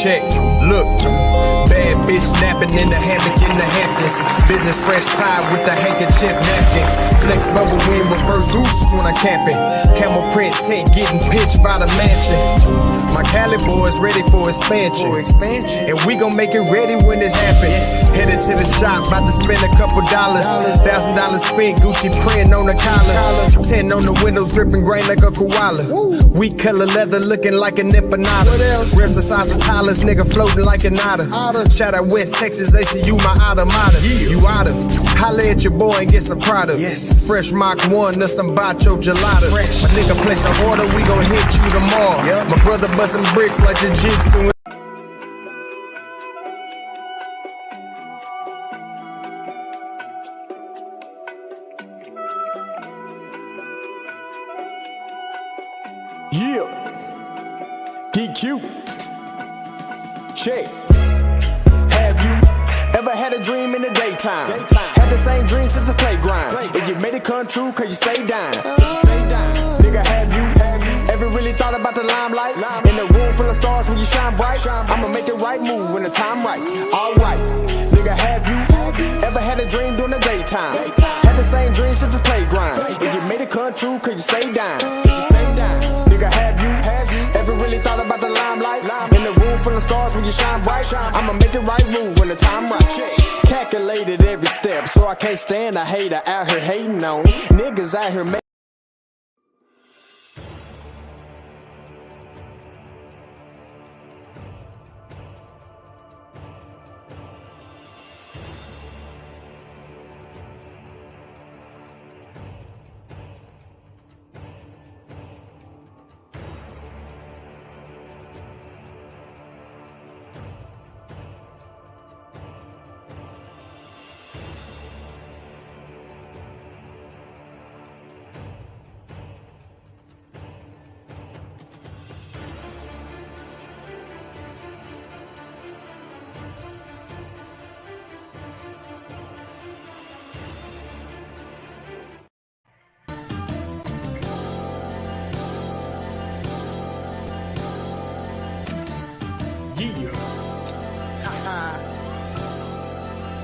Check, look. Bad bitch snapping in the hammock in the Hamptons. Business fresh tie with the handkerchief napkin. Flex bubble wind reverse gooses when I'm camping. Camel print tent getting pitched by the mansion. My Cali boys ready for expansion. And we gon' make it ready when this happens. Headed to the shop, about to spend a couple dollars. $1,000 spent, Gucci print on the collar. 10 on the windows, dripping grain like a koala. Wheat color leather looking like an empanada. Rims the size of Tyler's, nigga floating like an otter. Shout out West Texas, they see you my automata. You outta holla at your boy and get some product. Fresh Mach 1 or some bacho gelato. My nigga place an order, we gon' hit you tomorrow. My brother bustin' bricks like the jigsaw. Yeah, DQ. Check. Have you ever had a dream in the daytime? Had the same dream since the playground. If you made it come true, cause you stay down. Nigga, have you ever really thought about the limelight? In a room full of stars when you shine bright. I'ma make the right move when the time right. Alright. Nigga, have you ever had a dream during the daytime? Had the same dream since the playground. If you made it come true, cause you stay down. Nigga, have you ever really thought about the limelight? In the room full of stars when you shine bright. I'ma make the right move when the time right. Calculated every step, so I can't stand a hater out here hating on me. Niggas out here making.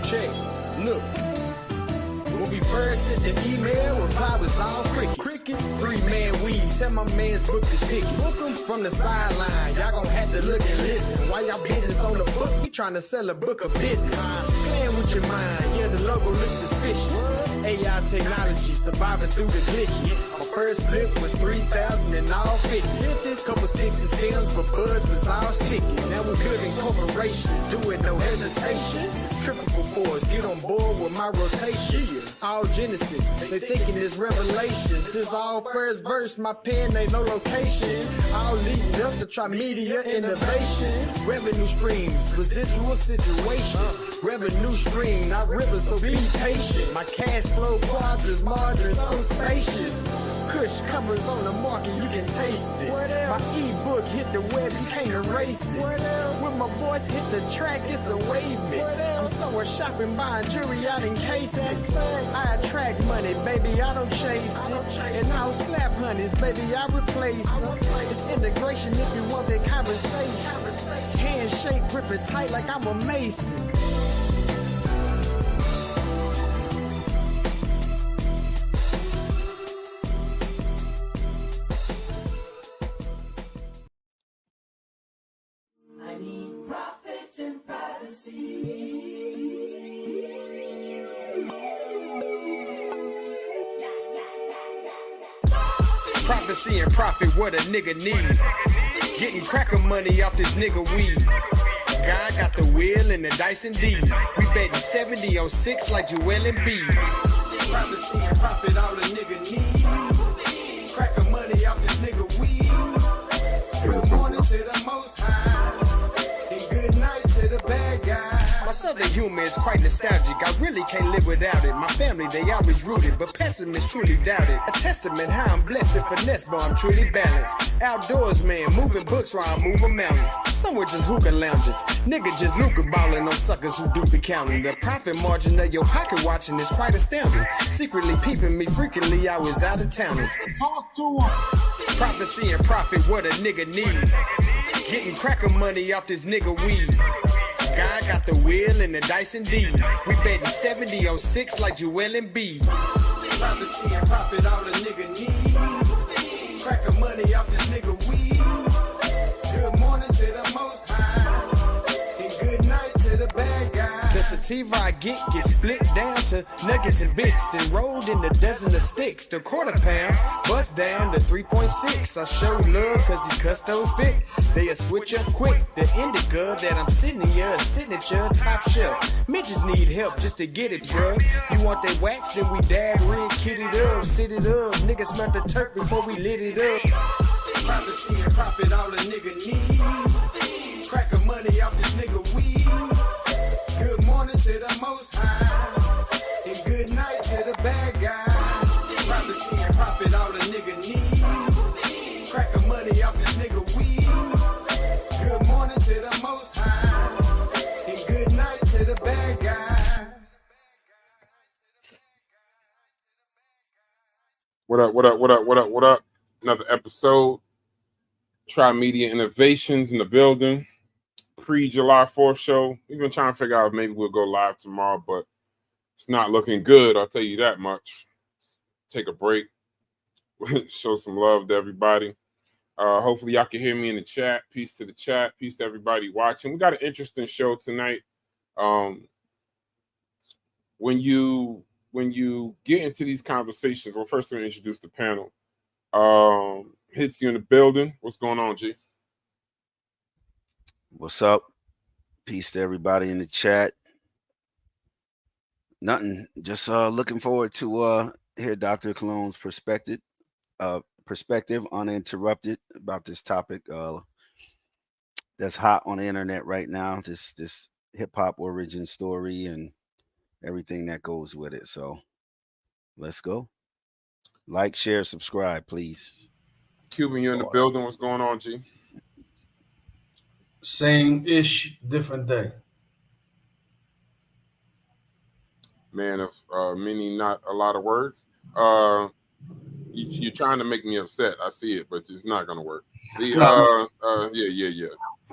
Check, look. When we first sent the email, reply was all crickets. 3-man weed, tell my mans book the tickets. From the sideline, y'all gon' have to look and listen. While y'all business on the book, we tryna sell a book of business. Playing with your mind, yeah, the logo looks suspicious. AI technology, surviving through the glitches. My first flip was 3,000 in all 50s. Couple sticks and stems, but buzz was all sticky. Now we're building corporations, doing no hesitation. It's triple force, get on board with my rotation. All Genesis, they thinking it's Revelations. This all first verse, my pen ain't no location. All leading up to try media innovations. Revenue streams, residual situations. Revenue stream, not rivers, so be patient. My cash flow quadrants, margins so spacious. Kush covers on the market, you can taste it. My ebook hit the web, you can't erase it. When my voice hit the track, it's a wavement. I'm somewhere shopping, buying jewelry out in cases. I attract money, baby, I don't chase it. And I don't slap honeys, baby, I replace them. It's integration if you want that conversation. Handshake, grip it tight like I'm a mason. I need profit and privacy. Prophecy and profit, what a nigga need. Getting cracker money off this nigga weed. God got the wheel and the dice indeed. We betting 70 on 6 like Joel and B. Prophecy and profit, all the nigga need. Cracker money off this nigga weed. Good morning to the most high. And good night to the bad guy. My southern humor is quite nostalgic. I really can't live without it. My family, they always rooted, but pessimists truly doubt it. A testament how I'm blessed and finesse, but I'm truly balanced. Outdoors, man, moving books while I move a mountain. Somewhere just hookah lounging. Nigga just Luca balling on suckers who do be counting. The profit margin of your pocket watching is quite astounding. Secretly peeping me frequently, I was out of town. Talk to him. Prophecy and profit, what a nigga need. Getting Cracker money off this nigga weed. God got the wheel and the dice indeed. We betting 70 on 6 like Joel and B. Prophecy and profit all the nigga need. Cracker money off this nigga weed. Good morning to the most high. And good night to the bad guy. The sativa I get split down to nuggets and bits. Then rolled in the dozen of sticks. The quarter pound bust down to 3.6. I show love cause these custos fit. They a switch up quick. The indica that I'm sitting here, a signature top shelf. Midgets need help just to get it, bruh. You want that wax, then we dab red, kid it up, sit it up. Niggas smell the turk before we lit it up. Prophecy and profit all a nigga need. Cracker money off this nigga weed. Good morning to the most high. And good night to the bad guy. Prophecy and profit all a nigga need. Cracker money off this nigga weed. Good morning to the most high. And good night to the bad guy. What up, what up, what up, what up, what up? Another episode. Tri-Media Innovations in the building. Pre-July 4th show. We've been trying to figure out if maybe we'll go live tomorrow, but it's not looking good. I'll tell you that much. Take a break. Show some love to everybody. Hopefully y'all can hear me in the chat. Peace to the chat. Peace to everybody watching. We got an interesting show tonight. When you get into these conversations, well, first I'm going to introduce the panel. Hits you in the building. What's going on, G? What's up? Peace to everybody in the chat. Nothing. Just looking forward to hear Dr. Colon's perspective uninterrupted about this topic that's hot on the internet right now. This hip hop origin story and everything that goes with it. So let's go. Like, share, subscribe, please. Cuban, you in the building. What's going on, G? Same-ish, different day. Man of many, not a lot of words. You're trying to make me upset. I see it, but it's not gonna work. Yeah.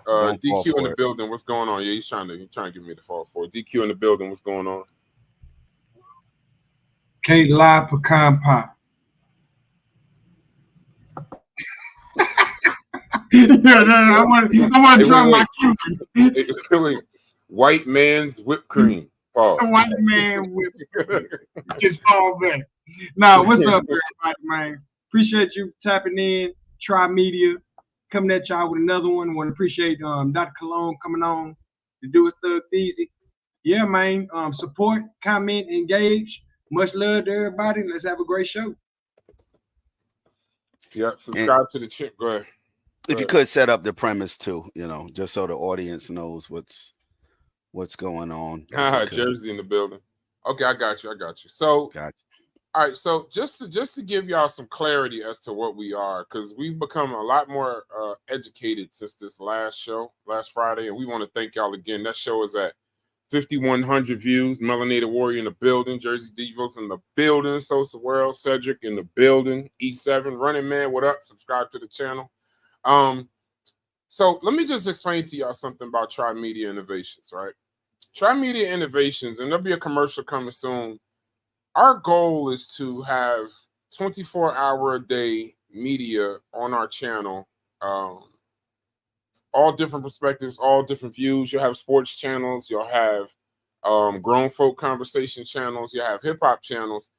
DQ in the building. What's going on? Yeah, he's trying to give me the fall for it. DQ in the building. What's going on? Can't lie, pecan pie. I want to try my Cuban. White man's whipped cream. Pause. White man whipped cream. Just fall back. Now, what's up, everybody, man? Appreciate you tapping in. Tri-Media coming at y'all with another one. Want to appreciate Dr. Colon coming on to do his thug easy. Yeah, man. Support, comment, engage. Much love to everybody. Let's have a great show. Yeah, subscribe to the chip. Go ahead. If you could set up the premise too, just so the audience knows what's going on. Jersey in the building. Okay, I got you. So, all right. So just to give y'all some clarity as to what we are, because we've become a lot more educated since this last Friday, and we want to thank y'all again. That show is at 5,100 views. Melanated Warrior in the building. Jersey Devos in the building. Sosa World. Cedric in the building. E7 Running Man. What up? Subscribe to the channel. So let me just explain to y'all something about Tri-Media Innovations, right? Tri-Media Innovations, and there'll be a commercial coming soon. Our goal is to have 24-hour-a-day media on our channel, all different perspectives, all different views. You'll have sports channels, you'll have grown folk conversation channels, you'll have hip-hop channels.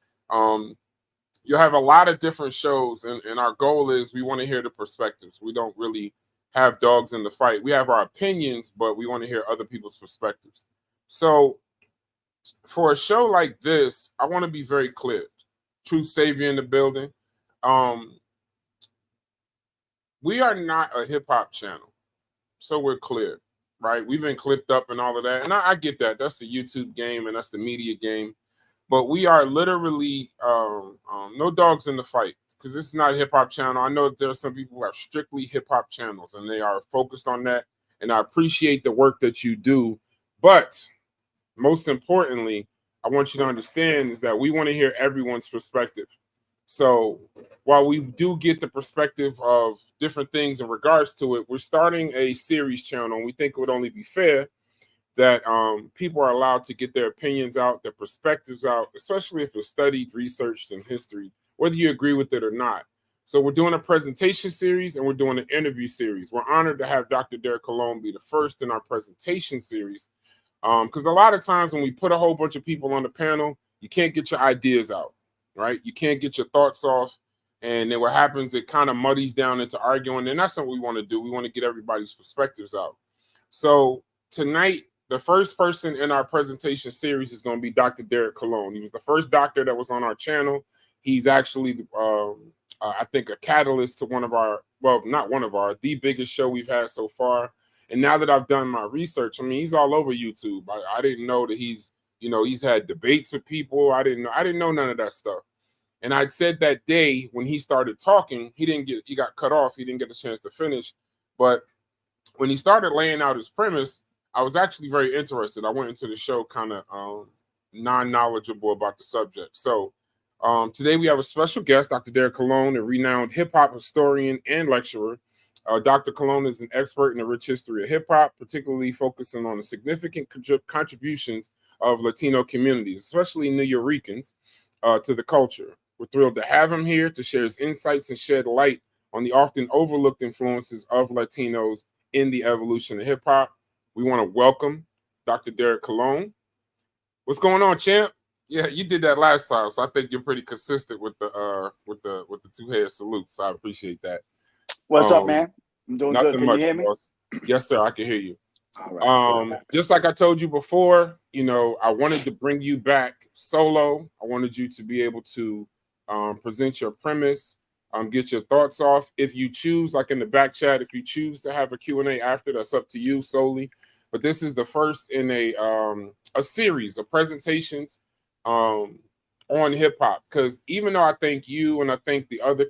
You'll have a lot of different shows, and our goal is we want to hear the perspectives. We don't really have dogs in the fight. We have our opinions, but we want to hear other people's perspectives. So for a show like this, I want to be very clear. Truth Savior in the building. We are not a hip-hop channel, so we're clear, right? We've been clipped up and all of that, and I get that. That's the YouTube game, and that's the media game. But we are literally no dogs in the fight, because this is not a hip-hop channel. I know there are some people who have strictly hip-hop channels, and they are focused on that, and I appreciate the work that you do. But most importantly, I want you to understand is that we want to hear everyone's perspective. So while we do get the perspective of different things in regards to it, we're starting a series channel, and we think it would only be fair that people are allowed to get their opinions out, their perspectives out, especially if it's studied, researched, in history, whether you agree with it or not. So we're doing a presentation series and we're doing an interview series. We're honored to have Dr. Derrick Colon be the first in our presentation series, because a lot of times when we put a whole bunch of people on the panel, you can't get your ideas out, right? You can't get your thoughts off. And then what happens, it kind of muddies down into arguing. And that's not what we want to do. We want to get everybody's perspectives out. So tonight, the first person in our presentation series is going to be Dr. Derrick Colon. He was the first doctor that was on our channel. He's actually, I think, a catalyst to one of our, well, not one of our, the biggest show we've had so far. And now that I've done my research, I mean, he's all over YouTube. I didn't know that he's, you know, he's had debates with people. I didn't know none of that stuff. And I'd said that day when he started talking, he got cut off. He didn't get a chance to finish. But when he started laying out his premise, I was actually very interested. I went into the show kind of non-knowledgeable about the subject. So today we have a special guest, Dr. Derrick Colon, a renowned hip-hop historian and lecturer. Dr. Colon is an expert in the rich history of hip-hop, particularly focusing on the significant contributions of Latino communities, especially Nuyoricans, to the culture. We're thrilled to have him here to share his insights and shed light on the often overlooked influences of Latinos in the evolution of hip-hop. We want to welcome Dr. Derrick Colon. What's going on, champ? Yeah, you did that last time, so I think you're pretty consistent with the two-head salute. So I appreciate that. What's up, man? I'm doing good. Can Much, you hear me? Boss. Yes, sir. I can hear you. All right. Just like I told you before, you know, I wanted to bring you back solo. I wanted you to be able to present your premise, get your thoughts off. If you choose, like in the back chat, if you choose to have a Q&A after, that's up to you solely. But this is the first in a series of presentations on hip hop. Because even though I thank you and I thank the other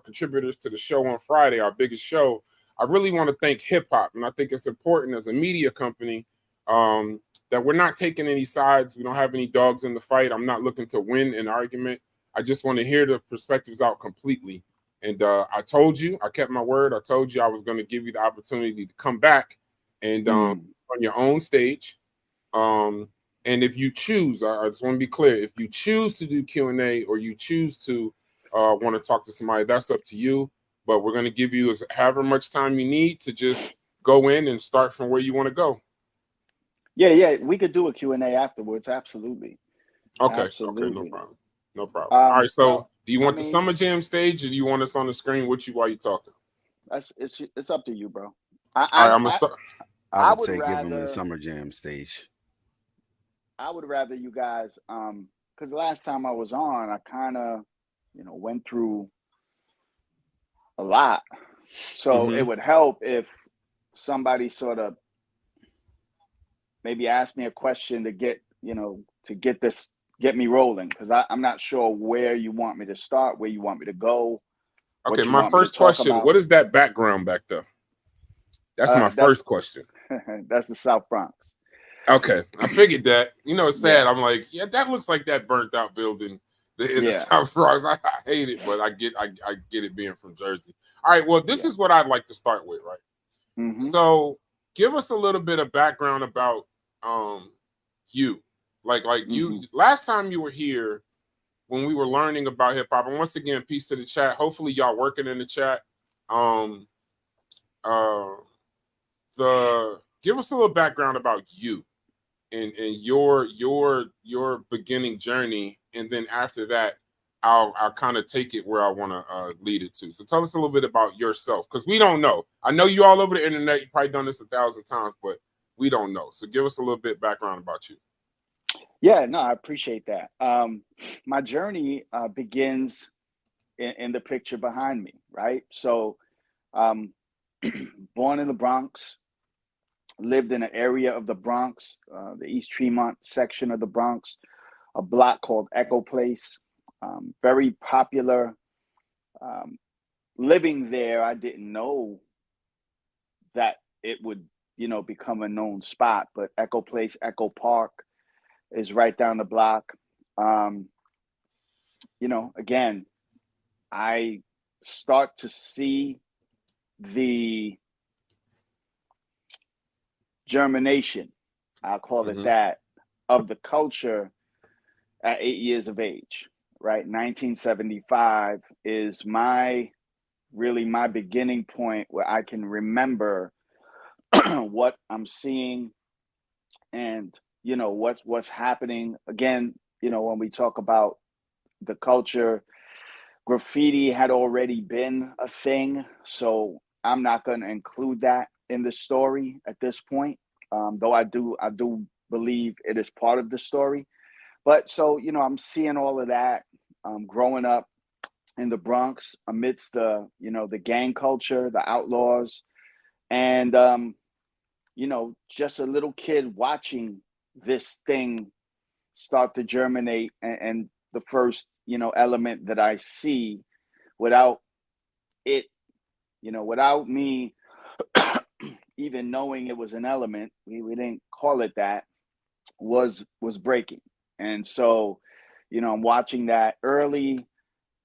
contributors to the show on Friday, our biggest show, I really want to thank hip hop. And I think it's important as a media company that we're not taking any sides. We don't have any dogs in the fight. I'm not looking to win an argument. I just want to hear the perspectives out completely. And I told you, I kept my word. I told you I was going to give you the opportunity to come back and on your own stage. And if you choose, I just want to be clear, if you choose to do Q&A or you choose to want to talk to somebody, that's up to you. But we're going to give you however much time you need to just go in and start from where you want to go. Yeah, we could do a Q&A afterwards. Absolutely. Okay, Absolutely. okay, no problem. All right, so do you want the Summer Jam stage or do you want us on the screen with you while you're talking? It's up to you, bro. All right, I'm going to start. I would say give them the Summer Jam stage. I would rather you guys, because last time I was on, I kind of, went through a lot. So it would help if somebody sort of maybe asked me a question to get me rolling, because I'm not sure where you want me to start, where you want me to go. Okay, my first question, what is that background back there? That's my first question. That's the South Bronx. Okay, I figured that. It's sad. I'm like, yeah, that looks like that burnt out building in the South Bronx. I hate it, but I get it being from Jersey. All right, well, this is what I'd like to start with, right? So give us a little bit of background about you. Like you, last time you were here when we were learning about hip hop, and once again, peace to the chat. Hopefully y'all working in the chat. Give us a little background about you and your beginning journey, and then after that, I'll kind of take it where I want to lead it to. So tell us a little bit about yourself, because we don't know. I know you all over the internet. You've probably done this 1,000 times, but we don't know. So give us a little bit background about you. Yeah, no, I appreciate that. My journey begins in the picture behind me, right? So born in the Bronx, lived in an area of the Bronx, the East Tremont section of the Bronx, a block called Echo Place. Very popular. Living there, I didn't know that it would, become a known spot, but Echo Place, Echo Park is right down the block. again, I start to see the germination, I'll call it that, of the culture at 8 years of age, right? 1975 is really my beginning point where I can remember what I'm seeing and, what's happening. Again, when we talk about the culture, graffiti had already been a thing, so I'm not going to include that in the story at this point. Though I do believe it is part of the story. But so, I'm seeing all of that, growing up in the Bronx amidst the gang culture, the outlaws, and, just a little kid watching this thing start to germinate. And the first, element that I see without it, without me even knowing it was an element, we didn't call it that, was breaking. And so, I'm watching that early,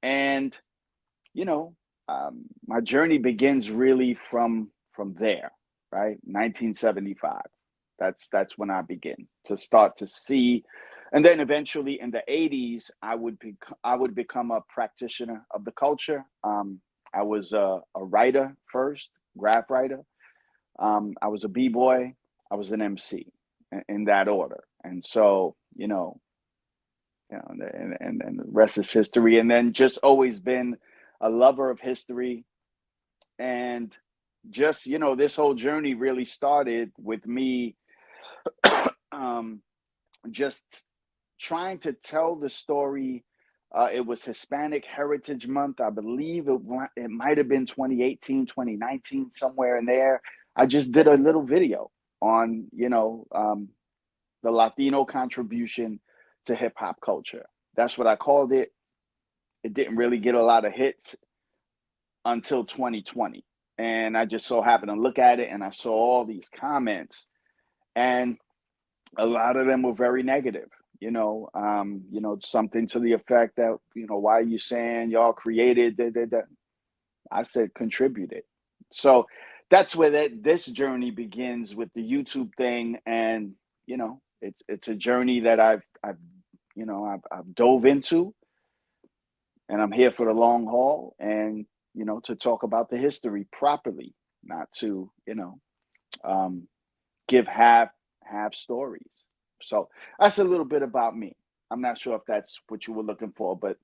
and, my journey begins really from there, right? 1975. That's when I begin to start to see. And then eventually in the 80s, I would become a practitioner of the culture. I was a writer first, graph writer. I was a b-boy. I was an MC in that order. And so, and the rest is history. And then just always been a lover of history. And just, this whole journey really started with me just trying to tell the story. It was Hispanic Heritage Month. I believe it might have been 2018, 2019, somewhere in there. I just did a little video on, the Latino contribution to hip hop culture. That's what I called it. It didn't really get a lot of hits until 2020. And I just so happened to look at it and I saw all these comments, and a lot of them were very negative. Something to the effect that, why are you saying y'all created that? I said contributed. So that's where this journey begins with the YouTube thing. And, it's a journey that I've dove into, and I'm here for the long haul, and, to talk about the history properly, not to, give half stories. So that's a little bit about me. I'm not sure if that's what you were looking for, but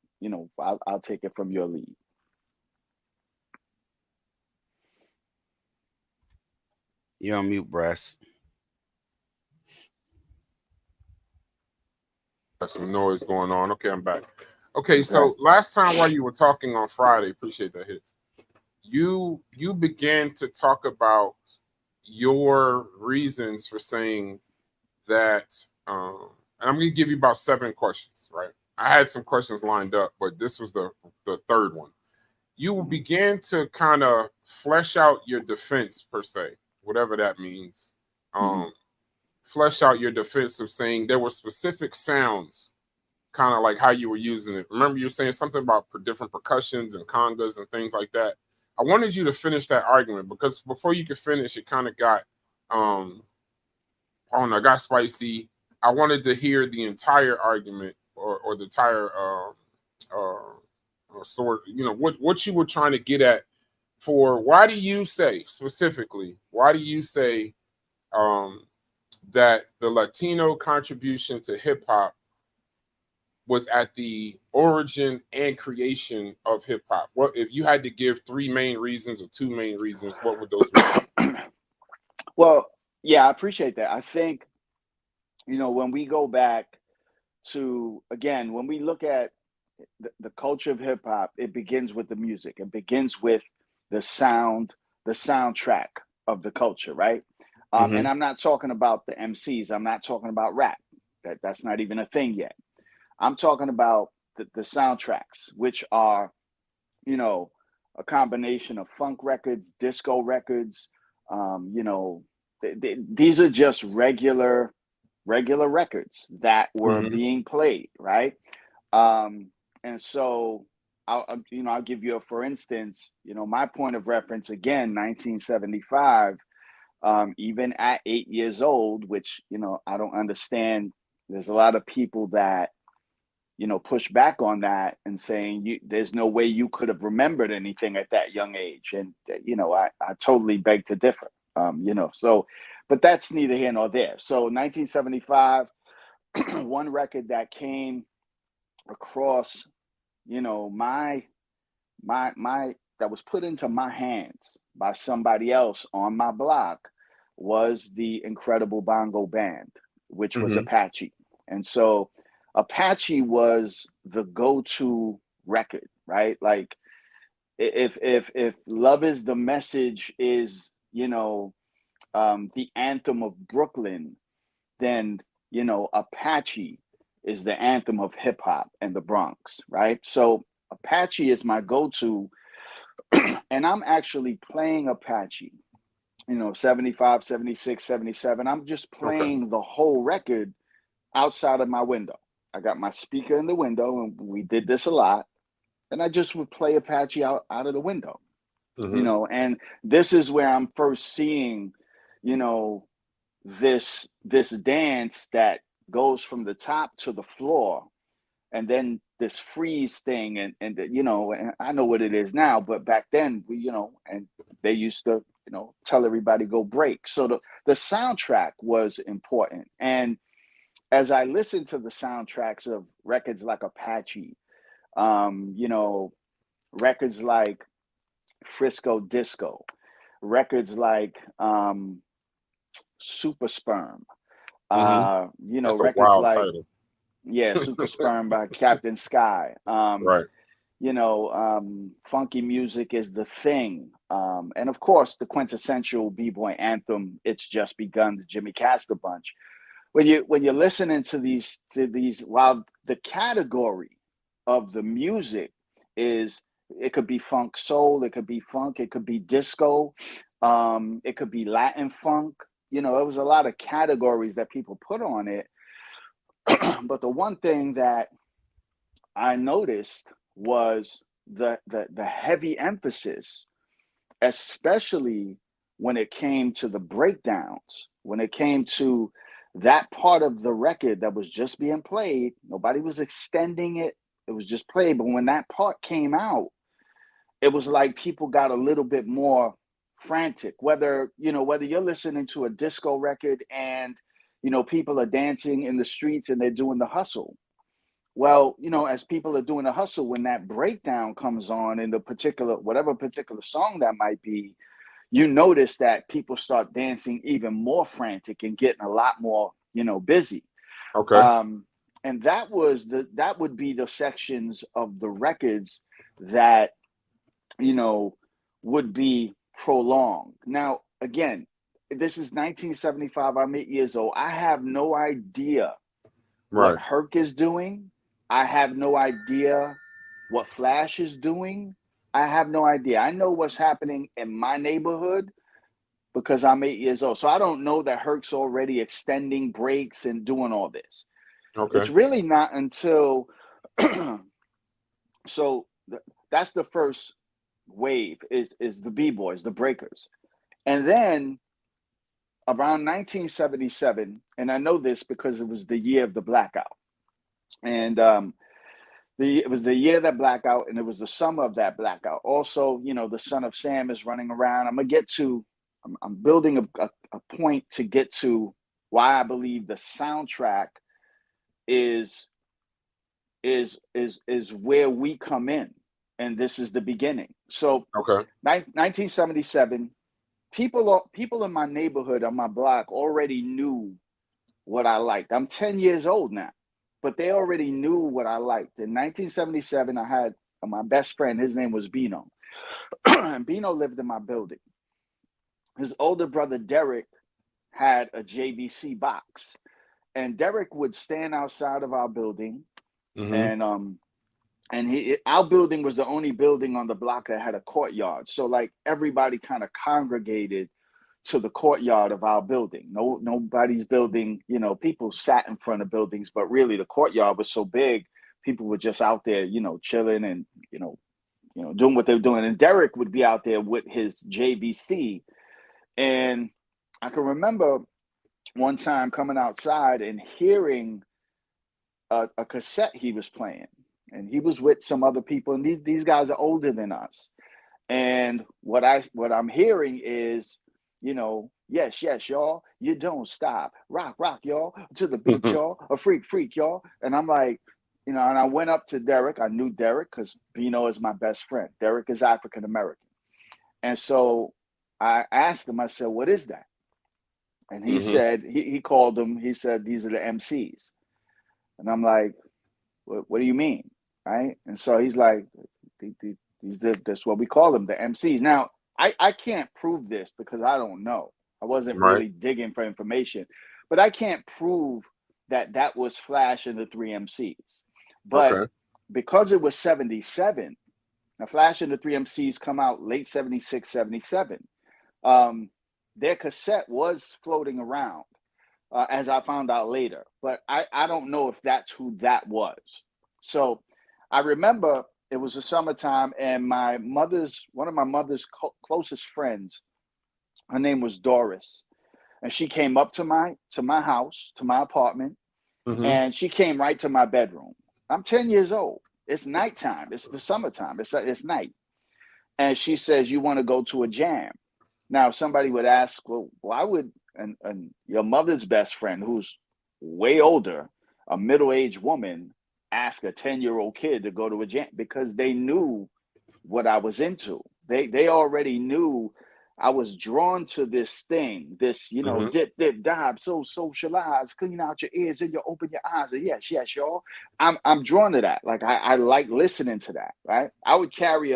I'll take it from your lead. You're on mute, Brass. Got some noise going on. Okay, I'm back. Okay, so last time while you were talking on Friday, appreciate that hits. You began to talk about your reasons for saying that, and I'm going to give you about 7 questions, right? I had some questions lined up, but this was the third one. You began to kind of flesh out your defense, per se, whatever that means. Flesh out your defense of saying there were specific sounds, kind of like how you were using it. Remember, you were saying something about different percussions and congas and things like that. I wanted you to finish that argument, because before you could finish, it kind of got, got spicy. I wanted to hear the entire argument or the entire sort, what you were trying to get at for why do you say that the Latino contribution to hip hop was at the origin and creation of hip hop? What if you had to give 3 main reasons or 2 main reasons? What would those be? Well, yeah, I appreciate that. I think, when we go back to, again, when we look at the culture of hip hop, it begins with the music. It begins with the sound, the soundtrack of the culture, right? And I'm not talking about the MCs. I'm not talking about rap. That's not even a thing yet. I'm talking about the soundtracks, which are, a combination of funk records, disco records. These are just regular records that were being played, right? And so I'll give you for instance, my point of reference again, 1975. Even at 8 years old, which I don't understand. There's a lot of people that push back on that and saying there's no way you could have remembered anything at that young age, and I totally beg to differ. So, but that's neither here nor there. So 1975, one record that came across, my that was put into my hands by somebody else on my block was the Incredible Bongo Band, which was Apache. And so Apache was the go-to record, right? Like if Love Is the Message is, the anthem of Brooklyn, then, Apache is the anthem of hip hop and the Bronx, right? So Apache is my go-to, and I'm actually playing Apache, 75, 76, 77. I'm just playing the whole record outside of my window. I got my speaker in the window, and we did this a lot, and I just would play Apache out of the window, and this is where I'm first seeing, this dance that goes from the top to the floor, and then this freeze thing, and and I know what it is now, but back then and they used to tell everybody go break. So the soundtrack was important, and as I listened to the soundtracks of records like Apache, records like Frisco Disco, records like Super Sperm, That's a records wild like title. Super Sperm by Captain Sky. Right. Funky Music Is the Thing. And of course, the quintessential B-boy anthem, It's Just Begun, the Jimmy Castor Bunch. When you're listening to these, while the category of the music is, it could be funk soul, it could be funk, it could be disco, it could be Latin funk. There was a lot of categories that people put on it. But the one thing that I noticed was the heavy emphasis, especially when it came to the breakdowns, when it came to that part of the record that was just being played. Nobody was extending it. It was just played. But when that part came out, it was like people got a little bit more frantic, whether you're listening to a disco record and people are dancing in the streets and they're doing the hustle. Well, as people are doing the hustle, when that breakdown comes on in whatever particular song that might be, you notice that people start dancing even more frantic and getting a lot more, busy. Okay. And that would be the sections of the records that, would be prolonged. Now, again, this is 1975. I'm 8 years old. I have no idea what Herc is doing. I have no idea what Flash is doing. I have no idea. I know what's happening in my neighborhood because I'm 8 years old. So I don't know that Herc's already extending breaks and doing all this. Okay. It's really not until that's the first wave is the B-boys, the breakers. And then around 1977, and I know this because it was the year of the blackout. And it was the year of that blackout, and it was the summer of that blackout. Also, the Son of Sam is running around. I'm building a point to get to why I believe the soundtrack is where we come in, and this is the beginning. So, 1977, people in my neighborhood, on my block, already knew what I liked. I'm 10 years old now, but they already knew what I liked. In 1977, I had my best friend. His name was Bino. And Bino lived in my building. His older brother, Derrick, had a JVC box. And Derrick would stand outside of our building. And our building was the only building on the block that had a courtyard. So like everybody kind of congregated to the courtyard of our building. Nobody's building, people sat in front of buildings, but really the courtyard was so big people were just out there, chilling and, doing what they were doing. And Derrick would be out there with his JVC. And I can remember one time coming outside and hearing a cassette he was playing. And he was with some other people. And these guys are older than us. And what I'm hearing is, yes, y'all, you don't stop. Rock, y'all, to the beat, y'all. A freak, y'all. And I'm like, and I went up to Derrick. I knew Derrick because Bino is my best friend. Derrick is African American. And so I asked him, I said, what is that? And he said, he called them, he said, these are the MCs. And I'm like, what do you mean? Right? And so he's like, that's what we call them, the MCs. Now, I can't prove this because I don't know. I wasn't really digging for information, but I can't prove that was Flash and the 3 MCs. But because it was 77, now Flash and the 3 MCs come out late 76, 77. Their cassette was floating around, as I found out later. But I don't know if that's who that was. So I remember it was the summertime, and one of my mother's closest friends, her name was Doris, and she came up to my house, to my apartment, and she came right to my bedroom. I'm 10 years old. It's nighttime. It's the summertime. It's night. And she says, you want to go to a jam? Now, somebody would ask, well, why would and your mother's best friend, who's way older, a middle-aged woman, ask a 10-year-old kid to go to a jam? Because they knew what I was into. They already knew I was drawn to this thing, this, dip, dive, so socialize, clean out your ears and you open your eyes. And yes, y'all. I'm drawn to that. Like I like listening to that, right? I would carry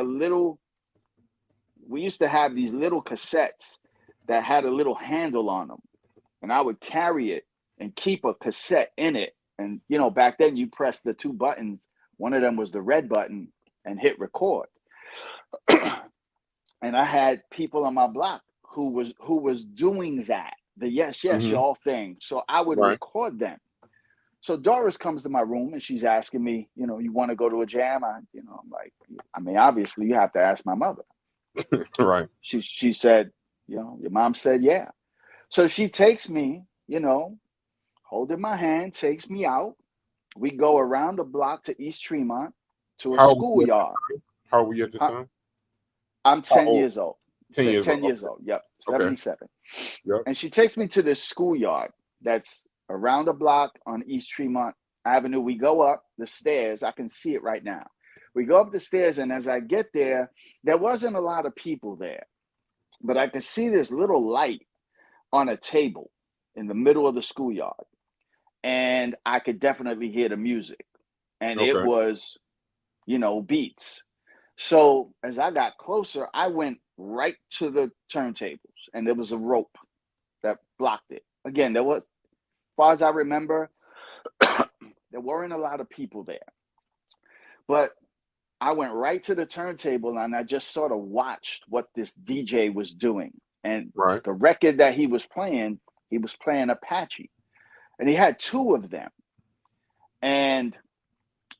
we used to have these little cassettes that had a little handle on them. And I would carry it and keep a cassette in it. And, back then you press the 2 buttons. One of them was the red button and hit record. And I had people on my block who was doing that, the yes, y'all thing. So I would record them. So Doris comes to my room and she's asking me, you want to go to a jam? I'm like, obviously you have to ask my mother. Right. She said, your mom said, yeah. So she takes me, holding my hand, takes me out. We go around the block to East Tremont to a schoolyard. How old were you at this time? I'm 10 years old. 10 years 10 old. years old. Yep. 77. Yep. And she takes me to this schoolyard that's around the block on East Tremont Avenue. We go up the stairs. I can see it right now. We go up the stairs, and as I get there wasn't a lot of people there, but I could see this little light on a table in the middle of the schoolyard, and I could definitely hear the music, and it was, beats. So as I got closer, I went right to the turntables, and there was a rope that blocked it. Again, as far as I remember, there weren't a lot of people there, but I went right to the turntable and I just sort of watched what this DJ was doing. And the record that he was playing Apache. And he had 2 of them. And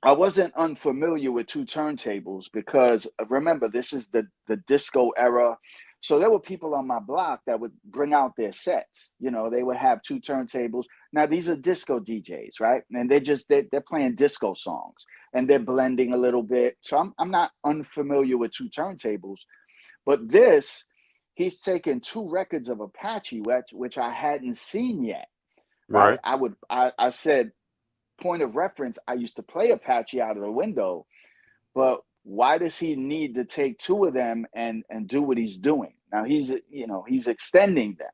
I wasn't unfamiliar with 2 turntables because, remember, this is the disco era. So there were people on my block that would bring out their sets. They would have 2 turntables. Now, these are disco DJs, right? And they're playing disco songs. And they're blending a little bit. So I'm not unfamiliar with 2 turntables. But he's taken 2 records of Apache, which I hadn't seen yet. Right. I said, point of reference, I used to play Apache out of the window. But why does he need to take 2 of them and do what he's doing? Now he's extending them.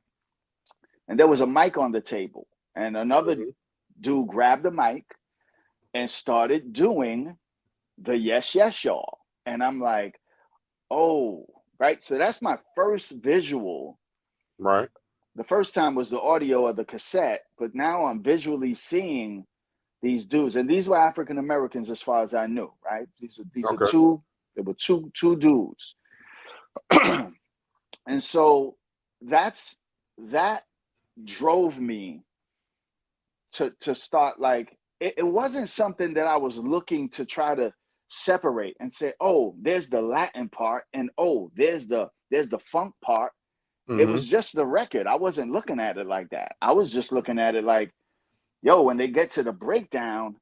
And there was a mic on the table. And another dude grabbed the mic and started doing the yes, y'all. And I'm like, oh, right. So that's my first visual. Right. The first time was the audio of the cassette, but now I'm visually seeing these dudes. And these were African Americans as far as I knew, right? These are 2, there were two dudes. And so that drove me to start, like, it wasn't something that I was looking to try to separate and say, oh, there's the Latin part, and oh, there's the funk part. It was just the record. I wasn't looking at it like that. I was just looking at it like, yo, when they get to the breakdown,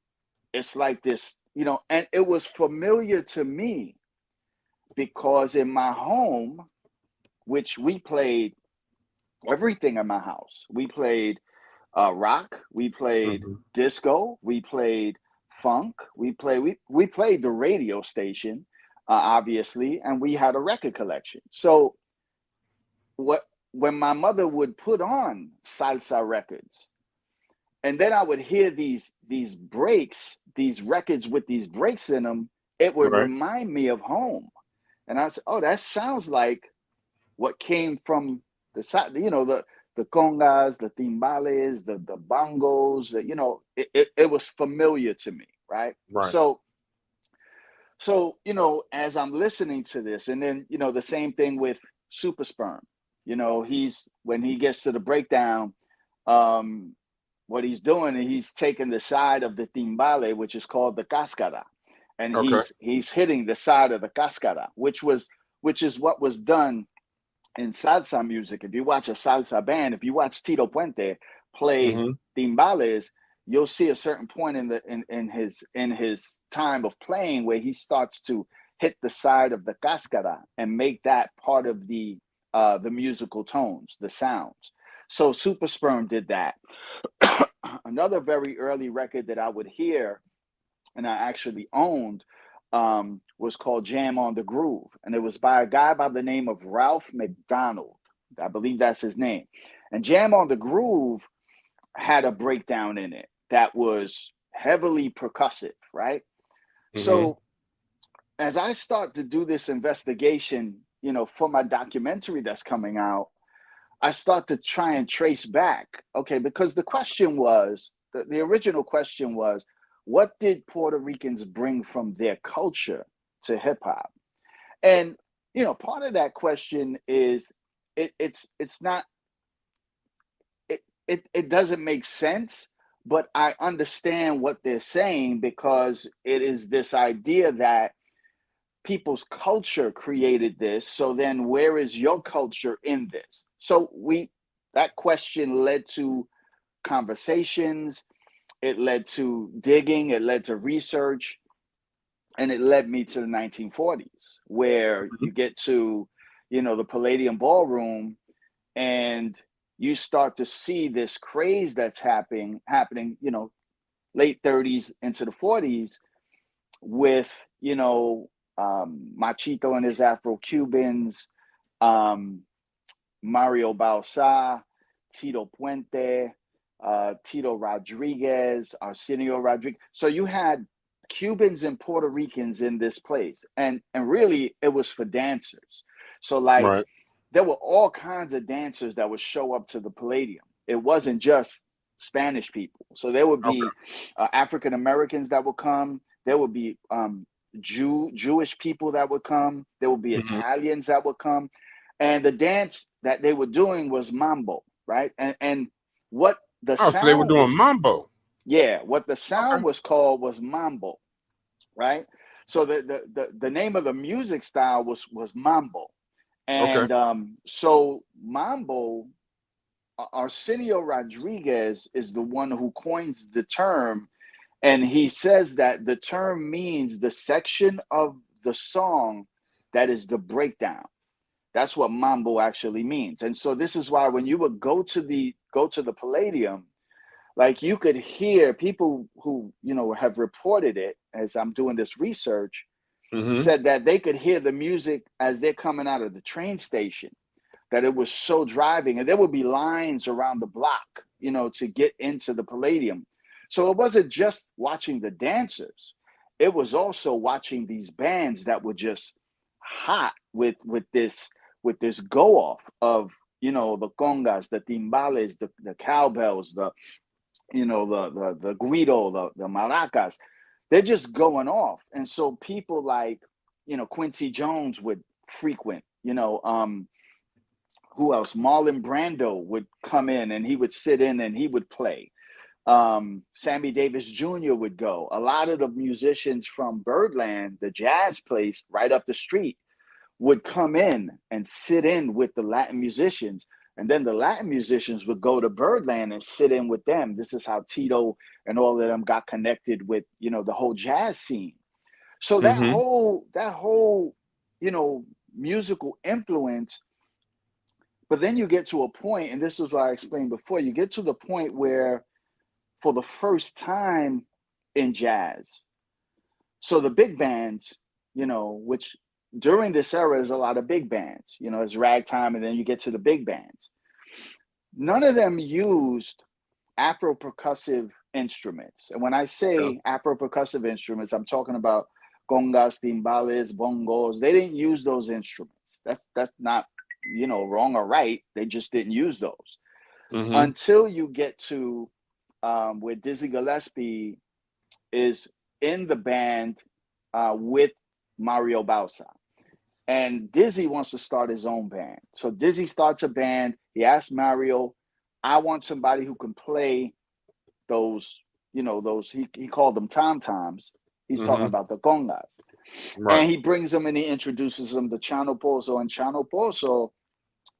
it's like this, you know, and it was familiar to me because in my home, which we played everything in my house. We played rock, we played disco, we played funk, we played the radio station, obviously, and we had a record collection. So when my mother would put on salsa records, and then I would hear these breaks, these records with these breaks in them, it would remind me of home. And I said, oh, that sounds like what came from the side, you know, the congas, the timbales, the bongos, you know, it was familiar to me, right? So, you know, as I'm listening to this, and then, you know, the same thing with Super Sperm, you know, when he gets to the breakdown, what he's doing, he's taking the side of the timbale, which is called the cascara, and he's hitting the side of the cascara, which is what was done in salsa music. If you watch a salsa band, if you watch Tito Puente play timbales, you'll see a certain point in his time of playing where he starts to hit the side of the cascara and make that part of the musical tones, the sounds. So Super Sperm did that. Another very early record that I would hear, and I actually owned, was called Jam on the Groove. And it was by a guy by the name of Ralph McDonald. I believe that's his name. And Jam on the Groove had a breakdown in it that was heavily percussive, right? So as I start to do this investigation, you know, for my documentary that's coming out, I start to try and trace back, okay, because the question was, the original question was, what did Puerto Ricans bring from their culture to hip hop? And, you know, part of that question is it doesn't make sense, but I understand what they're saying, because it is this idea that people's culture created this. So then where is your culture in this? So that question led to conversations, it led to digging, it led to research, and it led me to the 1940s, where you get to, you know, the Palladium Ballroom, and you start to see this craze that's happening, you know, late 30s into the 40s with, you know, Machito and his Afro-Cubans, Mario Balsa, Tito Puente, Tito Rodriguez, Arsenio Rodriguez. So you had Cubans and Puerto Ricans in this place. And really, it was for dancers. So, like, there were all kinds of dancers that would show up to the Palladium. It wasn't just Spanish people. So there would be African Americans that would come. There would be Jewish people that would come. There would be Italians that would come. And the dance that they were doing was mambo, right? And what the sound so they were doing mambo. Yeah, what the sound was called was mambo, right? So the name of the music style was mambo. And so mambo, Arsenio Rodriguez is the one who coins the term. And he says that the term means the section of the song that is the breakdown. That's what mambo actually means. And so this is why when you would go to the Palladium, like, you could hear people who, you know, have reported it as I'm doing this research, said that they could hear the music as they're coming out of the train station, that it was so driving. And there would be lines around the block, you know, to get into the Palladium. So it wasn't just watching the dancers. It was also watching these bands that were just hot with this go off of, you know, the congas, the timbales, the cowbells, the guido, the maracas. They're just going off. And so people like, you know, Quincy Jones would frequent, you know, who else? Marlon Brando would come in and he would sit in and he would play. Sammy Davis Jr. would go. A lot of the musicians from Birdland, the jazz place right up the street, would come in and sit in with the Latin musicians. And then the Latin musicians would go to Birdland and sit in with them. This is how Tito and all of them got connected with, the whole jazz scene. So that whole, musical influence. But then you get to a point, and this is what I explained before, you get to the point where for the first time in jazz, so the big bands, which during this era is a lot of big bands, it's ragtime, and then you get to the big bands. None of them used Afro percussive instruments. And when I say Afro percussive instruments, I'm talking about congas, timbales, bongos. They didn't use those instruments. That's not, wrong or right. They just didn't use those until you get to where Dizzy Gillespie is in the band with Mario Bausa. And Dizzy wants to start his own band. So Dizzy starts a band. He asks Mario, I want somebody who can play those, he called them tom-toms. He's talking about the congas. Right. And he brings them and he introduces them to Chano Pozo. And Chano Pozo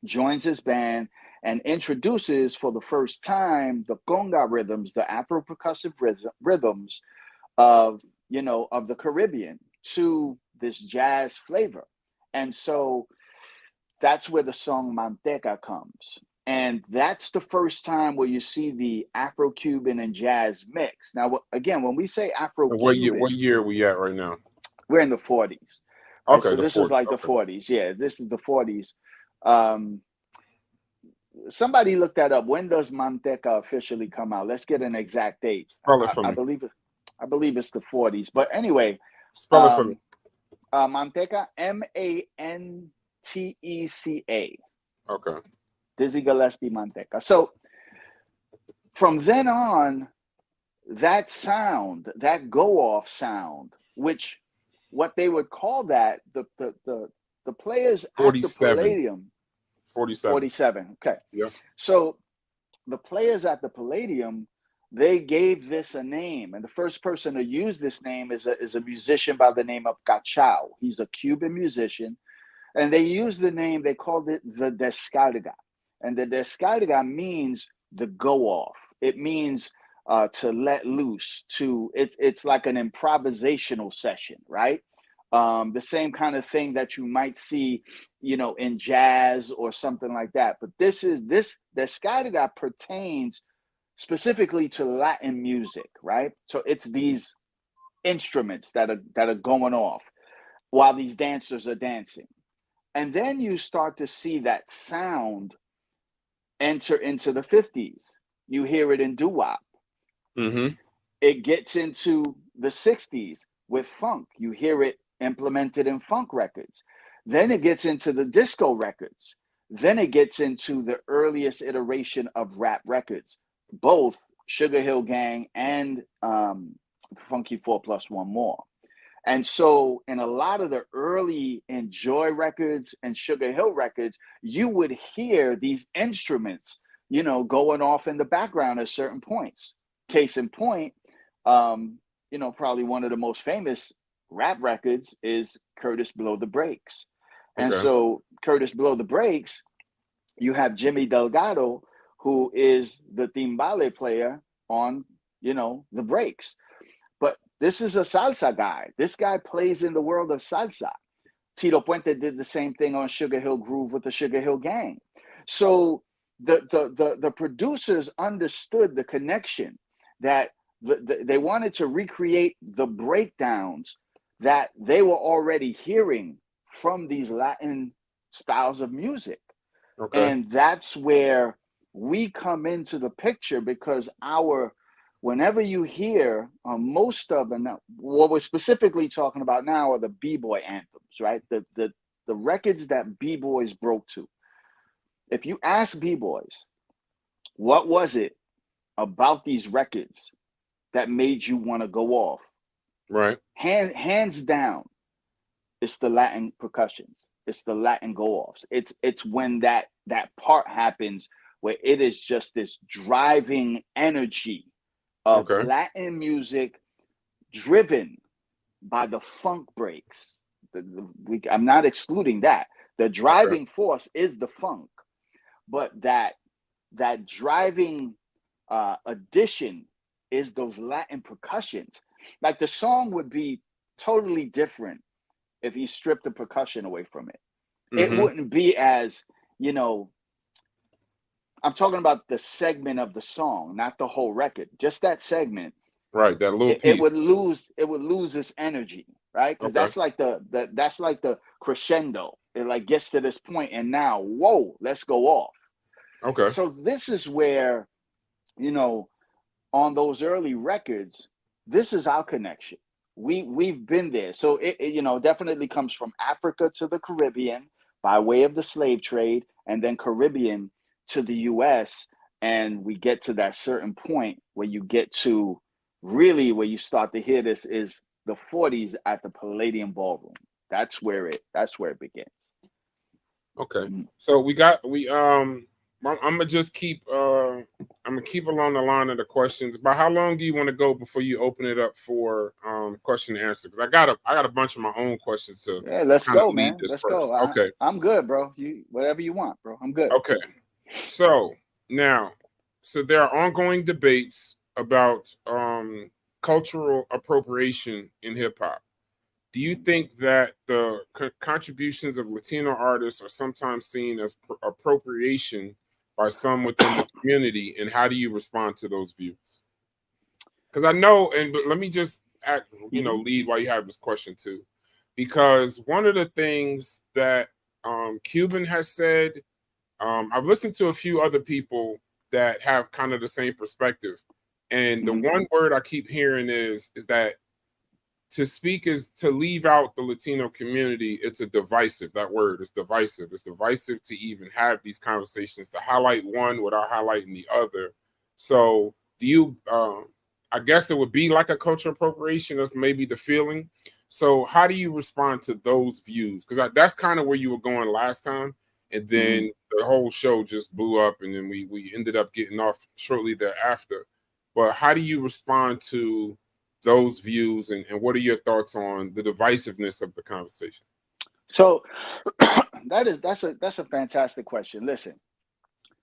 joins his band and introduces for the first time the conga rhythms, the Afro percussive rhythms of the Caribbean to this jazz flavor. And so that's where the song Manteca comes. And that's the first time where you see the Afro-Cuban and jazz mix. Now, again, when we say Afro-Cuban... What year are we at right now? We're in the 40s. Okay, right? So this 40s, is like the 40s. Yeah, this is the 40s. Somebody look that up. When does Manteca officially come out? Let's get an exact date. Spell it for me. I believe it's the 40s. But anyway... Spell it for me. Manteca, Manteca. Okay. Dizzy Gillespie Manteca. So from then on, that sound, that go-off sound, which what they would call that, the players 47. At the Palladium. 47. Okay. Yeah. So the players at the Palladium, they gave this a name, and the first person to use this name is a musician by the name of Cachao. He's a Cuban musician, and they used the name. They called it the descarga, and the descarga means the go off. It means to let loose. It's like an improvisational session, right? The same kind of thing that you might see, in jazz or something like that. But this descarga pertains specifically to Latin music, right? So it's these instruments that are going off while these dancers are dancing. And then you start to see that sound enter into the 50s. You hear it in doo-wop. It gets into the 60s with funk. You hear it implemented in funk records. Then it gets into the disco records. Then it gets into the earliest iteration of rap records, both Sugar Hill Gang and Funky 4+1 More. And so in a lot of the early Enjoy records and Sugar Hill records, you would hear these instruments, going off in the background at certain points. Case in point, probably one of the most famous rap records is Curtis Blow the Brakes. Okay. And so Curtis Blow the Brakes, you have Jimmy Delgado, who is the timbale player on, the breaks. But this is a salsa guy. This guy plays in the world of salsa. Tito Puente did the same thing on Sugar Hill Groove with the Sugar Hill Gang. So the producers understood the connection that they wanted to recreate the breakdowns that they were already hearing from these Latin styles of music. Okay. And that's where we come into the picture, because whenever you hear most of them, what we're specifically talking about now are the B-boy anthems, right? The records that B-boys broke to. If you ask B-boys, what was it about these records that made you want to go off? Right. Hands down, it's the Latin percussions. It's the Latin go-offs. It's when that part happens where it is just this driving energy of Okay. Latin music driven by the funk breaks. I'm not excluding that. The driving force is the funk, but that driving addition is those Latin percussions. Like the song would be totally different if you strip the percussion away from it. It wouldn't be as, you know, I'm talking about the segment of the song, not the whole record, just that segment. Right, that little piece. It would lose its energy, right? Because that's like the crescendo. It like gets to this point, and now, whoa, let's go off. Okay. So this is where, you know, on those early records, this is our connection. We've been there. So it you know, definitely comes from Africa to the Caribbean by way of the slave trade, and then Caribbean to the US. And we get to that certain point where you get to really where you start to hear this is the 40s at the Palladium Ballroom. That's where it begins. Okay. So I'm gonna just keep I'm gonna keep along the line of the questions. But how long do you want to go before you open it up for question and answer? Because I got a bunch of my own questions to let's go, lead man. this Let's first. go. Okay. I'm good, bro. You whatever you want, bro. I'm good. Okay. So now, there are ongoing debates about cultural appropriation in hip hop. Do you think that the contributions of Latino artists are sometimes seen as appropriation by some within the community, and how do you respond to those views? Because I know, but let me just lead while you have this question too, because one of the things that Cuban has said, I've listened to a few other people that have kind of the same perspective, and the one word I keep hearing is that to speak is to leave out the Latino community. It's a divisive. That word is divisive. It's divisive to even have these conversations, to highlight one without highlighting the other. So do you, I guess it would be like a cultural appropriation. That's maybe the feeling. So how do you respond to those views? Because that's kind of where you were going last time. And then the whole show just blew up, and then we ended up getting off shortly thereafter. But how do you respond to those views, and what are your thoughts on the divisiveness of the conversation? So that's a fantastic question. Listen,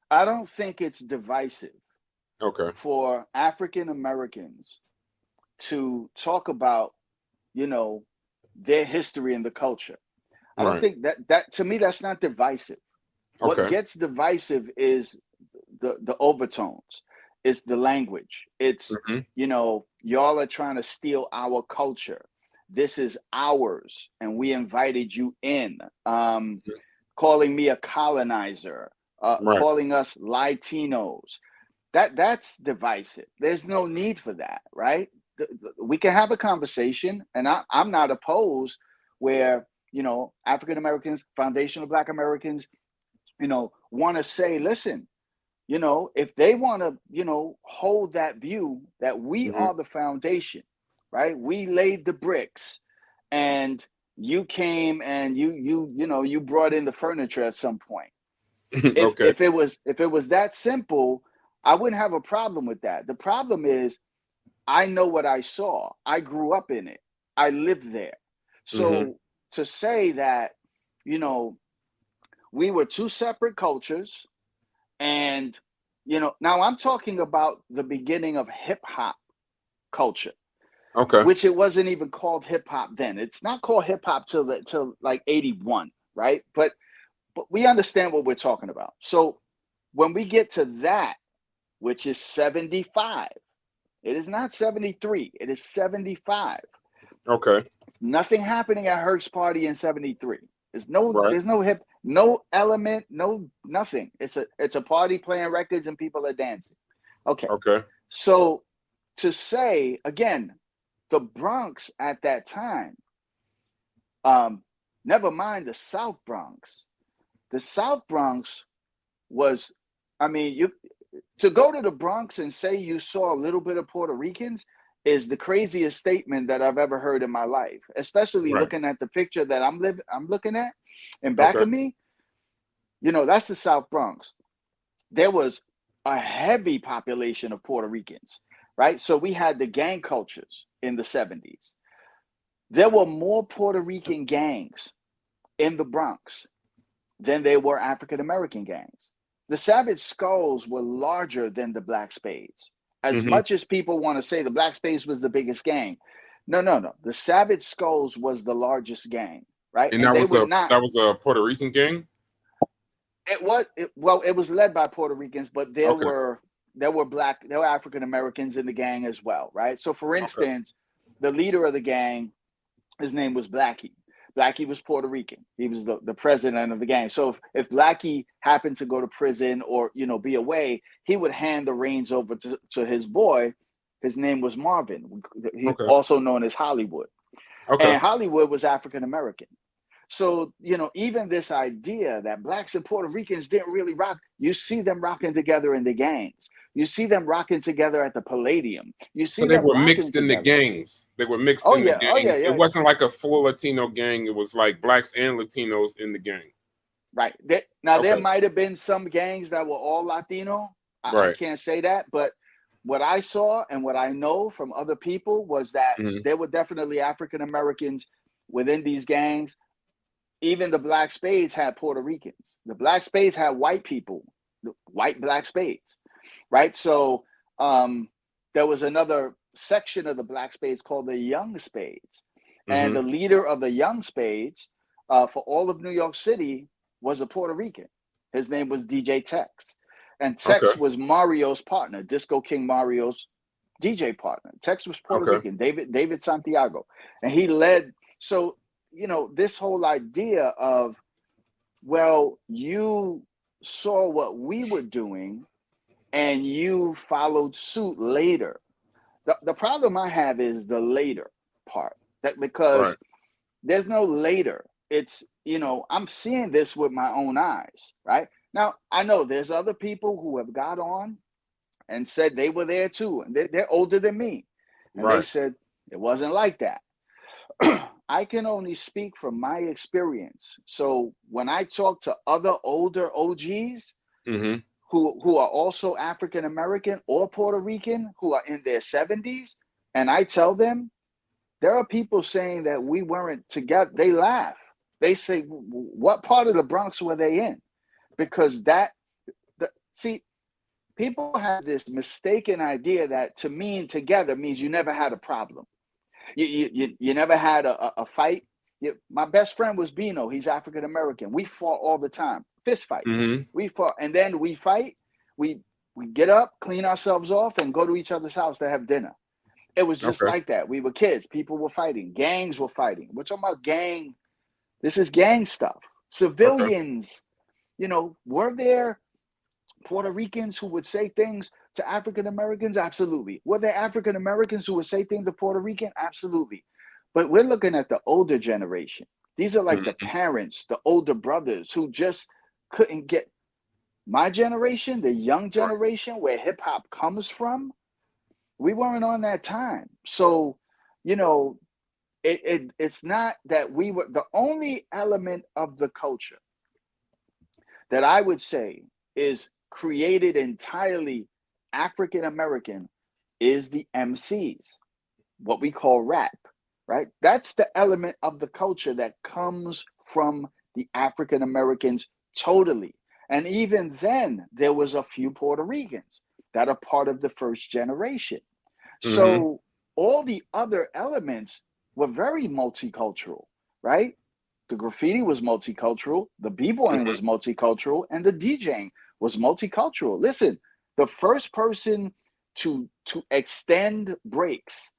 I don't think it's divisive for African Americans to talk about, you know, their history and the culture. I don't think that to me that's not divisive. What gets divisive is the overtones. It's the language. It's you know, y'all are trying to steal our culture. This is ours, and we invited you in. Calling me a colonizer, calling us Latinos. That's divisive. There's no need for that, right? We can have a conversation, and I'm not opposed where, you know, African Americans, foundational Black Americans, you know, want to say, listen, you know, if they want to, you know, hold that view that we are the foundation, right? We laid the bricks, and you came and you brought in the furniture at some point. If it was that simple, I wouldn't have a problem with that. The problem is, I know what I saw. I grew up in it. I lived there. So to say that, you know, we were two separate cultures. And, you know, now I'm talking about the beginning of hip hop culture, which it wasn't even called hip hop then. It's not called hip hop till like 81, right? But we understand what we're talking about. So when we get to that, which is 75, it is not 73, it is 75. Nothing happening at Herc's party in 73. There's no element, no nothing. It's a party playing records and people are dancing. So to say again, the Bronx at that time, never mind the South Bronx. The South Bronx was, I mean, to go to the Bronx and say you saw a little bit of Puerto Ricans is the craziest statement that I've ever heard in my life, especially looking at the picture that I'm looking at in back of me. You know, that's the South Bronx. There was a heavy population of Puerto Ricans. right? So we had the gang cultures in the 70s. There were more Puerto Rican gangs in the Bronx than there were African American gangs. The Savage Skulls were larger than the Black Spades. As much as people want to say the Black Spades was the biggest gang, no. The Savage Skulls was the largest gang, right? And they were not. that was a Puerto Rican gang. It was led by Puerto Ricans, but there were African Americans in the gang as well, right? So, for instance, the leader of the gang, his name was Blackie. Blackie was Puerto Rican. He was the president of the gang. So if Blackie happened to go to prison or, be away, he would hand the reins over to his boy. His name was Marvin, also known as Hollywood. And Hollywood was African American. So, even this idea that Blacks and Puerto Ricans didn't really rock, you see them rocking together in the gangs. You see them rocking together at the Palladium. You see so they were mixed in the gangs. They were mixed in the gangs. Yeah. It wasn't like a full Latino gang. It was like Blacks and Latinos in the gang. Right. There might have been some gangs that were all Latino. I can't say that. But what I saw and what I know from other people was that there were definitely African Americans within these gangs. Even the Black Spades had Puerto Ricans. The Black Spades had white people, the white Black Spades, right? So there was another section of the Black Spades called the Young Spades. And the leader of the Young Spades for all of New York City was a Puerto Rican. His name was DJ Tex. And Tex was Mario's partner, Disco King Mario's DJ partner. Tex was Puerto Rican, David Santiago. And he led, so this whole idea of, well, you saw what we were doing and you followed suit later. The problem I have is the later part, because there's no later. It's, I'm seeing this with my own eyes, right? Now, I know there's other people who have got on and said they were there too. And they're older than me. And they said it wasn't like that. I can only speak from my experience. So when I talk to other older OGs who are also African American or Puerto Rican who are in their 70s, and I tell them, there are people saying that we weren't together. They laugh. They say, what part of the Bronx were they in? Because people have this mistaken idea that to mean together means you never had a problem. You never had a fight. My best friend was Bino. He's African American. We fought all the time, fist fight. We fought, and then we fight. We get up, clean ourselves off, and go to each other's house to have dinner. It was just like that. We were kids. People were fighting. Gangs were fighting. We're talking about gang. This is gang stuff. Civilians, were there Puerto Ricans who would say things to African Americans? Absolutely. Were there African Americans who would say things to Puerto Rican? Absolutely. But we're looking at the older generation. These are like the parents, the older brothers who just couldn't get my generation, the young generation where hip hop comes from. We weren't on that time. So, it's not that we were the only element of the culture that I would say is created entirely African American is the MCs, what we call rap, right? That's the element of the culture that comes from the African Americans totally. And even then, there was a few Puerto Ricans that are part of the first generation. So all the other elements were very multicultural, right? The graffiti was multicultural, the b-boying was multicultural, and the DJing was multicultural. Listen, the first person to extend breaks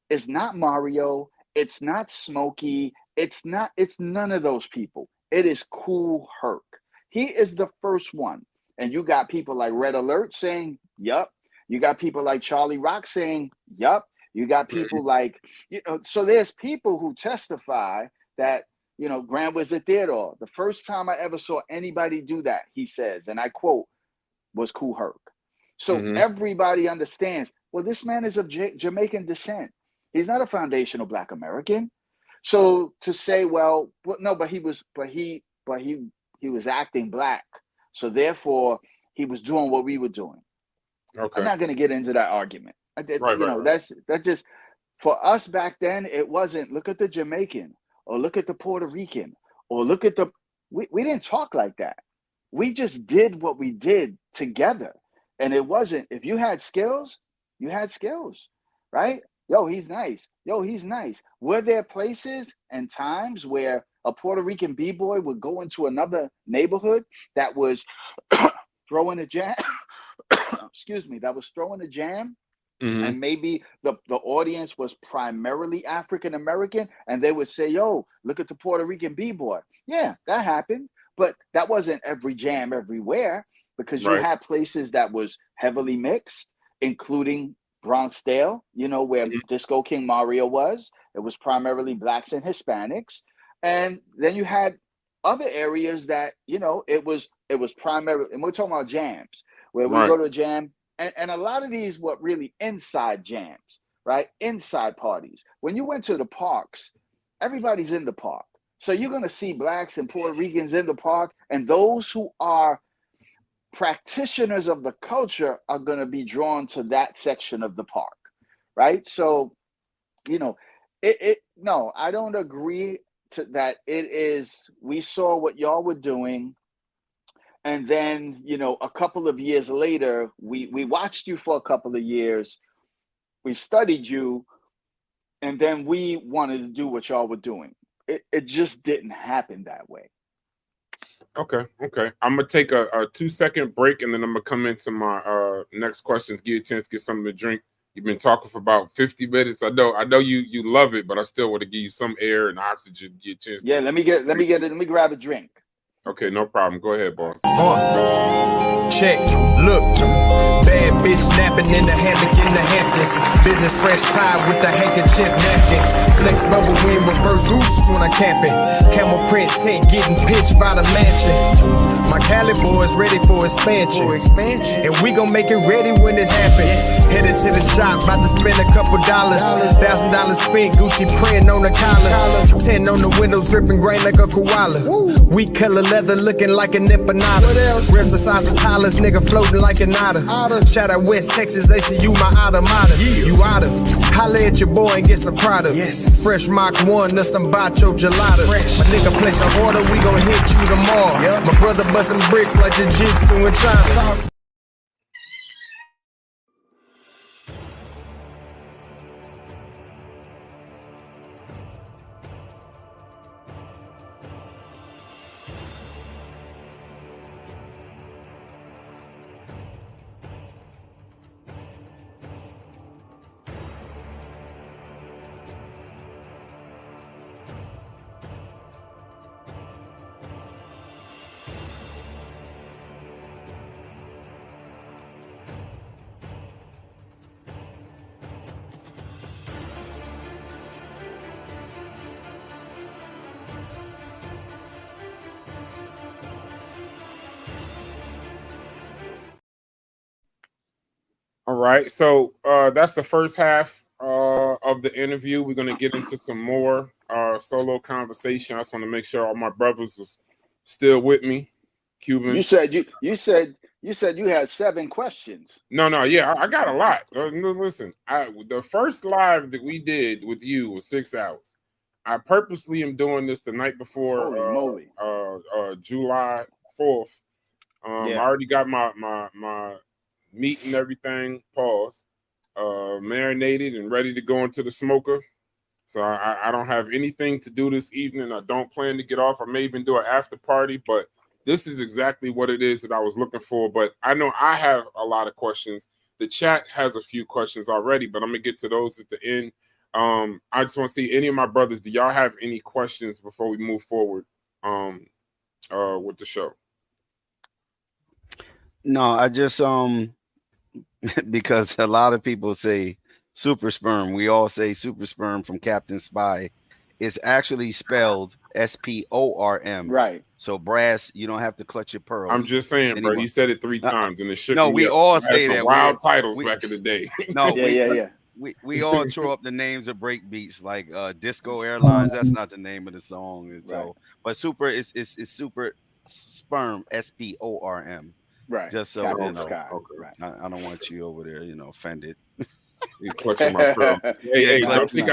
is not Mario, it's not Smokey, it's none of those people. It is Kool Herc. He is the first one. And you got people like Red Alert saying, yup. You got people like Charlie Rock saying, yup. You got people like, so there's people who testify that, Grand Wizard Theodore, the first time I ever saw anybody do that, he says, and I quote, was Kool Herc. So everybody understands, well, this man is of Jamaican descent. He's not a foundational Black American. So to say, well, no, but he was acting Black. So therefore he was doing what we were doing. Okay. I'm not going to get into that argument. Right. That's just for us back then. It wasn't look at the Jamaican or look at the Puerto Rican or look at the. We didn't talk like that. We just did what we did together, and it wasn't. If you had skills, you had skills, right? Yo, he's nice. Yo, he's nice. Were there places and times where a Puerto Rican b-boy would go into another neighborhood that was throwing a jam? Excuse me, that was throwing a jam, and maybe the audience was primarily African American, and they would say, yo, look at the Puerto Rican b-boy. Yeah, that happened, but that wasn't every jam everywhere, because you had places that was heavily mixed, including Bronxdale, where Disco King Mario was. It was primarily blacks and Hispanics. And then you had other areas that, it was primarily, and we're talking about jams, where we go to a jam, and a lot of these were really inside jams, right? Inside parties. When you went to the parks, everybody's in the park. So you're going to see blacks and Puerto Ricans in the park, and those who are practitioners of the culture are going to be drawn to that section of the park, right? So, no, I don't agree to that. It is, we saw what y'all were doing, and then, a couple of years later, we watched you for a couple of years, we studied you, and then we wanted to do what y'all were doing. It just didn't happen that way. Okay. I'm gonna take a 2-second break, and then I'm gonna come into my next questions. Give you a chance to get something to drink. You've been talking for about 50 minutes. I know you love it, but I still want to give you some air and oxygen. Get a chance. Yeah, let me grab a drink. Okay, no problem. Go ahead, boss. Check, look, bad bitch snapping in the hammock in the Hamptons. Business fresh tie with the handkerchief napkin. Flex bubble wind reverse goose when I camping. Camel print tent getting pitched by the mansion. My Cali boys ready for expansion. And we gon' make it ready when this happens. Headed to the shop, about to spend a couple dollars. $1,000 spent, Gucci print on the collar. 10 on the windows, dripping grain like a koala. We color leather looking like an empanada. Rims the size of Tyler's, nigga floating like an otter. Shout out West Texas, they see you my automata. You outta holla at your boy and get some product. Fresh Mach 1 or some bacho gelato. My nigga place an order, we gon' hit you tomorrow. My brother bustin' bricks like jiu-jitsu in China. All right, so that's the first half of the interview. We're gonna get into some more solo conversation. I just want to make sure all my brothers was still with me. Cuban. You said you had 7 questions. No, yeah, I got a lot. Listen, the first live that we did with you was 6 hours. I purposely am doing this the night before July 4th. I already got my meat and everything, marinated and ready to go into the smoker. So I don't have anything to do this evening. I don't plan to get off. I may even do an after party, but this is exactly what it is that I was looking for. But I know I have a lot of questions. The chat has a few questions already, but I'm gonna get to those at the end. I just want to see any of my brothers. Do y'all have any questions before we move forward with the show? No, I just because a lot of people say super sperm. We all say super sperm from Captain Spy. It's actually spelled SPORM. Right. So Brass, you don't have to clutch your pearls. I'm just saying, bro. You said it 3 times, and it shook. No, we all say that. Wild titles back in the day. No, we all throw up the names of break beats like Disco Airlines. That's not the name of the song. So, but super is super sperm, SPORM. Right. Just so Captain you know, Sky. Okay. Right. I don't want you over there, offended. You clutching my pearl. Hey, Yeah, don't clutching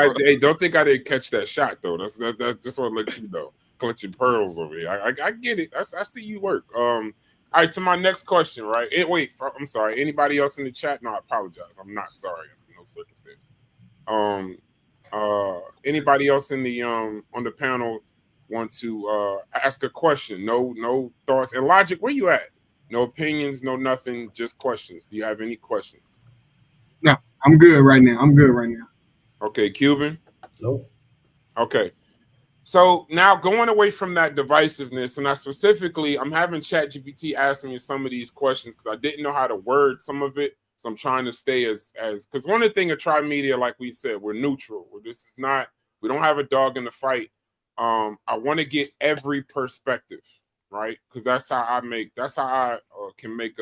think I didn't catch that shot though. That's just want to let you know. Clutching pearls over here. I get it. I see you work. All right, to my next question, right? Wait, I'm sorry. Anybody else in the chat? No, I apologize. I'm not sorry under no circumstance. Anybody else in the on the panel want to ask a question? No thoughts. And Logic, where you at? No opinions, no nothing, just questions. Do you have any questions? No, I'm good right now. Okay, Cuban? Nope. Okay. So now going away from that divisiveness, and I'm having ChatGPT ask me some of these questions because I didn't know how to word some of it. So I'm trying to stay as because one of the things of Tri Media, like we said, we're neutral. We don't have a dog in the fight. I want to get every perspective, right? Because that's how I can make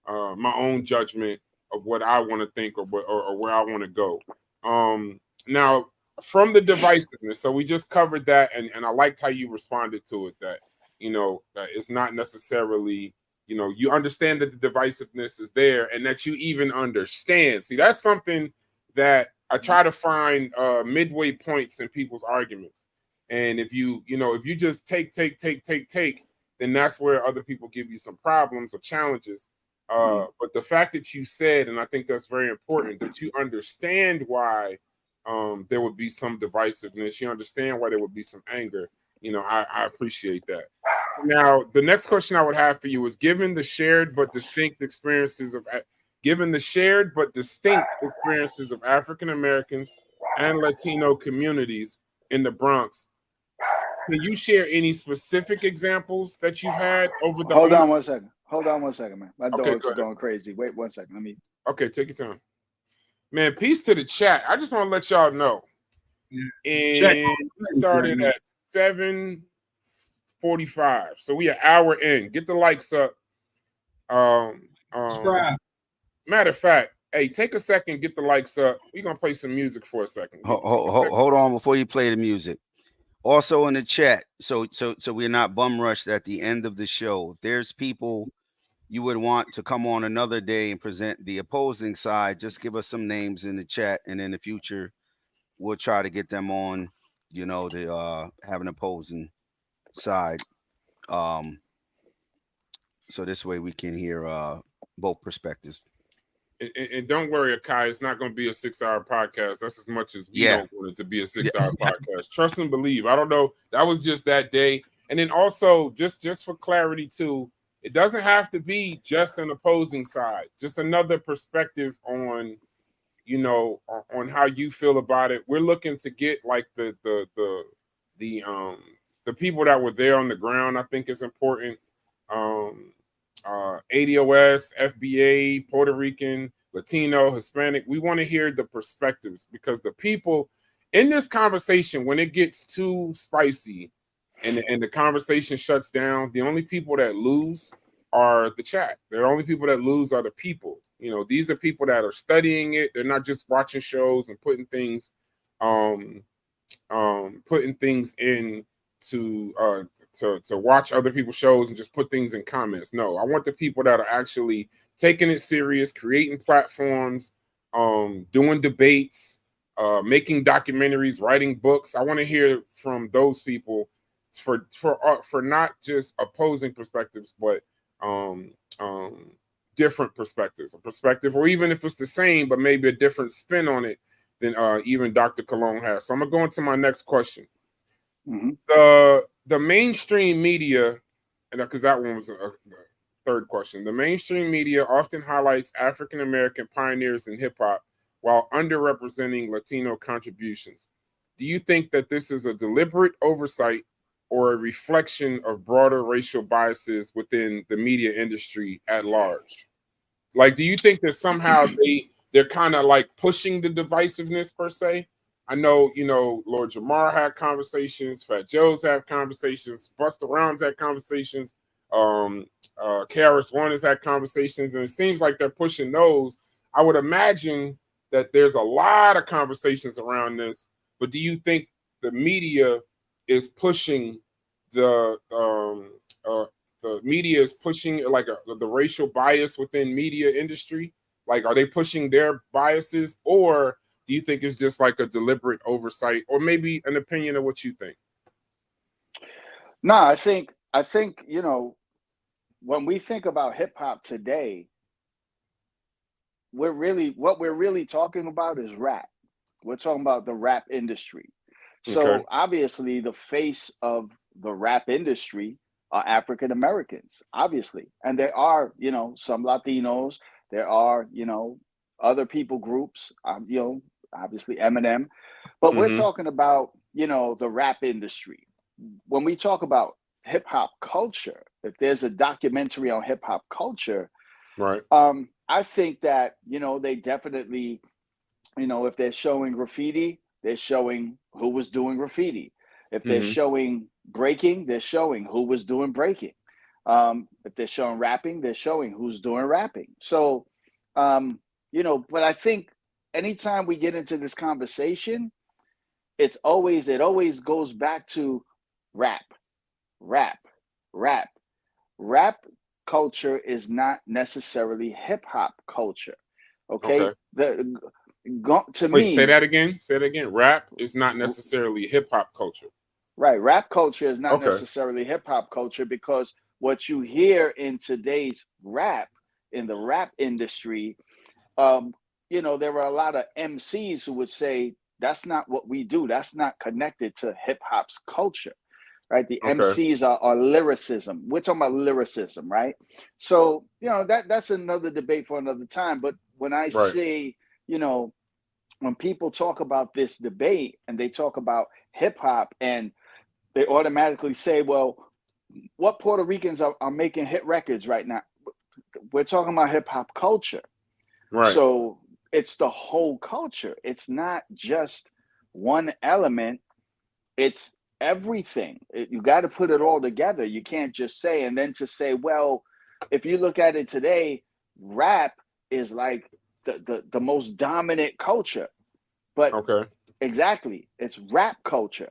my own judgment of what I want to think or where I want to go. Now from the divisiveness, so we just covered that, and I liked how you responded to it, that that it's not necessarily, you understand that the divisiveness is there and that you even understand. See, that's something that I try to find midway points in people's arguments. And if you just take, then that's where other people give you some problems or challenges. But the fact that you said, and I think that's very important, that you understand why there would be some divisiveness. You understand why there would be some anger. I appreciate that. So now, the next question I would have for you is: given the shared but distinct experiences of African Americans and Latino communities in the Bronx, can you share any specific examples that you've had over the? Hold on one second, man. My Okay, dog's going crazy. Wait 1 second. Let me. Okay, take your time. Man, peace to the chat. I just want to let y'all know. And we started at 7:45. So we an hour in. Get the likes up. Subscribe. Matter of fact, hey, take a second, get the likes up. We're gonna play some music for a second. Hold on before you play the music. Also in the chat, so we're not bum rushed at the end of the show. If there's people you would want to come on another day and present the opposing side, just give us some names in the chat, and in the future we'll try to get them on, to have an opposing side. So this way we can hear both perspectives. And don't worry, Akai, it's not going to be a 6-hour podcast. That's as much as we don't want it to be a 6-hour podcast. Trust and believe. I don't know. That was just that day. And then also, just for clarity too, it doesn't have to be just an opposing side. Just another perspective on, on how you feel about it. We're looking to get like the people that were there on the ground. I think is important. ADOS, FBA, Puerto Rican, Latino, Hispanic. We want to hear the perspectives, because the people in this conversation, when it gets too spicy and the conversation shuts down, the only people that lose are the chat. The only people that lose are the people. These are people that are studying it. They're not just watching shows and putting things in to watch other people's shows and just put things in comments. No, I want the people that are actually taking it serious, creating platforms, doing debates, making documentaries, writing books. I want to hear from those people for not just opposing perspectives, but different perspectives, a perspective, or even if it's the same, but maybe a different spin on it than even Dr. Colon has. So I'm gonna go into my next question. Mm-hmm. The mainstream media, and because that one was the third question, the mainstream media often highlights African American pioneers in hip hop while underrepresenting Latino contributions. Do you think that this is a deliberate oversight or a reflection of broader racial biases within the media industry at large? Like, do you think that somehow they're kind of like pushing the divisiveness per se? I know, Lord Jamar had conversations, Fat Joe's have conversations, Busta Rhymes had conversations, KRS-One has had conversations, and it seems like they're pushing those. I would imagine that there's a lot of conversations around this, but do you think the media is pushing the the media is pushing like the racial bias within media industry? Like, are they pushing their biases, or do you think it's just like a deliberate oversight, or maybe an opinion of what you think? No, I think you know, when we think about hip hop today, what we're really talking about is rap. We're talking about the rap industry. So Okay. obviously, the face of the rap industry are African Americans, obviously, and there are, you know, some Latinos. There are, you know, other people groups. You know, obviously Eminem, but we're Mm-hmm. talking about, you know, the rap industry. When we talk about hip hop culture, if there's a documentary on hip hop culture, Right. I think that, you know, they definitely, you know, if they're showing graffiti, they're showing who was doing graffiti. If they're Mm-hmm. showing breaking, they're showing who was doing breaking. If they're showing rapping, they're showing who's doing rapping. So, you know, but I think anytime we get into this conversation, it always goes back to rap, rap, rap. Rap culture is not necessarily hip hop culture. Okay, Okay. to Wait, say me, that again. Say it again. Rap is not necessarily hip hop culture. right? Rap culture is not Okay. necessarily hip hop culture because what you hear in today's rap, in the rap industry, you know, there are a lot of MCs who would say that's not what we do. That's not connected to hip hop's culture, right? The Okay. MCs are lyricism. We're talking about lyricism, right? So, you know, that's another debate for another time. But when I Right. say, you know, when people talk about this debate and they talk about hip hop and they automatically say, well, what Puerto Ricans are making hit records right now? We're talking about hip hop culture. Right. So it's the whole culture. It's not just one element. It's everything. You got to put it all together. You can't just say, and then to say, well, if you look at it today, rap is like the most dominant culture. But Okay. exactly, it's rap culture.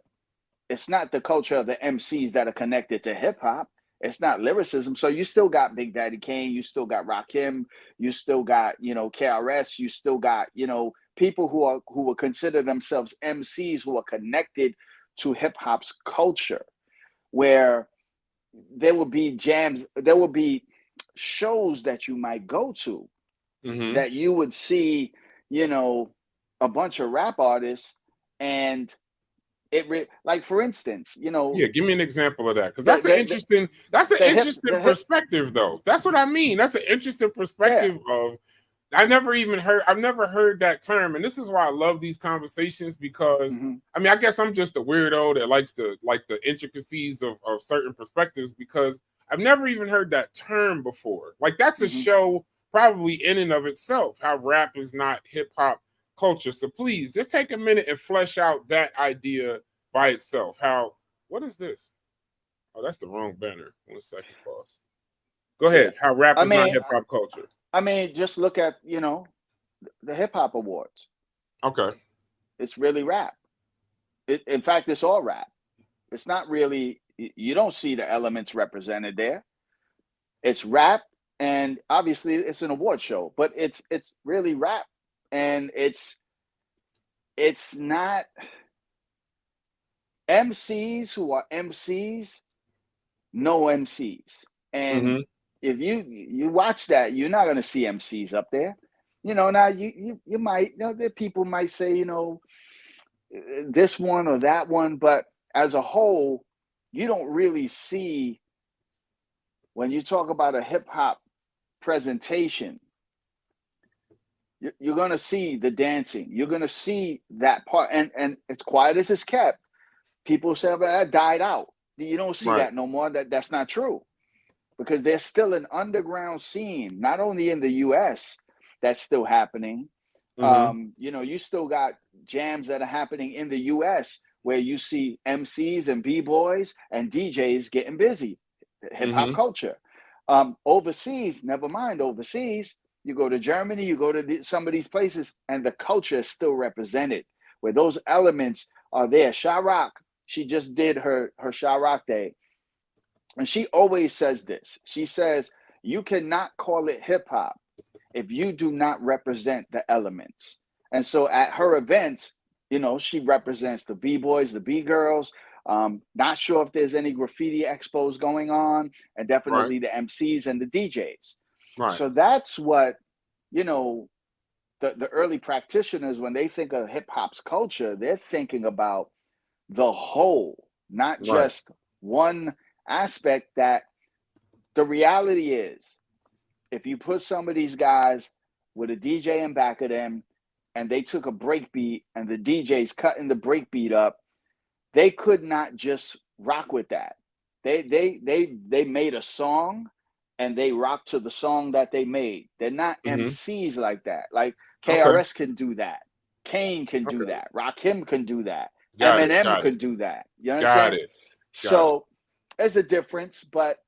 It's not the culture of the MCs that are connected to hip hop. It's not lyricism. So you still got Big Daddy Kane, you still got Rakim, you still got, you know, KRS, you still got, you know, people who will consider themselves MCs who are connected to hip hop's culture, where there will be jams, there will be shows that you might go to Mm-hmm. that you would see, you know, a bunch of rap artists and like for instance, you know, Yeah, give me an example of that, because the that's an interesting the hip perspective, though. That's what I mean. That's an interesting yeah. perspective of. I've never heard that term, and this is why I love these conversations, because Mm-hmm. I mean, I guess I'm just a weirdo that likes to like the intricacies of certain perspectives, because I've never even heard that term before. Like, that's a Mm-hmm. show probably in and of itself, how rap is not hip hop culture. So please just take a minute and flesh out that idea by itself. What is this? Oh, that's the wrong banner. 1 second, boss. Go Yeah. ahead. How rap I is not mean, hip hop culture. just look at, you know, the hip hop awards. Okay. It's really rap. In fact, it's all rap. It's not really, you don't see the elements represented there. It's rap, and obviously it's an award show, but it's really rap, and it's not MCs who are MCs, no MCs. And Mm-hmm. if you watch that, you're not going to see MCs up there. You know, now you might, you know, there people might say, you know, this one or that one, but as a whole, you don't really see, when you talk about a hip hop presentation, you're going to see the dancing. You're going to see that part, and it's quiet as it's kept. People say, well, that died out. You don't see Right. that no more. That's not true, because there's still an underground scene, not only in the U.S. that's still happening. Mm-hmm. You know, you still got jams that are happening in the U.S. where you see MCs and B-boys and DJs getting busy. Hip hop Mm-hmm. culture. Overseas, never mind overseas. You go to Germany, you go to some of these places, and the culture is still represented, where those elements are there. Sha Rock, she just did her Sha Rock Day. and she always says this. She says, you cannot call it hip hop if you do not represent the elements. And so at her events, you know, she represents the B-boys, the B-girls. Not sure if there's any graffiti expos going on, and definitely the MCs and the DJs. Right. So that's what, you know, the early practitioners, when they think of hip hop's culture, they're thinking about the whole, not just one aspect. That the reality is, if you put some of these guys with a DJ in back of them and they took a break beat and the DJ's cutting the break beat up, they could not just rock with that. They made a song and they rock to the song that they made. They're not MCs like that. Like KRS can do that. Kane can do that. Rakim can do that. Eminem can do that. You understand? So there's a difference, but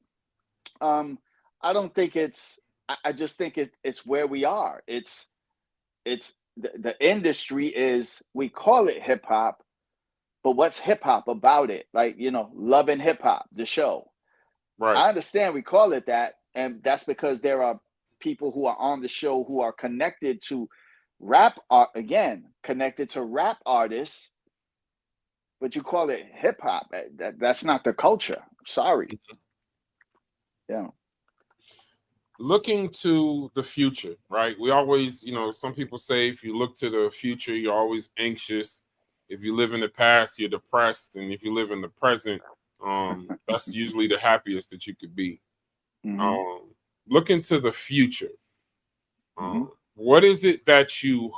I don't think it's, I just think it's where we are. It's the industry is, we call it hip hop, but what's hip hop about it? Like, you know, Love and Hip Hop, the show. Right. I understand we call it that, and that's because there are people who are on the show who are connected to rap art, again, connected to rap artists, but you call it hip hop. That's not the culture. Sorry. Yeah. Looking to the future, right? We always, you know, some people say if you look to the future, you're always anxious. If you live in the past, you're depressed. And if you live in the present, that's usually the happiest that you could be. Looking to the future, what is it that you,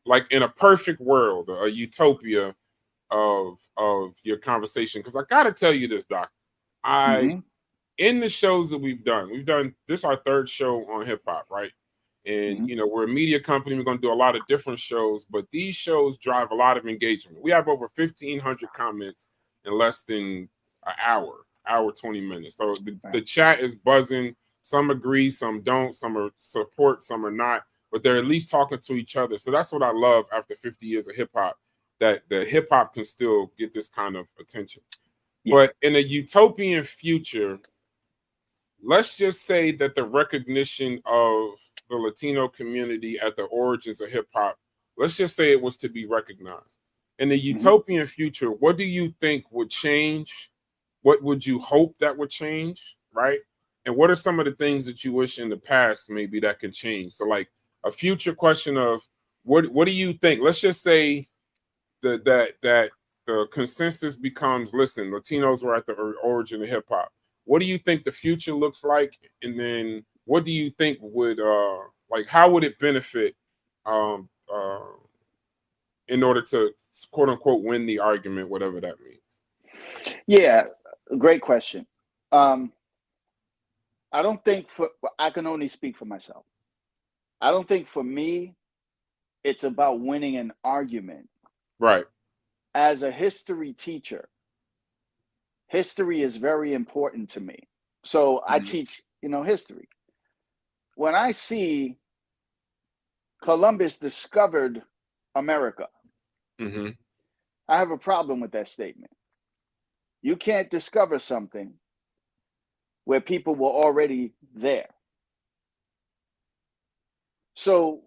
like in a perfect world, a utopia of your conversation? Because I got to tell you this, Doc. In the shows that we've done this our third show on hip hop, right? And you know, we're a media company. We're going to do a lot of different shows, but these shows drive a lot of engagement. We have over 1,500 comments in less than an hour 20 minutes. So the chat is buzzing. Some agree, some don't, some are support, some are not, but they're at least talking to each other. So that's what I love after 50 years of hip hop, that the hip hop can still get this kind of attention. But in a utopian future, let's just say that the recognition of the Latino community at the origins of hip hop, let's just say it was to be recognized. In the utopian future, what do you think would change? What would you hope that would change, right? And what are some of the things that you wish in the past maybe that can change? So like a future question of what do you think? Let's just say that the consensus becomes, listen, Latinos were at the origin of hip hop. What do you think the future looks like? And then what do you think would like, how would it benefit in order to quote unquote win the argument, whatever that means? Yeah, great question. I don't think I can only speak for myself. I don't think for me, it's about winning an argument. Right. As a history teacher, history is very important to me. So I teach, you know, history. When I see Columbus discovered America, I have a problem with that statement. You can't discover something where people were already there. So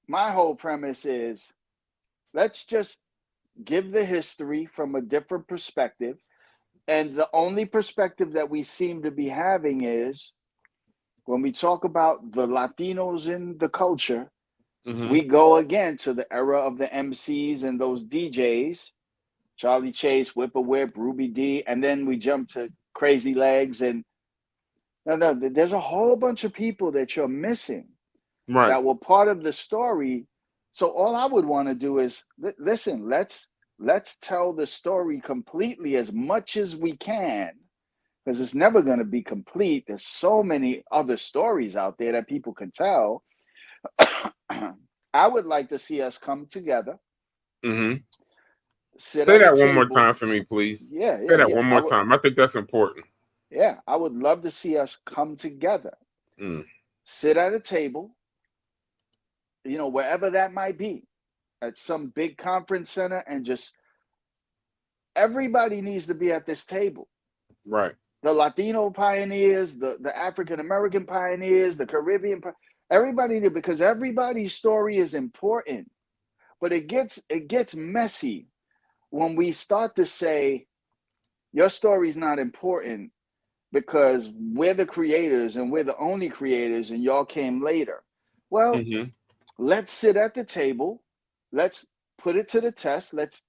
my whole premise is, let's just give the history from a different perspective. And the only perspective that we seem to be having is when we talk about the Latinos in the culture, we go again to the era of the MCs and those DJs, Charlie Chase, Whipper Whip, Ruby D, and then we jump to Crazy Legs. And no, there's a whole bunch of people that you're missing that were part of the story. So all I would want to do is, listen, let's tell the story completely as much as we can, because it's never going to be complete. There's so many other stories out there that people can tell. I would like to see us come together. Say that one more time for me, please. Say that one more time. I think that's important. Yeah, I would love to see us come together. Sit at a table, you know, wherever that might be, at some big conference center, and just everybody needs to be at this table. Right. the Latino pioneers, the African American pioneers, the Caribbean, everybody did, because everybody's story is important. But it gets messy when we start to say your story's not important because we're the creators and we're the only creators and y'all came later. Well, let's sit at the table. Let's put it to the test. Let's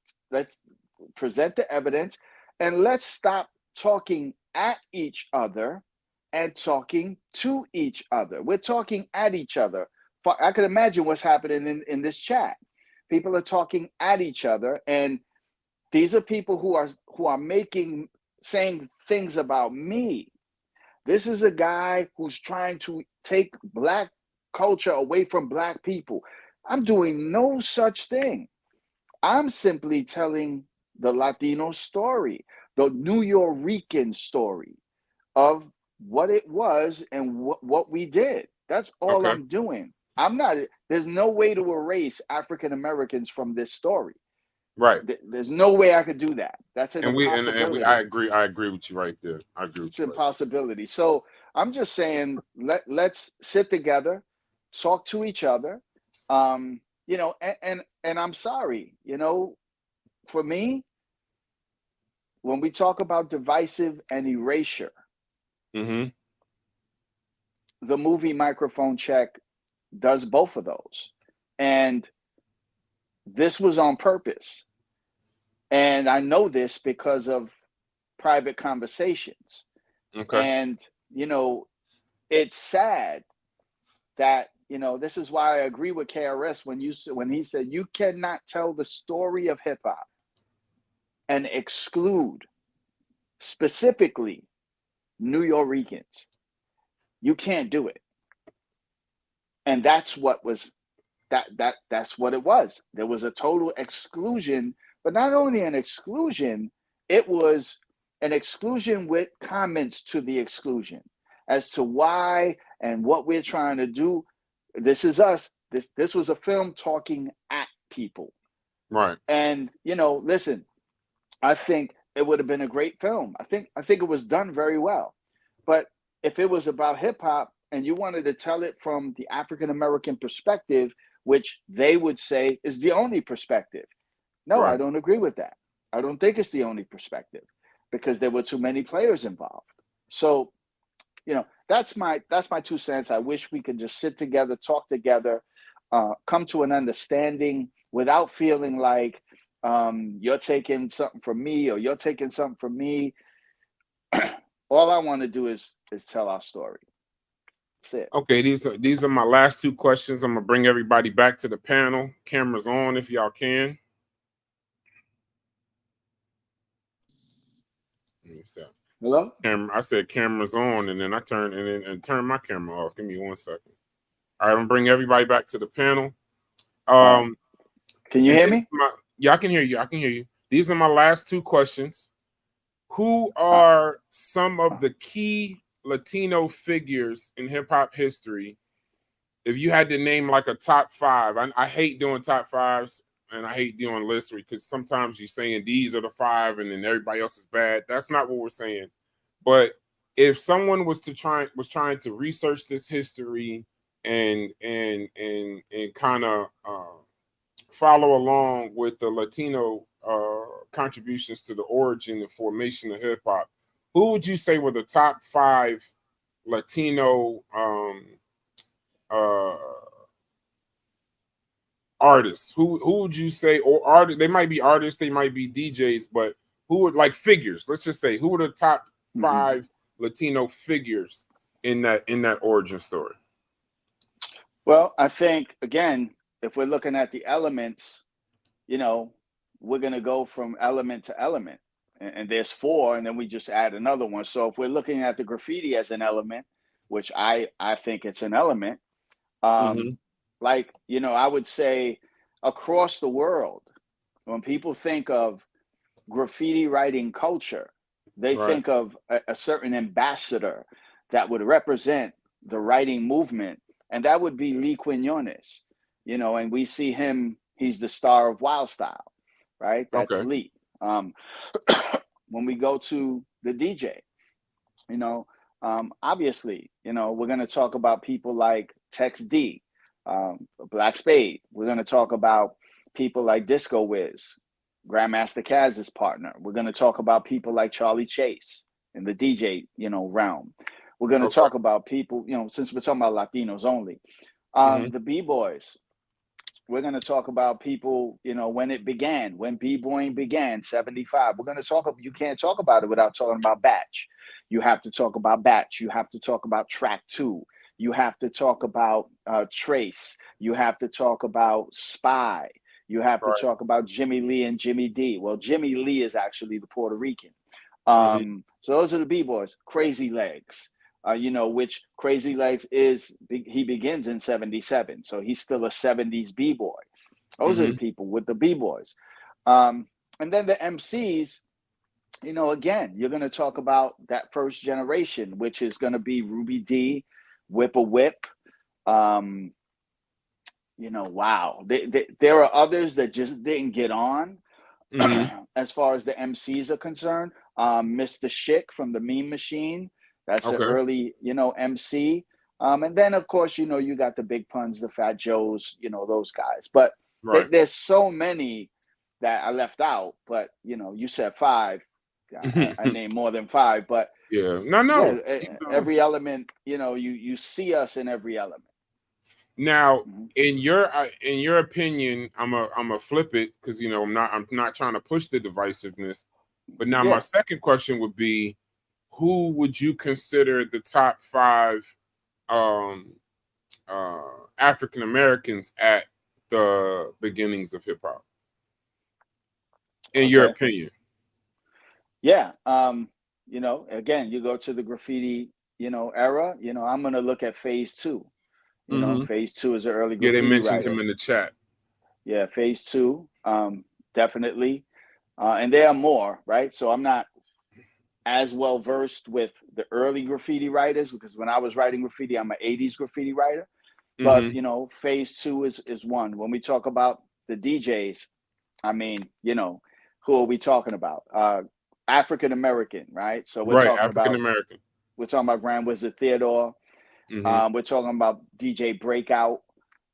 present the evidence, and let's stop talking at each other and talking to each other. We're talking at each other. I can imagine what's happening in this chat. People are talking at each other, and these are people who are saying things about me. This is a guy who's trying to take Black culture away from Black people. I'm doing no such thing. I'm simply telling the Latino story, the Nuyorican story of what it was and what we did. That's all I'm doing. There's no way to erase African Americans from this story. Right. There's no way I could do that. That's an impossibility. I agree with you right there. I agree with it's you. It's impossibility. So I'm just saying, let's sit together, talk to each other. You know, and I'm sorry, you know, for me, when we talk about divisive and erasure, the movie Microphone Check does both of those. And this was on purpose. And I know this because of private conversations. And, you know, it's sad that, you know, this is why I agree with KRS when he said you cannot tell the story of hip hop and exclude specifically Nuyoricans. You can't do it. And that's what was that's what it was. There was a total exclusion, but not only an exclusion, it was an exclusion with comments to the exclusion as to why and what we're trying to do. This is us. This was a film talking at people. Right. And, you know, listen, I think it would have been a great film. I think it was done very well. But if it was about hip hop and you wanted to tell it from the African American perspective, which they would say is the only perspective. No, I don't agree with that. I don't think it's the only perspective because there were too many players involved. So, you know, that's my 2 cents. I wish we could just sit together, talk together, come to an understanding without feeling like you're taking something from me or you're taking something from me. All I want to do is tell our story. That's it. Okay, these are my last 2 questions. I'm gonna bring everybody back to the panel. Cameras on if y'all can. Let me see. Hello? I said cameras on, and then I turned my camera off. Give me 1 second. All right, I'm gonna bring everybody back to the panel. Can you hear me? Yeah, I can hear you. I can hear you. These are my last 2 questions. Who are some of the key Latino figures in hip hop history? If you had to name like a top 5, I hate doing top 5s and I hate doing lists because sometimes you're saying these are the 5 and then everybody else is bad. That's not what we're saying. But if someone was trying to research this history and kind of follow along with the Latino contributions to the origin and formation of hip hop, who would you say were the top 5 Latino artists? Who would you say, or artists? They might be artists, they might be DJs, but who would, like, figures? Let's just say, who were the top 5 Latino figures in that origin story? Well, I think again, if we're looking at the elements, you know, we're gonna go from element to element. And there's 4, and then we just add another one. So if we're looking at the graffiti as an element, which I think it's an element, like, you know, I would say across the world, when people think of graffiti writing culture, they think of a certain ambassador that would represent the writing movement, and that would be Lee Quinones, you know, and we see him, he's the star of Wild Style, right? That's Lee. When we go to the DJ, You know, obviously, you know, we're going to talk about people like Tex D, Black Spade. We're going to talk about people like Disco Wiz, Grandmaster Caz's partner. We're going to talk about people like Charlie Chase in the DJ, you know, realm. We're going to Okay. talk about people, you know, since we're talking about Latinos only, the B-boys. We're going to talk about people, you know, when it began, when b-boying began, 75. We're going to talk, you can't talk about it without talking about Batch. You have to talk about Batch. You have to talk about Track 2. You have to talk about Trace. You have to talk about Spy. You have to talk about Jimmy Lee and Jimmy D. Well, Jimmy Lee is actually the Puerto Rican. So those are the B-boys. Crazy Legs. You know, which Crazy Legs is, he begins in 77. So he's still a 70s B-boy. Those are the people with the B-boys. And then the MCs, you know, again, you're going to talk about that first generation, which is going to be Ruby D, Whip a Whip. You know, wow. There are others that just didn't get on as far as the MCs are concerned. Mr. Schick from the Meme Machine. That's an early, you know, MC. And then, of course, you know, you got the Big Puns, the Fat Joes, you know, those guys. But there's so many that I left out. But, you know, you said 5. I named more than 5. But no. Every element, you know, you see us in every element. Now, in your opinion, I'm a flip it because, you know, I'm not trying to push the divisiveness. But now my second question would be, who would you consider the top 5 African Americans at the beginnings of hip hop? In your opinion? Yeah. You know, again, you go to the graffiti, you know, era. You know, I'm gonna look at Phase 2. You know, Phase 2 is an early graffiti they mentioned writer. him in the chat. Yeah, Phase 2, definitely. And there are more, right? So I'm not as well versed with the early graffiti writers because when I was writing graffiti, I'm an 80s graffiti writer. But, you know, Phase 2 is one. When we talk about the DJs, I mean, you know, who are we talking about? African American, right? So we're talking African American. We're talking about Grand Wizard Theodore. We're talking about DJ Breakout.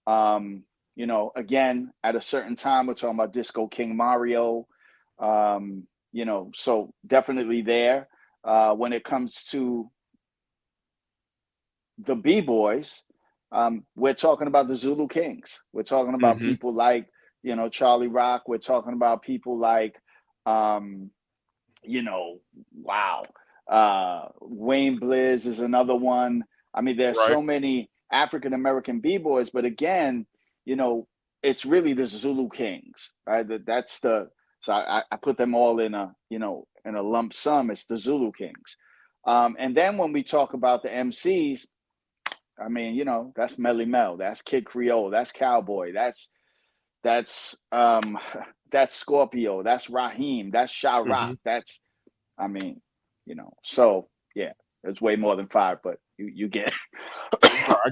You know, again, at a certain time, we're talking about Disco King Mario. You know, so definitely there. When it comes to the B-boys, we're talking about the Zulu Kings. We're talking about people like, you know, Charlie Rock. We're talking about people like, you know, wow. Wayne Blizz is another one. I mean, there's so many African-American B-boys, but again, you know, it's really the Zulu Kings, right? That's the, so I put them all in a, you know, in a lump sum. It's the Zulu Kings. And then when we talk about the MCs, I mean, you know, that's Melly Mel, that's Kid Creole, that's Cowboy, that's Scorpio, that's Raheem, that's Sha Rock, that's, I mean, you know, so yeah, it's way more than 5, but you get it. I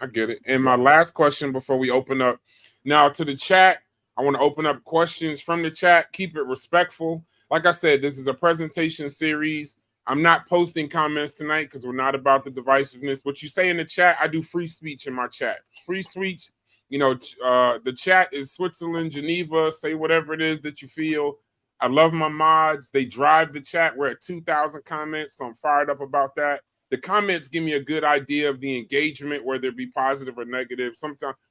get it. And my last question before we open up now to the chat, I want to open up questions from the chat. Keep it respectful. Like I said, this is a presentation series. I'm not posting comments tonight because we're not about the divisiveness. What you say in the chat, I do free speech in my chat. Free speech, you know, the chat is Switzerland, Geneva. Say whatever it is that you feel. I love my mods. They drive the chat. We're at 2,000 comments, so I'm fired up about that. The comments give me a good idea of the engagement, whether it be positive or negative.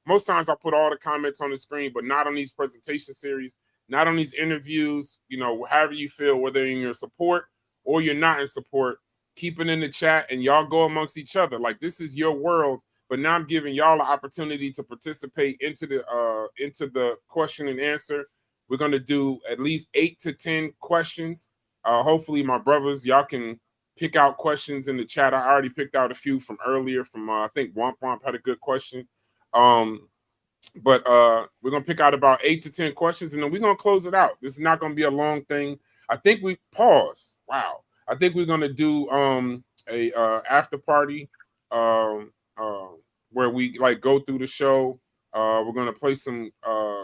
Most times I put all the comments on the screen, but not on these presentation series, not on these interviews, you know, however you feel, whether in your support or you're not in support, keep it in the chat and y'all go amongst each other. Like, this is your world, but now I'm giving y'all an opportunity to participate into the question and answer. We're going to do at least 8 to 10 questions. Hopefully my brothers, y'all can pick out questions in the chat. I already picked out a few from earlier from, I think Womp Womp had a good question. But we're going to pick out about 8 to 10 questions, and then we're going to close it out. This is not going to be a long thing. I think we pause. Wow. I think we're going to do a after party where we like go through the show. We're going to play some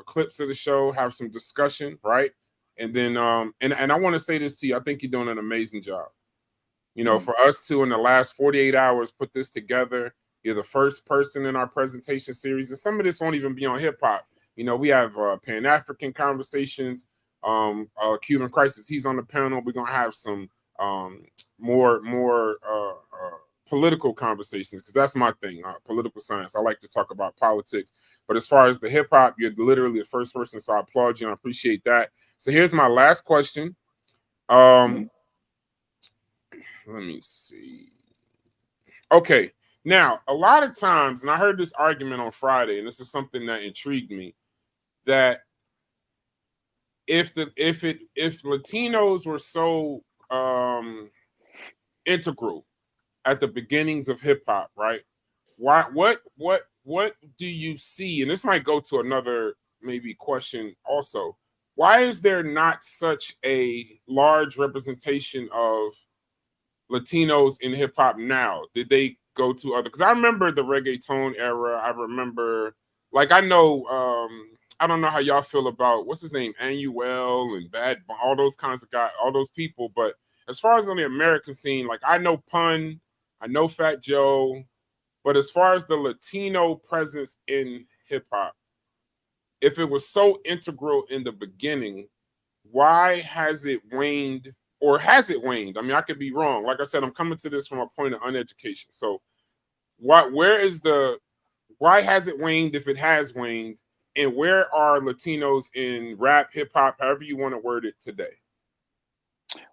clips of the show, have some discussion, right? And then and I want to say this to you. I think you're doing an amazing job. You know, for us to in the last 48 hours put this together, you're the first person in our presentation series, and some of this won't even be on hip hop. You know, we have Pan-African conversations, Cuban crisis. He's on the panel. We're gonna have some more political conversations, because that's my thing, political science. I like to talk about politics. But as far as the hip hop, you're literally the first person, so I applaud you and I appreciate that. So here's my last question. Let me see. Okay, now a lot of times, and I heard this argument on Friday, and this is something that intrigued me, that if Latinos were so integral at the beginnings of hip hop, right? What do you see? And this might go to another maybe question also. Why is there not such a large representation of Latinos in hip hop now? Did they go to other? Because I remember the reggaeton era. I remember, like, I know, I don't know how y'all feel about what's his name, Anuel and all those kinds of guys, all those people. But as far as on the American scene, like, I know Pun, I know Fat Joe, but as far as the Latino presence in hip hop, if it was so integral in the beginning, why has it waned? Or has it waned? I mean, I could be wrong. Like I said, I'm coming to this from a point of uneducation. So why has it waned if it has waned? And where are Latinos in rap, hip hop, however you want to word it today?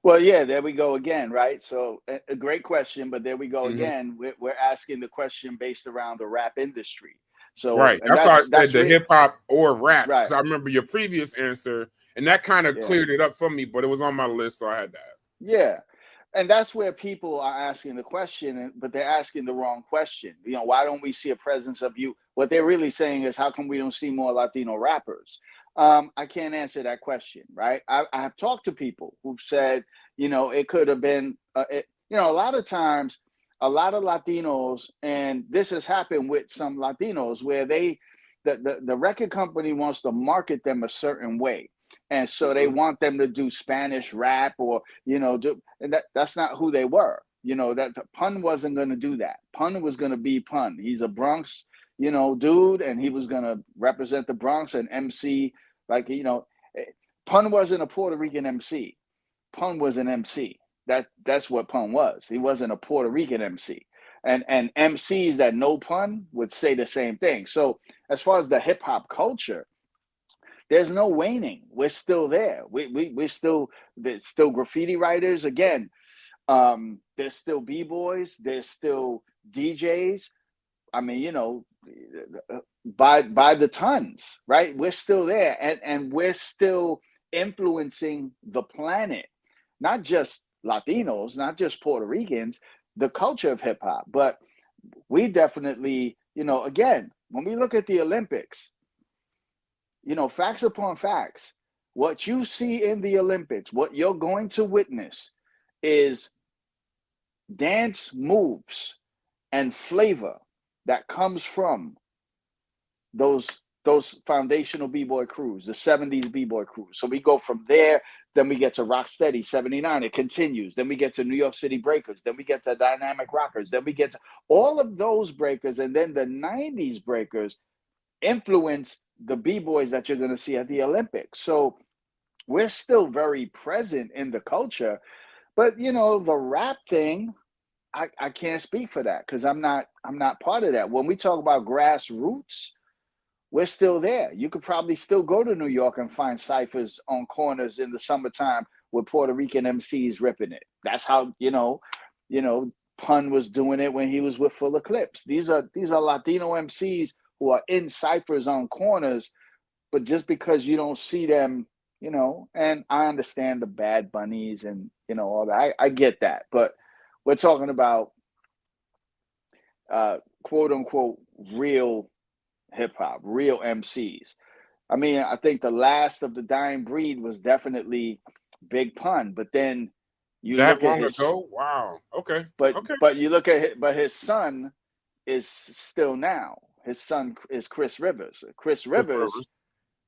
Well, yeah, there we go again, right? So a great question, but there we go again. We're asking the question based around the rap industry. So right, that's why I said the hip hop or rap. Because I remember your previous answer, and that kind of cleared it up for me, but it was on my list, so I had to ask. Yeah. And that's where people are asking the question, but they're asking the wrong question. You know, why don't we see a presence of you? What they're really saying is, how come we don't see more Latino rappers? I can't answer that question, right? I have talked to people who've said, you know, it could have been, you know, a lot of times, a lot of Latinos, and this has happened with some Latinos, where the record company wants to market them a certain way. And so they want them to do Spanish rap, or, you know, that's not who they were. You know, that Pun wasn't going to do that. Pun was going to be Pun. He's a Bronx, you know, dude, and he was going to represent the Bronx and MC. Like, you know, Pun wasn't a Puerto Rican MC. Pun was an MC. That's what Pun was. He wasn't a Puerto Rican MC. And MCs that know Pun would say the same thing. So as far as the hip hop culture, there's no waning. We're still there. There's still graffiti writers. Again, there's still B-boys. There's still DJs. I mean, you know, by the tons, right? We're still there, and we're still influencing the planet. Not just Latinos, not just Puerto Ricans, the culture of hip hop. But we definitely, you know, again, when we look at the Olympics, you know, facts upon facts, what you see in the Olympics, what you're going to witness is dance moves and flavor that comes from those foundational B-boy crews, the 70s B-boy crews. So we go from there, then we get to Rocksteady, 79, it continues. Then we get to New York City Breakers, then we get to Dynamic Rockers, then we get to all of those breakers, and then the 90s breakers influence the B-boys that you're going to see at the Olympics. So we're still very present in the culture, but, you know, the rap thing, I can't speak for that, because I'm not part of that. When we talk about grassroots, we're still there. You could probably still go to New York and find ciphers on corners in the summertime with Puerto Rican MCs ripping it. That's how, you know, Pun was doing it when he was with Full Eclipse. These are Latino MCs who are in ciphers on corners, but just because you don't see them, you know, and I understand the Bad Bunnies and, you know, all that. I get that, but we're talking about quote unquote real hip hop, real MCs. I mean, I think the last of the dying breed was definitely Big Pun, but then you that look long at his, ago. Wow. Okay. But you look at his son is still now. His son is Chris Rivers. Chris Rivers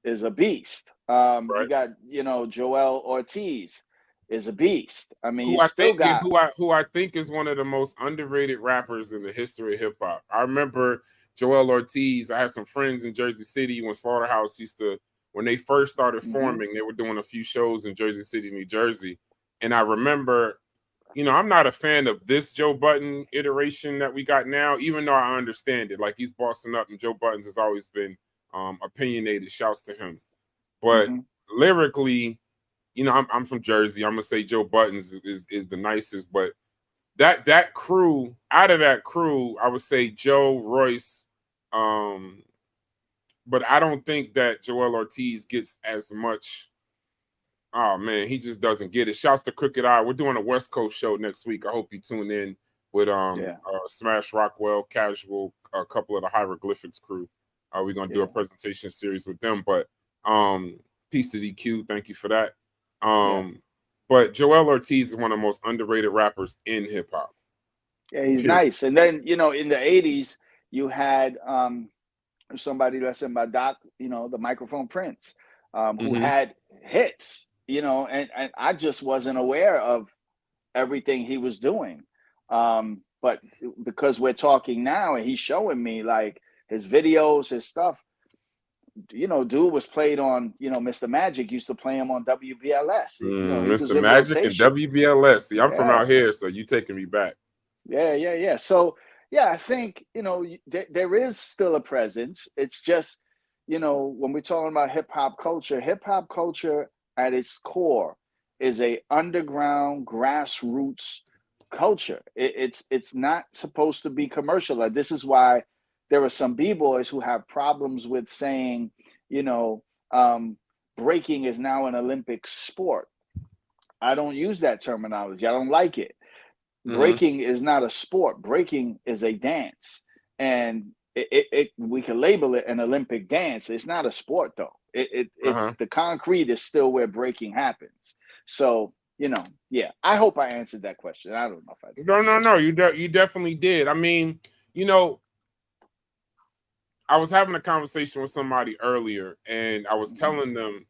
is a beast. Right. You got, you know, Joel Ortiz is a beast. I mean, who you I still think got who I think is one of the most underrated rappers in the history of hip hop. I remember Joel Ortiz. I had some friends in Jersey City when Slaughterhouse used to, when they first started forming, they were doing a few shows in Jersey City, New Jersey. And I remember, you know, I'm not a fan of this Joe Budden iteration that we got now, even though I understand it. Like, he's bossing up, and Joe Buttons has always been opinionated. Shouts to him. But lyrically, you know, I'm from Jersey. I'm gonna say Joe Buttons is the nicest, but that crew, out of that crew, I would say Joe, Royce, but I don't think that Joel Ortiz gets as much. Oh man, he just doesn't get it. Shouts to Crooked Eye. We're doing a West Coast show next week. I hope you tune in with Smash Rockwell, Casual, a couple of the Hieroglyphics crew. We're gonna do a presentation series with them. But peace to DQ. Thank you for that. But Joel Ortiz is one of the most underrated rappers in hip hop. Yeah, he's nice. And then, you know, in the 80s, you had somebody that's in my doc, you know, the Microphone Prince, who had hits, you know, and I just wasn't aware of everything he was doing. But because we're talking now and he's showing me like his videos, his stuff, you know, dude was played on, you know, Mr. Magic used to play him on WBLS. You know, Mr. Magic and WBLS. See, I'm from out here, so you taking me back. Yeah. So, yeah, I think, you know, there is still a presence. It's just, you know, when we're talking about hip hop culture at its core is a underground grassroots culture. It's not supposed to be commercial. Like, this is why there are some b-boys who have problems with saying, you know, breaking is now an Olympic sport. I don't use that terminology. I don't like it. Breaking is not a sport. Breaking is a dance. And we can label it an Olympic dance. It's not a sport, though. It's the concrete is still where breaking happens. So, you know, yeah, I hope I answered that question. I don't know if I did. No, you definitely did. I mean, you know, I was having a conversation with somebody earlier, and I was telling them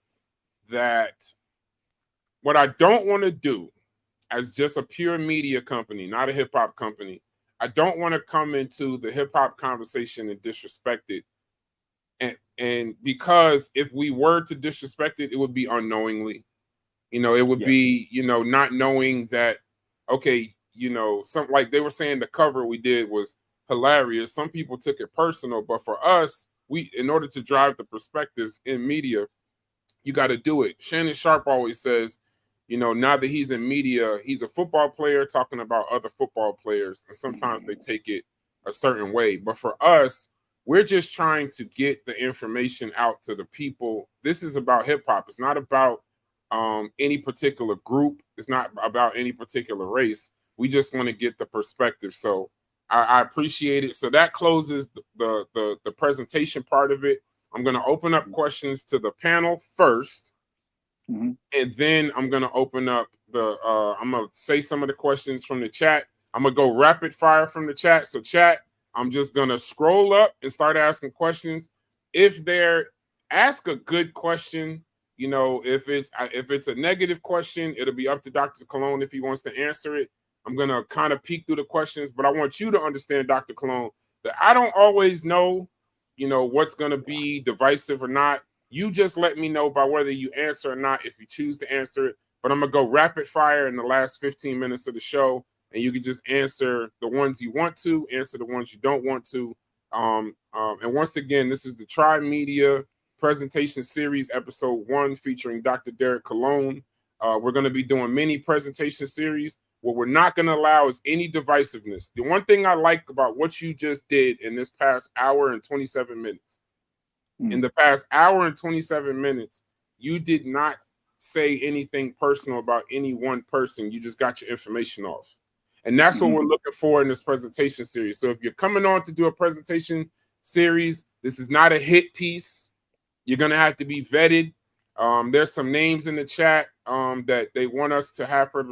that what I don't want to do as just a pure media company, not a hip hop company, I don't want to come into the hip hop conversation and disrespect it. And because if we were to disrespect it, it would be unknowingly. You know, it would be, you know, not knowing that, okay, you know, some, like they were saying the cover we did was hilarious. Some people took it personal, but for us, in order to drive the perspectives in media, you got to do it. Shannon Sharp always says, you know, now that he's in media, he's a football player talking about other football players, and sometimes they take it a certain way. But for us, we're just trying to get the information out to the people. This is about hip hop. It's not about any particular group. It's not about any particular race. We just want to get the perspective. So I appreciate it. So that closes the presentation part of it. I'm going to open up questions to the panel first, and then I'm going to open up I'm going to say some of the questions from the chat. I'm going to go rapid fire from the chat. So chat, I'm just going to scroll up and start asking questions. If ask a good question. You know, if it's a negative question, it'll be up to Dr. Colon if he wants to answer it. I'm going to kind of peek through the questions, but I want you to understand, Dr. Colon, that I don't always know, you know, what's going to be divisive or not. You just let me know by whether you answer or not if you choose to answer it. But I'm going to go rapid fire in the last 15 minutes of the show, and you can just answer the ones you want to, answer the ones you don't want to. And once again, this is the Tri Media Presentation Series, Episode 1, featuring Dr. Derrick Colon. We're going to be doing many presentation series. What we're not going to allow is any divisiveness. The one thing I like about what you just did in this past hour and 27 minutes, in the past hour and 27 minutes, you did not say anything personal about any one person. You just got your information off. And that's what we're looking for in this presentation series. So if you're coming on to do a presentation series, this is not a hit piece. You're going to have to be vetted. There's some names in the chat that they want us to have for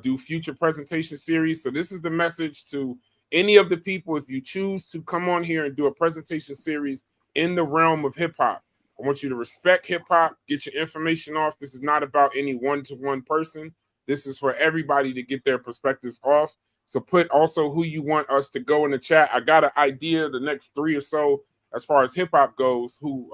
do future presentation series. So this is the message to any of the people. If you choose to come on here and do a presentation series in the realm of hip hop, I want you to respect hip hop, get your information off. This is not about any one-to-one person. This is for everybody to get their perspectives off. So put also who you want us to go in the chat. I got an idea the next 3 or so as far as hip hop goes, who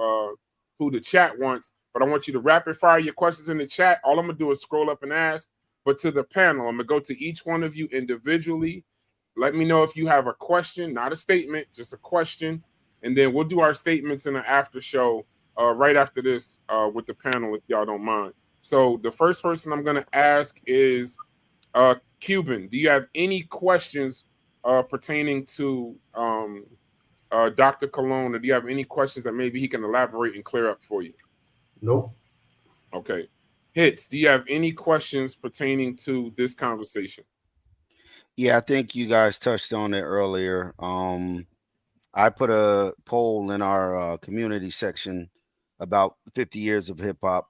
the chat wants. But I want you to rapid fire your questions in the chat. All I'm gonna do is scroll up and ask. But to the panel, I'm gonna go to each one of you individually. Let me know if you have a question, not a statement, just a question, and then we'll do our statements in the after show right after this with the panel, if y'all don't mind. So the first person I'm gonna ask is Cuban. Do you have any questions pertaining to Dr. Colon, or do you have any questions that maybe he can elaborate and clear up for you? Nope. Okay. Hits, do you have any questions pertaining to this conversation? Yeah, I think you guys touched on it earlier. I put a poll in our community section about 50 years of hip hop.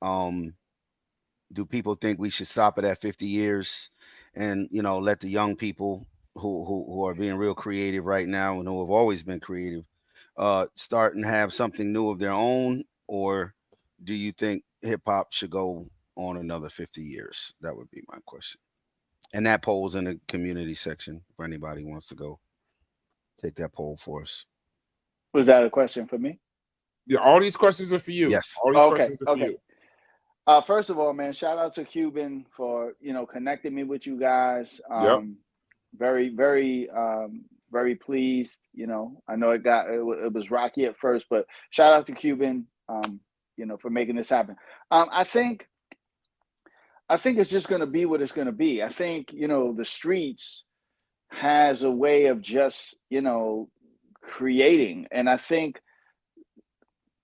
Do people think we should stop it at 50 years and, you know, let the young people who are being real creative right now and who have always been creative start and have something new of their own? Or do you think hip hop should go on another 50 years? That would be my question. And that poll's in the community section if anybody wants to go take that poll for us. Was that a question for me? Yeah, all these questions are for you. Yes. All these questions are for you. First of all, man, shout out to Cuban for, you know, connecting me with you guys. Very, very, very pleased. You know, I know it was rocky at first, but shout out to Cuban, you know, for making this happen. I think it's just going to be what it's going to be. I think, you know, the streets has a way of just, you know, creating. And I think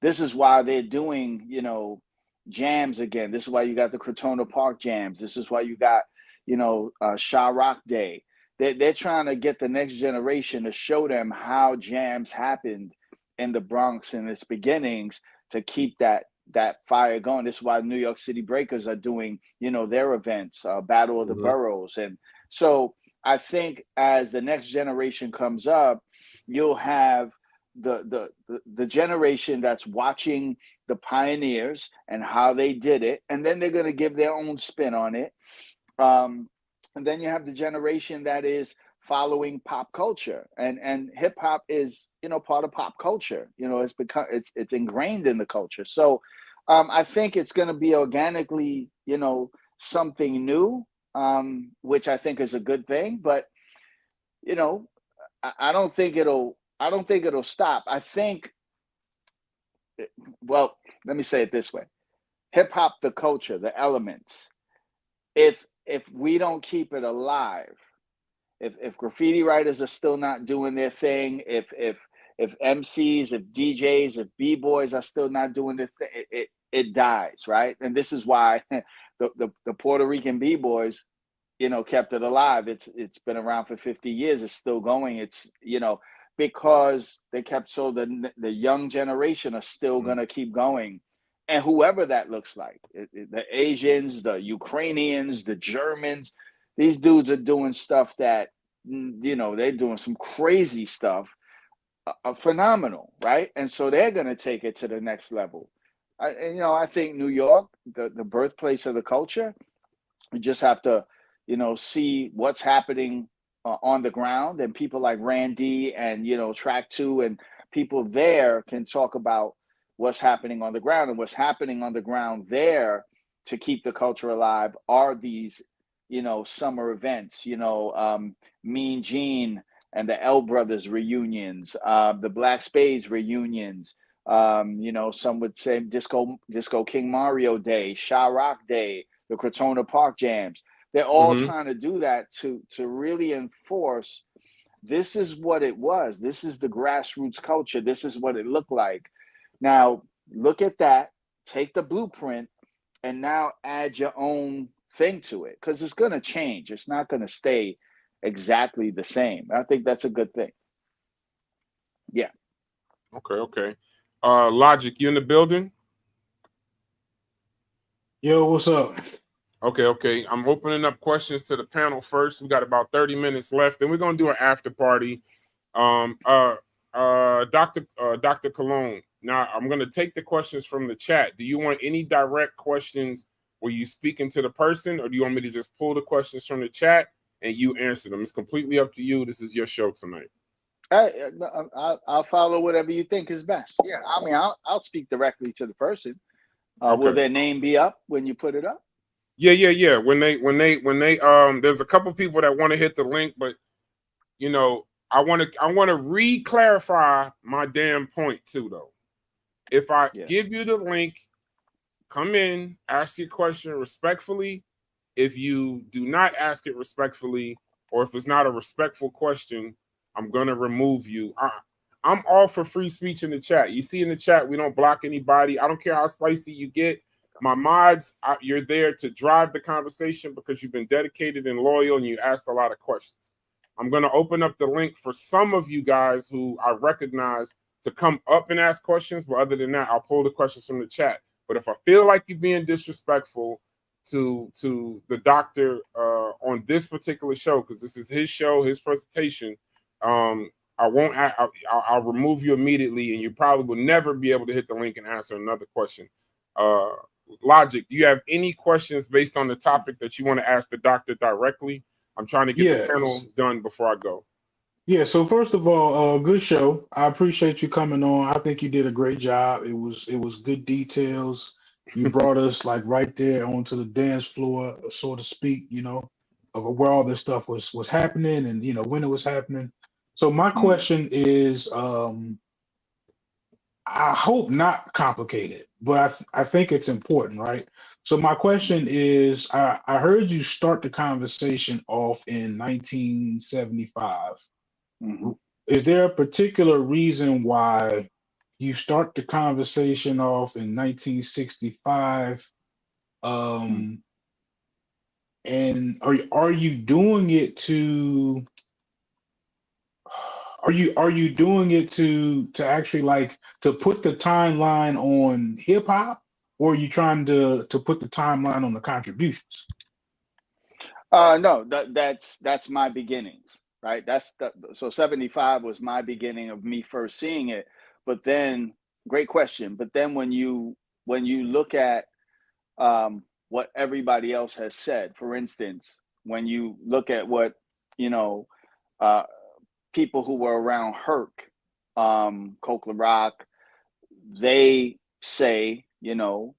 this is why they're doing, you know, jams again. This is why you got the Crotona Park jams. This is why you got, you know, Sha Rock Day. They're trying to get the next generation to show them how jams happened in the Bronx in its beginnings to keep that fire going. This is why New York City Breakers are doing, you know, their events, Battle of the Boroughs. And so I think as the next generation comes up, you'll have the generation that's watching the pioneers and how they did it, and then they're going to give their own spin on it. And then you have the generation that is following pop culture, and hip hop is, you know, part of pop culture. You know, it's ingrained in the culture. So I think it's going to be organically, you know, something new, which I think is a good thing. But you know, I don't think it'll stop. I think, well, let me say it this way: hip hop, the culture, the elements. If we don't keep it alive, if graffiti writers are still not doing their thing, if MCs, if DJs, if B-boys are still not doing their thing, it dies, right? And this is why the Puerto Rican B-boys, you know, kept it alive. It's been around for 50 years. It's still going. It's, you know, because they kept, so the young generation are still going to keep going. And whoever that looks like, the Asians, the Ukrainians, the Germans, these dudes are doing stuff that, you know, they're doing some crazy stuff, phenomenal, right? And so they're going to take it to the next level. And, you know, I think New York, the birthplace of the culture, we just have to, you know, see what's happening on the ground, and people like Randy and, you know, Track 2 and people there can talk about what's happening on the ground. And what's happening on the ground there to keep the culture alive are these, you know, summer events, you know, Mean Gene and the L Brothers reunions, the Black Spades reunions, you know, some would say Disco King Mario Day, Sha Rock Day, the Crotona Park jams. They're all trying to do that to really enforce, this is what it was. This is the grassroots culture. This is what it looked like. Now, look at that, take the blueprint, and now add your own thing to it, because it's going to change. It's not going to stay exactly the same. I think that's a good thing. Yeah. Okay. Logic, you in the building? Yo, what's up? Okay. I'm opening up questions to the panel first. We got about 30 minutes left. Then we're going to do an after party. Dr. Colon, Now I'm going to take the questions from the chat. Do you want any direct questions where you speaking to the person, or do you want me to just pull the questions from the chat and you answer them? It's completely up to you. This is your show tonight. I'll follow whatever you think is best. Yeah, I mean, I'll speak directly to the person. Okay. Will their name be up when you put it up? Yeah. When they there's a couple people that want to hit the link, but you know, I want to re-clarify my damn point too, though. If I give you the link, come in, ask your question respectfully. If you do not ask it respectfully, or if it's not a respectful question, I'm gonna remove you. I'm all for free speech in the chat. You see in the chat, we don't block anybody. I don't care how spicy you get. My mods, you're there to drive the conversation because you've been dedicated and loyal and you asked a lot of questions. I'm going to open up the link for some of you guys who I recognize to come up and ask questions. But other than that, I'll pull the questions from the chat. But if I feel like you're being disrespectful to the doctor on this particular show, because this is his show, his presentation, I'll remove you immediately, and you probably will never be able to hit the link and answer another question. Logic, do you have any questions based on the topic that you want to ask the doctor directly? I'm trying to get the panel done before I go. Yeah, so first of all, good show. I appreciate you coming on. I think you did a great job. It was good details. You brought us like right there onto the dance floor, so to speak, you know, of where all this stuff was happening and, you know, when it was happening. So my question is, I hope not complicated, but I think it's important, right? So my question is, I heard you start the conversation off in 1975. Is there a particular reason why you start the conversation off in 1965? And are you doing it to actually like to put the timeline on hip hop, or are you trying to put the timeline on the contributions? No, that's my beginnings, right? So 75 was my beginning of me first seeing it. But then, great question. But then when you look at what everybody else has said, for instance, when you look at what, you know, people who were around Herc, Coke Rock, they say, you know,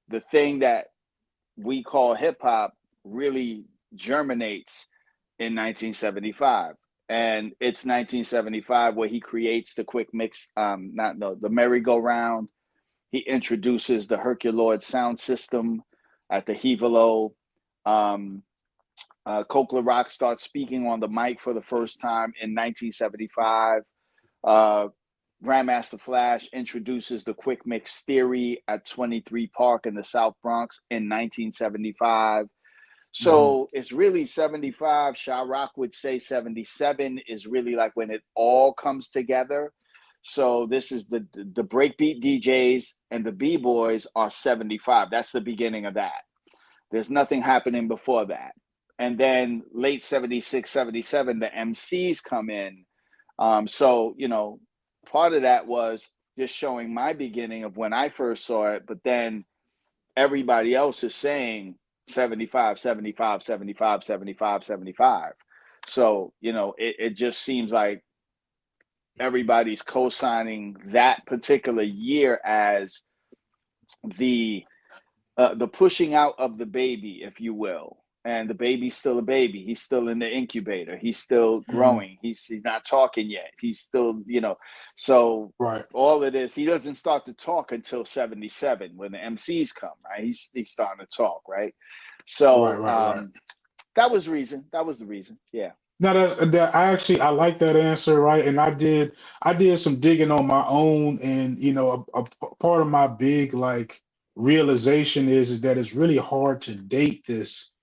the thing that we call hip hop really germinates in 1975. And it's 1975 where he creates the quick mix, the merry-go-round. He introduces the Herculoid sound system at the Hevelo. Coke Rock starts speaking on the mic for the first time in 1975. Grandmaster Flash introduces the quick mix theory at 23 Park in the South Bronx in 1975. So it's really 75. Sha-Rock would say 77 is really like when it all comes together. So this is the breakbeat DJs and the B-boys are 75. That's the beginning of that. There's nothing happening before that. And then late 76, 77, the MCs come in. So, you know, part of that was just showing my beginning of when I first saw it, but then everybody else is saying 75, 75, 75, 75, 75. So, you know, it just seems like everybody's co-signing that particular year as the pushing out of the baby, if you will. And the baby's still a baby. He's still in the incubator. He's still growing. He's not talking yet. He's still, you know, so all of this, he doesn't start to talk until 77 when the MCs come, right? He's starting to talk, right? So that was reason. That was the reason. Yeah. Now that I like that answer, right? And I did some digging on my own, and you know, a part of my big like realization is that it's really hard to date this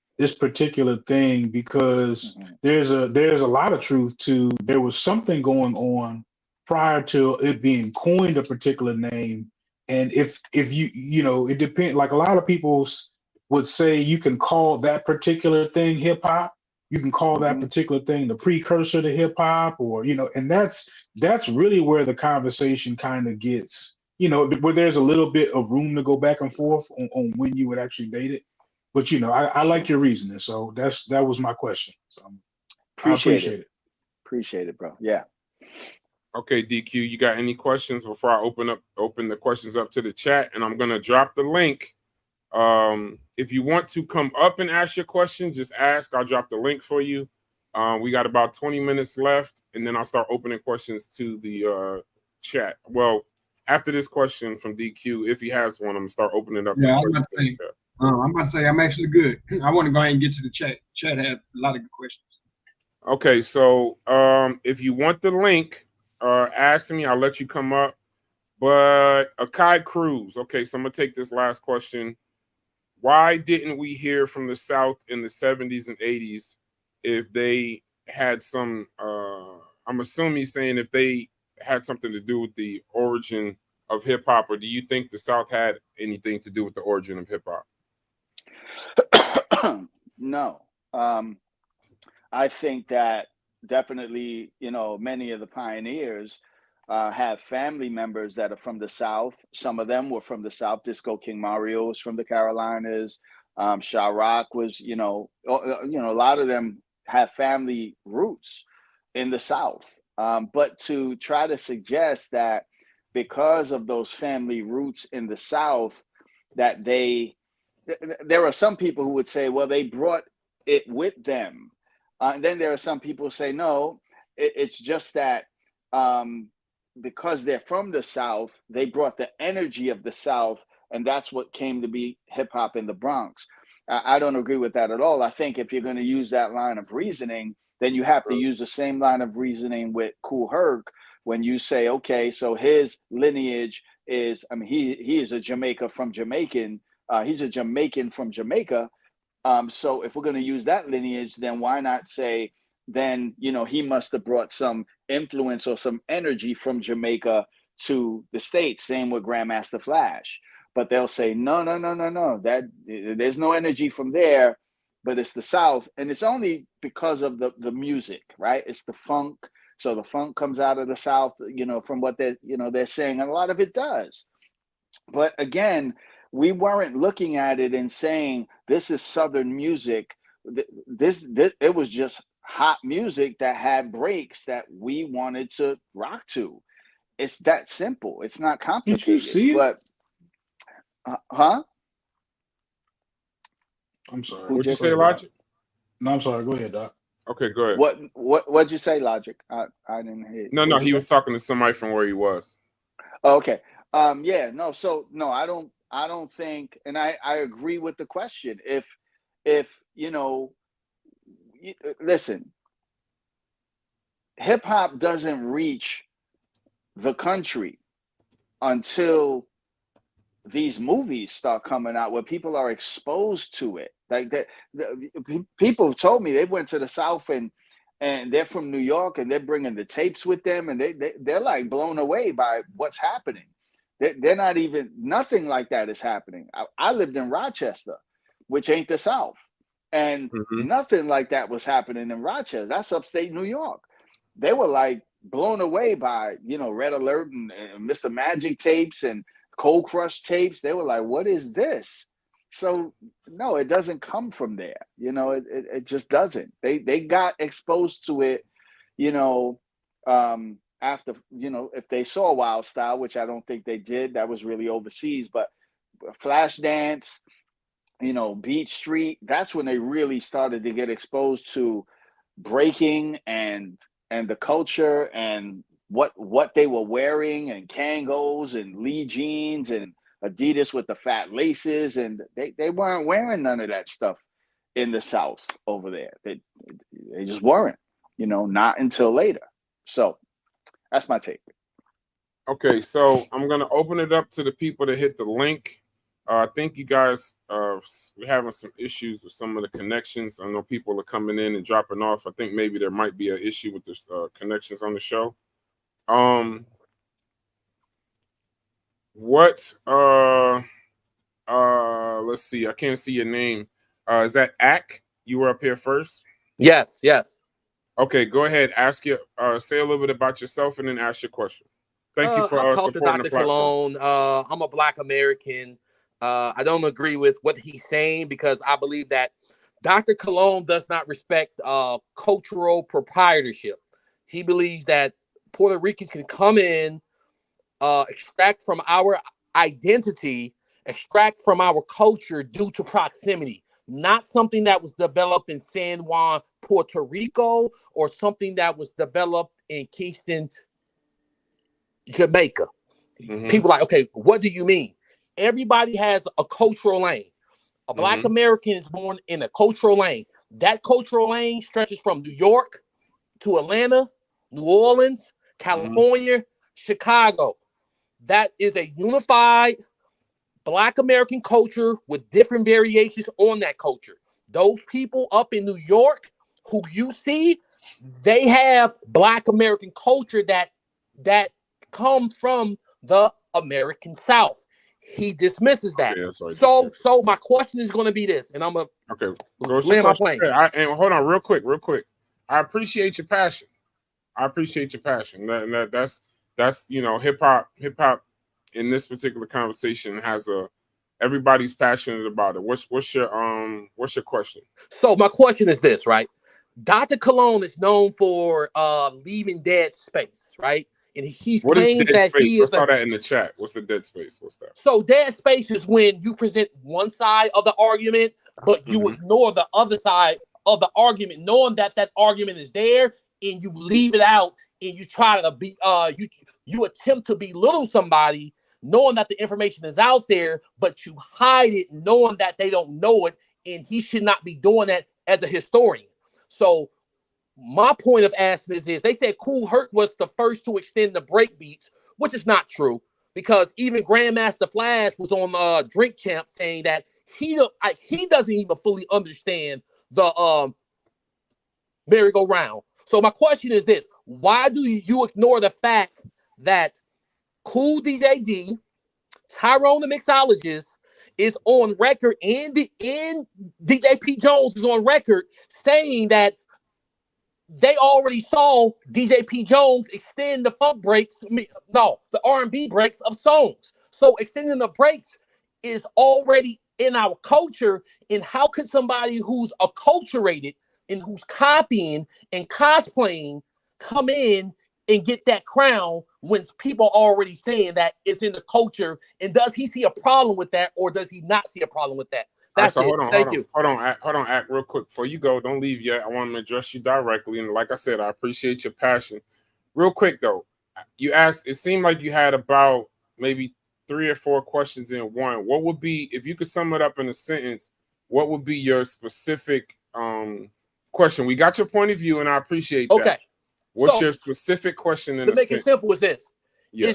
particular thing because there's a lot of truth to there was something going on prior to it being coined a particular name. And if you know, it depends, like a lot of people would say you can call that particular thing hip hop, you can call that particular thing the precursor to hip hop, or you know, and that's really where the conversation kind of gets you know, where there's a little bit of room to go back and forth on when you would actually date it. But you know, I like your reasoning, so that was my question. So I appreciate it. Appreciate it, bro. Yeah. Okay, DQ, you got any questions before I open the questions up to the chat? And I'm gonna drop the link. If you want to come up and ask your question, just ask. I'll drop the link for you. We got about 20 minutes left, and then I'll start opening questions to the chat. Well, after this question from DQ, if he has one, I'm gonna start opening up. Yeah, I'm about to say I'm actually good. I want to go ahead and get to the chat. Chat had a lot of good questions. Okay, so if you want the link, ask me. I'll let you come up. But Akai Cruz. Okay, so I'm gonna take this last question. Why didn't we hear from the South in the 70s and 80s if they had some, I'm assuming he's saying if they had something to do with the origin of hip hop, or do you think the South had anything to do with the origin of hip hop? No. I think that definitely, you know, many of the pioneers have family members that are from the South. Some of them were from the South. Disco King Mario was from the Carolinas. Sha Rock was, you know, a lot of them have family roots in the South. But to try to suggest that because of those family roots in the South, that there are some people who would say, well, they brought it with them. And then there are some people who say, no, it's just that because they're from the South, they brought the energy of the South, and that's what came to be hip hop in the Bronx. I don't agree with that at all. I think if you're going to use that line of reasoning, then you have to use the same line of reasoning with Kool Herc when you say, okay, so his lineage is, I mean, he is a Jamaica from Jamaican. He's a Jamaican from Jamaica. So if we're going to use that lineage, then why not say, then, you know, he must have brought some influence or some energy from Jamaica to the States. Same with Grandmaster Flash. But they'll say, no, that there's no energy from there, but it's the South. And it's only because of the music, right? It's the funk. So the funk comes out of the South, you know, from what they're saying. And a lot of it does. But again, we weren't looking at it and saying, this is Southern music. It was just hot music that had breaks that we wanted to rock to. It's that simple. It's not complicated. Did you see it? But huh? I'm sorry. What'd you say, Logic? No, I'm sorry. Go ahead, Doc. Okay, go ahead. What'd you say, Logic? I didn't hear. No, he was talking to somebody from where he was. Oh, okay. Yeah, no, so no, I don't think, and I agree with the question. If you know, listen, hip hop doesn't reach the country until these movies start coming out where people are exposed to it. Like that, people have told me they went to the South and they're from New York and they're bringing the tapes with them, and they're like blown away by what's happening. They're not even, nothing like that is happening. I lived in Rochester, which ain't the South, and nothing like that was happening in Rochester. That's upstate New York. They were like blown away by, you know, Red Alert and Mr. Magic tapes and Cold Crush tapes. They were like, what is this? So no, it doesn't come from there. You know, it just doesn't. They got exposed to it, you know, after, you know, if they saw Wild Style, which I don't think they did, that was really overseas, but Flashdance, you know, Beat Street, that's when they really started to get exposed to breaking and the culture and what they were wearing, and Kangos and Lee jeans and Adidas with the fat laces, and they weren't wearing none of that stuff in the South over there. They just weren't, you know, not until later. So that's my take. Okay, so I'm gonna open it up to the people that hit the link. I think you guys we're having some issues with some of the connections. I know people are coming in and dropping off. I think maybe there might be an issue with the connections on the show. Let's see. I can't see your name. Is that Ak? You were up here first? Yes. Okay, go ahead. Ask your say a little bit about yourself and then ask your question. Thank you for I've talked to supporting Dr. the platform. Colon. I'm a Black American. I don't agree with what he's saying because I believe that Dr. Colon does not respect cultural proprietorship. He believes that Puerto Ricans can come in, extract from our identity, extract from our culture due to proximity, not something that was developed in San Juan, Puerto Rico, or something that was developed in Kingston, Jamaica. People are like, okay, what do you mean? Everybody has a cultural lane. A Black American is born in a cultural lane. That cultural lane stretches from New York to Atlanta, New Orleans, California, Chicago. That is a unified Black American culture with different variations on that culture. Those people up in New York who you see, they have Black American culture that comes from the American South. He dismisses that. So my question is going to be this, and I'm going to land my plane. And hold on, real quick. I appreciate your passion. That's hip hop in this particular conversation has everybody's passionate about it. What's your question? So my question is this, right? Dr. Colon is known for leaving dead space, right? And he claims that he is. I saw that in the chat. What's the dead space? What's that? So dead space is when you present one side of the argument, but you ignore the other side of the argument, knowing that that argument is there, and you leave it out, and you try to be you attempt to belittle somebody, knowing that the information is out there, but you hide it, knowing that they don't know it, and he should not be doing that as a historian. So my point of asking this is, they said Kool Herc was the first to extend the break beats, which is not true, because even Grandmaster Flash was on Drink Champ saying that he doesn't even fully understand the merry-go-round. So my question is this: why do you ignore the fact that Cool DJ D, Tyrone the Mixologist, is on record, and DJ P. Jones is on record saying that they already saw DJ P. Jones extend the funk breaks, the R&B breaks of songs. So extending the breaks is already in our culture. And how could somebody who's acculturated and who's copying and cosplaying come in and get that crown when people are already saying that it's in the culture? And does he see a problem with that, or does he not see a problem with that? That's it. Thank you. Hold on, Act, real quick. Before you go, don't leave yet. I want to address you directly. And like I said, I appreciate your passion. Real quick, though, you asked, it seemed like you had about maybe 3 or 4 questions in one. What would be, if you could sum it up in a sentence, what would be your specific question? We got your point of view, and I appreciate that. What's your specific question in a sentence? To make it simple is this. Yeah.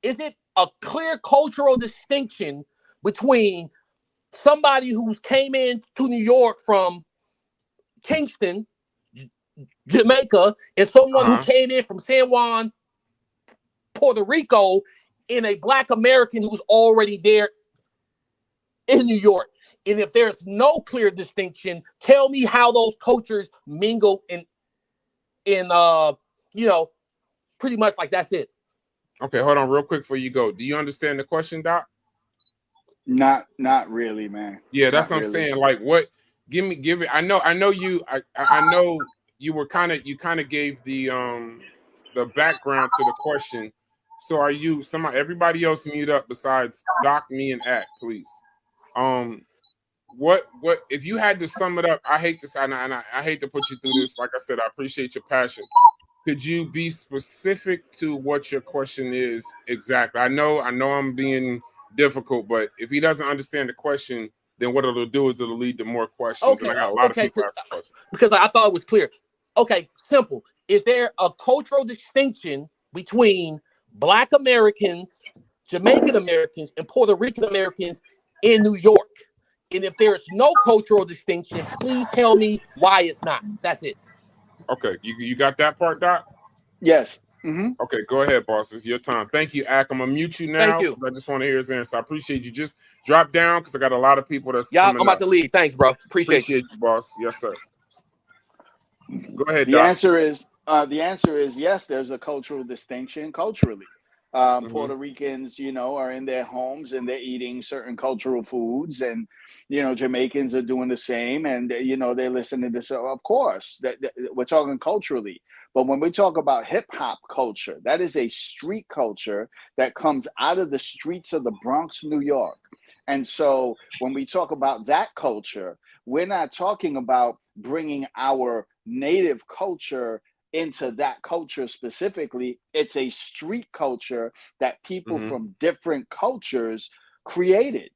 Is it a clear cultural distinction between somebody who's came in to New York from Kingston, Jamaica, and someone who came in from San Juan, Puerto Rico, and a Black American who's already there in New York? And if there's no clear distinction, tell me how those cultures mingle in pretty much like that's it. Okay, hold on real quick before you go. Do you understand the question, Doc? Not really, man. Yeah, that's what I'm saying. Like, what? Give it. I know you. I know you were kind of gave the background to the question. So are you everybody else mute up besides Doc, me, and Act, please? What if you had to sum it up? I hate to I hate to put you through this. Like I said, I appreciate your passion. Could you be specific to what your question is exactly? I know I'm being difficult, but if he doesn't understand the question, then what it'll do is it'll lead to more questions. Okay, and I got a lot of people asking questions. Because I thought it was clear. Okay, simple. Is there a cultural distinction between Black Americans, Jamaican Americans, and Puerto Rican Americans in New York? And if there's no cultural distinction, please tell me why it's not. That's it. Okay, you got that part, Doc? Yes. Okay, go ahead, boss. It's your time. Thank you, Ak. I'm gonna mute you now. Thank you. I just want to hear his answer. I appreciate you. Just drop down because I got a lot of people that's I'm about to leave. Thanks, bro. Appreciate you, boss. Yes, sir. Go ahead, The Doc. answer is The answer is yes. There's a cultural distinction culturally. Mm-hmm. Puerto Ricans, are in their homes and they're eating certain cultural foods, and Jamaicans are doing the same, and they're listening to. So of course, that we're talking culturally. But when we talk about hip hop culture, that is a street culture that comes out of the streets of the Bronx, New York. And so when we talk about that culture, we're not talking about bringing our native culture into that culture specifically. It's a street culture that people Mm-hmm. from different cultures created.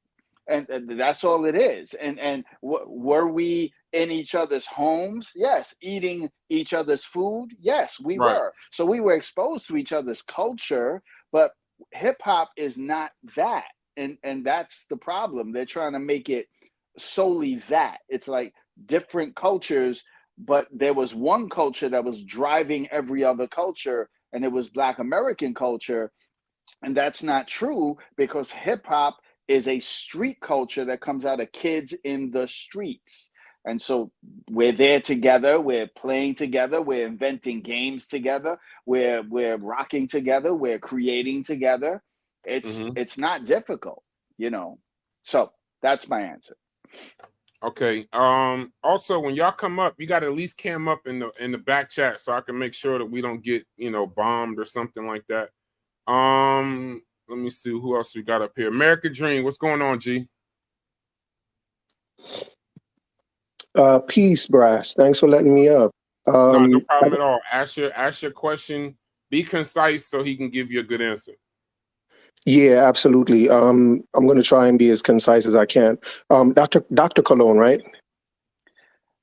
And that's all it is. And were we in each other's homes? Yes. Eating each other's food? Yes, we Right. were. So we were exposed to each other's culture, but hip hop is not that. And that's the problem. They're trying to make it solely that. It's like different cultures, but there was one culture that was driving every other culture, and it was Black American culture. And that's not true, because hip hop is a street culture that comes out of kids in the streets. And so we're there together, we're playing together, we're inventing games together, we're rocking together, we're creating together. Mm-hmm. It's not difficult, So that's my answer. Okay. Also, when y'all come up, you got to at least cam up in the back chat so I can make sure that we don't get bombed or something like that. Let me see who else we got up here. America Dream, what's going on, G? Peace, Brass. Thanks for letting me up. No problem at all. Ask your question. Be concise so he can give you a good answer. Yeah, absolutely. I'm going to try and be as concise as I can. Dr. Colon, right?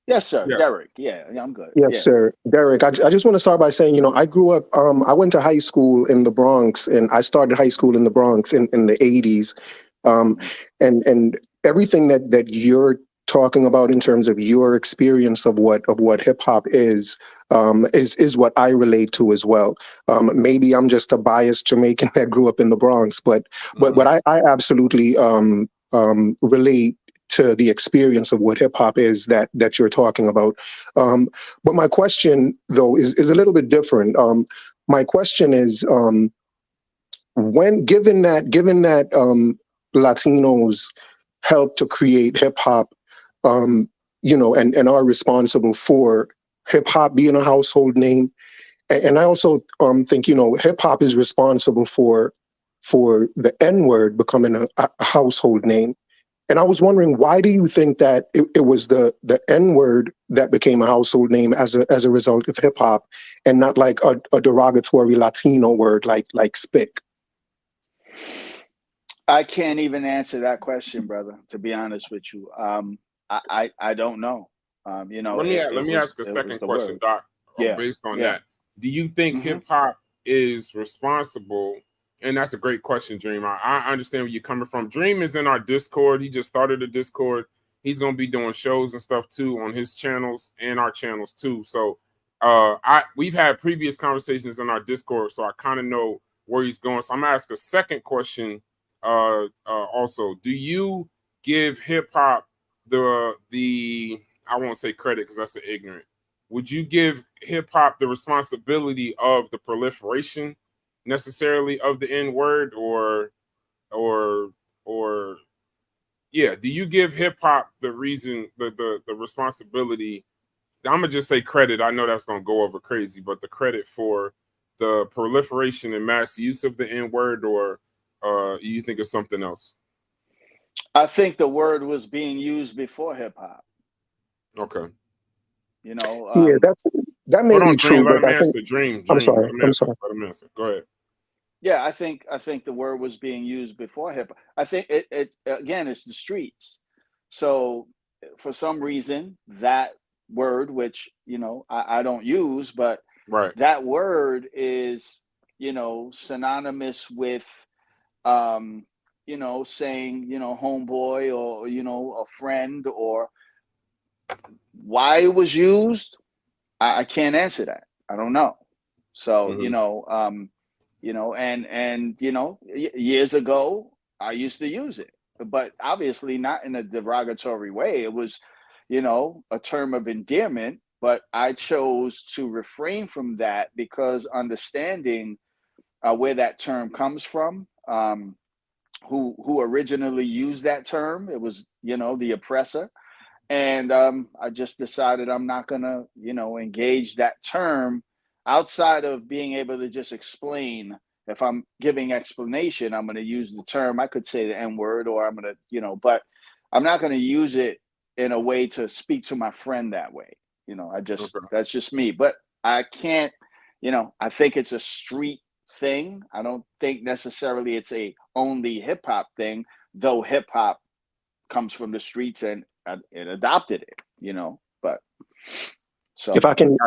Yes, sir. Yes. Derrick. Yeah, I'm good. Yes, Yeah. sir. Derrick, I just want to start by saying, I grew up, I went to high school in the Bronx, and I started high school in the Bronx in the 80s. And everything that you're talking about in terms of your experience of what hip hop is what I relate to as well. Maybe I'm just a biased Jamaican that grew up in the Bronx, but I absolutely relate to the experience of what hip hop is that you're talking about. But my question though is a little bit different. My question is, given that Latinos help to create hip hop, and are responsible for hip hop being a household name, and I also think hip hop is responsible for the N word becoming a household name. And I was wondering, why do you think that it was the N word that became a household name as a result of hip hop, and not like a derogatory Latino word like spick? I can't even answer that question, brother, to be honest with you. I don't know. Let me ask a second question, word. Doc. Yeah. Based on that, do you think hip hop is responsible? And that's a great question, Dream. I understand where you're coming from. Dream is in our Discord. He just started a Discord. He's gonna be doing shows and stuff too on his channels and our channels too. So we've had previous conversations in our Discord, so I kind of know where he's going. So I'm gonna ask a second question. Also, do you give hip hop the I won't say credit because that's ignorant. Would you give hip hop the responsibility of the proliferation necessarily of the N word, or yeah? Do you give hip hop the reason, the responsibility? I'm gonna just say credit. I know that's gonna go over crazy, but the credit for the proliferation and mass use of the N word, or you think of something else? I think the word was being used before hip hop. Okay. Yeah, that may be true, Let but him I answer. think Dream. I'm sorry. Let him answer. Go ahead. Yeah, I think the word was being used before hip hop. I think it again, it's the streets. So for some reason, that word, which I don't use, but right, that word is synonymous with saying homeboy, or a friend, or why it was used. I can't answer that. I don't know. So years ago I used to use it, but obviously not in a derogatory way. It was a term of endearment, but I chose to refrain from that because understanding where that term comes from, who originally used that term, it was, the oppressor. And I just decided I'm not going to, engage that term outside of being able to just explain. If I'm giving explanation, I'm going to use the term. I could say the N word, or I'm going to, but I'm not going to use it in a way to speak to my friend that way. That's just me. But I can't, I think it's a street thing. I don't think necessarily it's a only hip hop thing, though hip hop comes from the streets and it adopted it, but so if I can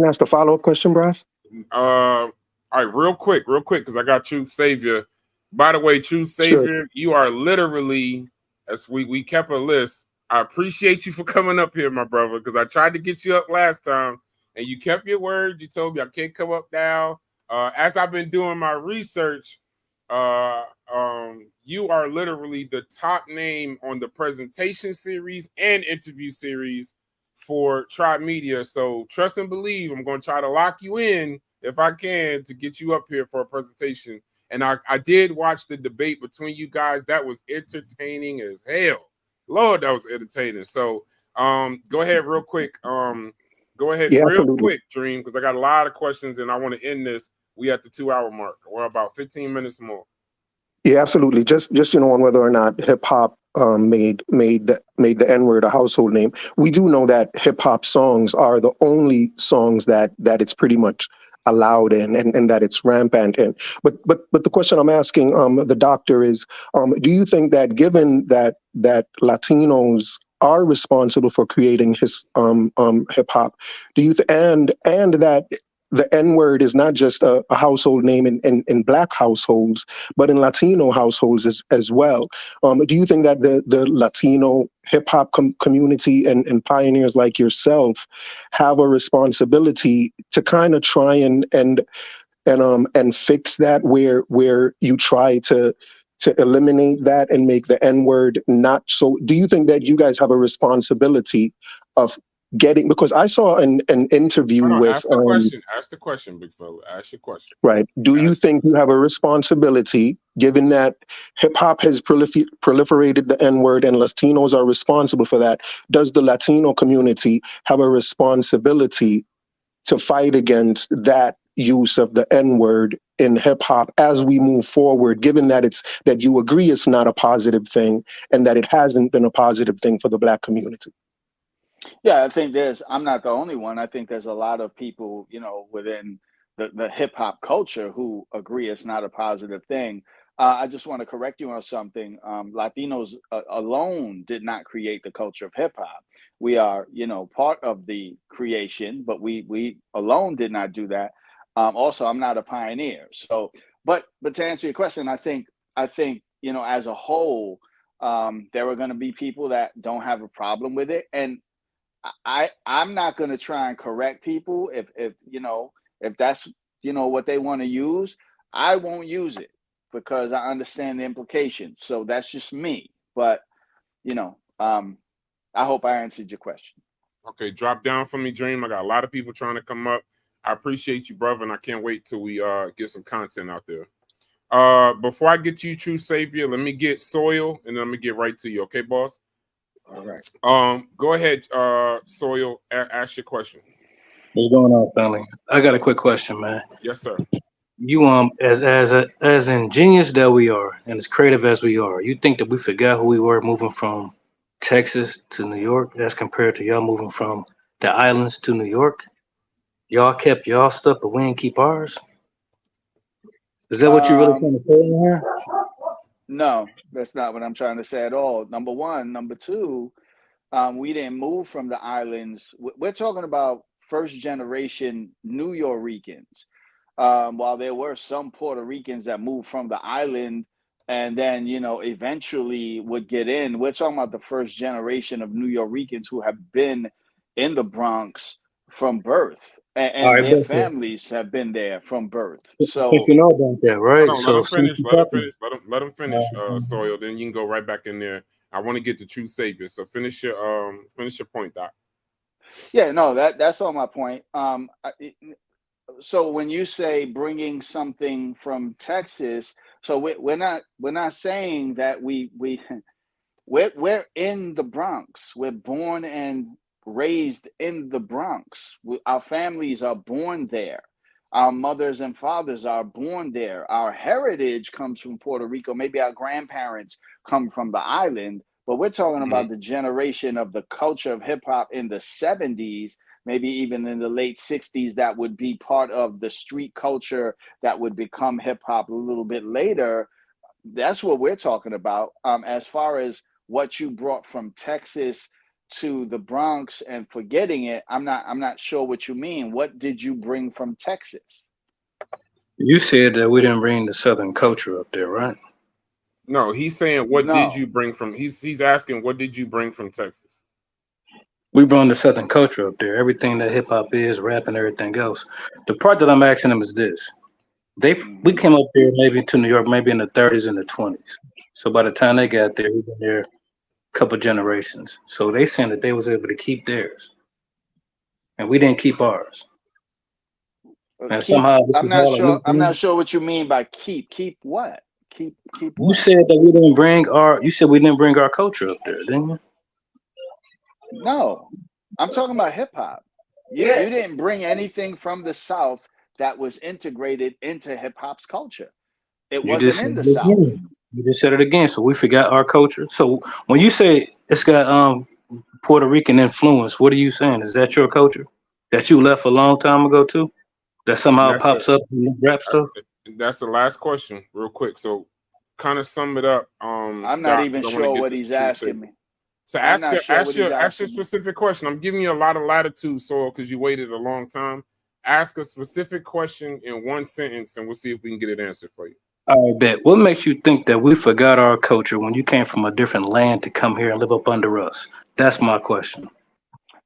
ask a follow-up question, Brass. All right, real quick, because I got Truth Savior. By the way, Truth Savior, Sure. You are literally, as we kept a list. I appreciate you for coming up here, my brother, because I tried to get you up last time and you kept your word. You told me I can't come up now. As I've been doing my research, you are literally the top name on the presentation series and interview series for Tribe Media. So trust and believe, I'm going to try to lock you in if I can to get you up here for a presentation. And I did watch the debate between you guys. That was entertaining as hell. Lord, that was entertaining. So go ahead real quick. Go ahead real quick, Dream, because I got a lot of questions and I want to end this. We at the 2-hour mark. We're about 15 minutes more. Yeah, absolutely. Just on whether or not hip hop made the N-word a household name. We do know that hip hop songs are the only songs that it's pretty much allowed in and that it's rampant in. But the question I'm asking the doctor is, do you think that given that Latinos are responsible for creating his hip hop, do you and that the N-word is not just a household name in Black households, but in Latino households as well. Do you think that the Latino hip-hop community and pioneers like yourself have a responsibility to kind of try and fix that where you try to eliminate that and make the N-word not so? Do you think that you guys have a responsibility of getting, because I saw an interview with ask the question, big fella. Ask your question. Right. Do you think you have a responsibility, given that hip hop has proliferated the N-word and Latinos are responsible for that? Does the Latino community have a responsibility to fight against that use of the N-word in hip hop as we move forward, given that that you agree it's not a positive thing and that it hasn't been a positive thing for the Black community? Yeah, I think I'm not the only one. I think there's a lot of people, within the hip hop culture who agree it's not a positive thing. I just want to correct you on something. Latinos alone did not create the culture of hip hop. We are, part of the creation, but we alone did not do that. Also, I'm not a pioneer. So, but to answer your question, I think, as a whole, there are going to be people that don't have a problem with it. And I'm not going to try and correct people if that's, what they want to use. I won't use it because I understand the implications. So that's just me. But, I hope I answered your question. Okay, drop down for me, Dream. I got a lot of people trying to come up. I appreciate you, brother, and I can't wait till we get some content out there. Before I get to you, True Savior, let me get Soil, and then let me get right to you. Okay, boss? All right. Go ahead, Soil. Ask your question. What's going on, family? I got a quick question, man. Yes, sir. You as ingenious that we are and as creative as we are, you think that we forgot who we were moving from Texas to New York as compared to y'all moving from the islands to New York? Y'all kept y'all stuff, but we didn't keep ours. Is that what you're really trying to say in here? No, that's not what I'm trying to say at all. Number one. Number two, we didn't move from the islands. We're talking about first generation Nuyoricans. While there were some Puerto Ricans that moved from the island and then, eventually would get in, we're talking about the first generation of Nuyoricans who have been in the Bronx from birth. And their families have been there from birth. So since you know about that, right? Let him finish, Soil. Then you can go right back in there. I want to get to True Savior. So finish your point, Doc. Yeah, no, that's all my point. So when you say bringing something from Texas, so we're not saying that we're in the Bronx. We're born and raised in the Bronx. Our families are born there. Our mothers and fathers are born there. Our heritage comes from Puerto Rico. Maybe our grandparents come from the island, but we're talking about the generation of the culture of hip hop in the 70s, maybe even in the late 60s, that would be part of the street culture that would become hip hop a little bit later. That's what we're talking about. As far as what you brought from Texas to the Bronx and forgetting it, I'm not sure what you mean. What did you bring from Texas? You said that we didn't bring the Southern culture up there, right? No, he's saying, what No. did you bring from? He's asking, what did you bring from Texas? We brought the Southern culture up there. Everything that hip hop is, rap, and everything else. The part that I'm asking them is this: we came up there maybe to New York maybe in the 30s and the 20s. So by the time they got there, we've been there a couple generations. So they saying that they was able to keep theirs, and we didn't keep ours. And somehow this I'm is not all a sure. new I'm not thing. sure what you mean by keep. Keep what? Keep You what? said that we didn't bring our. You said we didn't bring our culture up there, didn't you? No, I'm talking about hip hop. You didn't bring anything from the South that was integrated into hip hop's culture. It You just wasn't said in the it South. again. You just said it again. So we forgot our culture. So when you say it's got Puerto Rican influence, what are you saying? Is that your culture that you left a long time ago too? That And somehow pops up in the rap stuff? that's the last question, real quick. So, kind of sum it up, I'm not Doc, even because I want to sure get what this he's true asking savior. me. So I'm not sure what he's ask your asking me. specific question. I'm giving you a lot of latitude, Soil, because you waited a long time. Ask a specific question in one sentence, and we'll see if we can get it answered for you. I bet. What makes you think that we forgot our culture when you came from a different land to come here and live up under us? That's my question.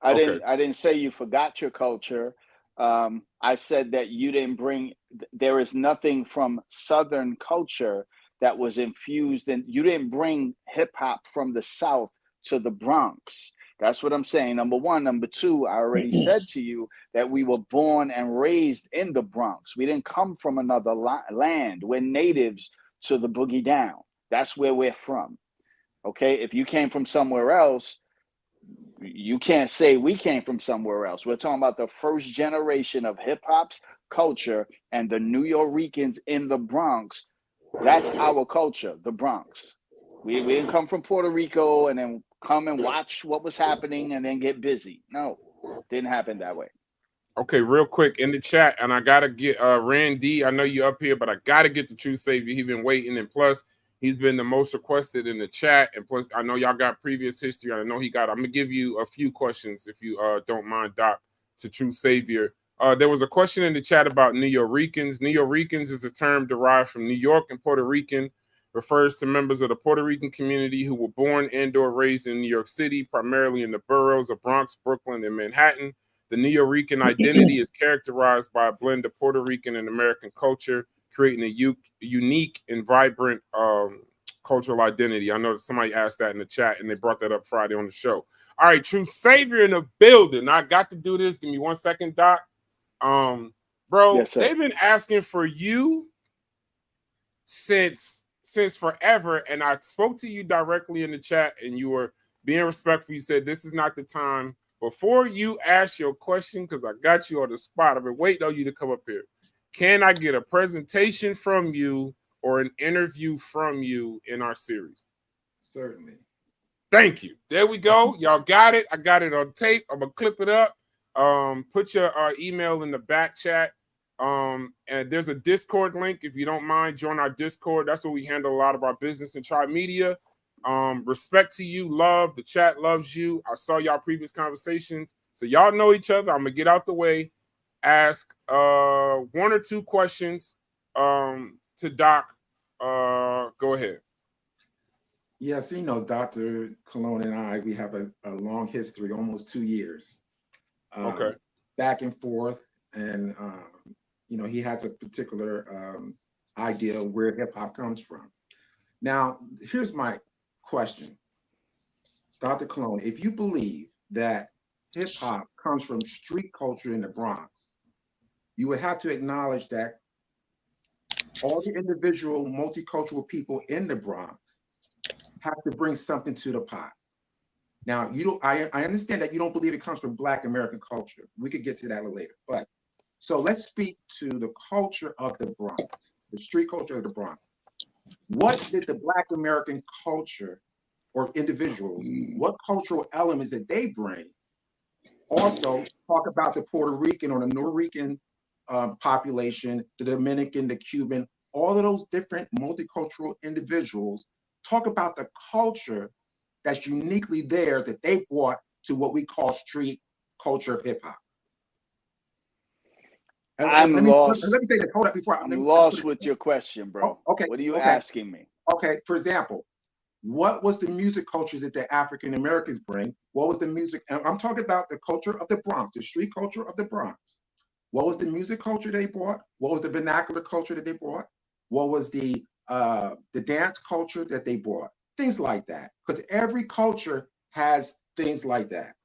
I Okay. didn't say you forgot your culture. I said that you didn't bring. There is nothing from Southern culture that was infused, and you didn't bring hip hop from the South to the Bronx. That's what I'm saying. Number one. Number two, I already said to you that we were born and raised in the Bronx. We didn't come from another land. We're natives to the boogie down. That's where we're from. Okay. If you came from somewhere else, you can't say we came from somewhere else. We're talking about the first generation of hip hop's culture and the Nuyoricans in the Bronx. That's our culture, the Bronx. We didn't come from Puerto Rico and then come and watch what was happening and then get busy. No, didn't happen that way. Okay, real quick in the chat, and I gotta get Randy. I know you're up here, but I gotta get the true savior. He's been waiting, and plus he's been the most requested in the chat. And plus, I know y'all got previous history. I know he got. I'm gonna give you a few questions if you don't mind, Doc, to true savior. There was a question in the chat about Nuyoricans. Nuyoricans is a term derived from New York and Puerto Rican, refers to members of the Puerto Rican community who were born and/or raised in New York City, primarily in the boroughs of Bronx, Brooklyn, and Manhattan. The Nuyorican identity is characterized by a blend of Puerto Rican and American culture, creating a unique and vibrant cultural identity. I know somebody asked that in the chat, and they brought that up Friday on the show. All right, true savior in the building. I got to do this. Give me 1 second, Doc. Bro, Yes, sir. they've been asking for you since forever, and I spoke to you directly in the chat, and you were being respectful. You said this is not the time. Before you ask your question, because I got you on the spot, I've been waiting on you to come up here. Can I get a presentation from you or an interview from you in our series? Certainly. Thank you. There we go. Y'all got it. I got it on tape. I'm gonna clip it up. Put your email in the back chat. And there's a Discord link. If you don't mind, join our Discord. That's where we handle a lot of our business and Tri Media. Respect to you, love. The chat loves you. I saw y'all previous conversations, so y'all know each other. I'm gonna get out the way, ask 1 or 2 questions to Doc. Go ahead. Yes, you know, Dr. Colon and I, we have a long history, almost 2 years. Okay. Back and forth, and you know, he has a particular idea of where hip hop comes from. Now, here's my question, Dr. Colon. If you believe that hip hop comes from street culture in the Bronx, you would have to acknowledge that all the individual multicultural people in the Bronx have to bring something to the pot. Now, I understand that you don't believe it comes from Black American culture. We could get to that later. But so let's speak to the culture of the Bronx, the street culture of the Bronx. What did the Black American culture or individuals, what cultural elements that they bring? Also, talk about the Puerto Rican or the Nuyoricans population, the Dominican, the Cuban, all of those different multicultural individuals. Talk about the culture that's uniquely theirs that they brought to what we call street culture of hip hop. I'm lost. Let me say this. Hold up before I'm lost with your question, bro. Oh, okay. What are you okay. asking me? Okay. For example, what was the music culture that the African Americans bring? What was the music? And I'm talking about the culture of the Bronx, the street culture of the Bronx. What was the music culture they brought? What was the vernacular culture that they brought? What was the dance culture that they brought? Things like that. Because every culture has things like that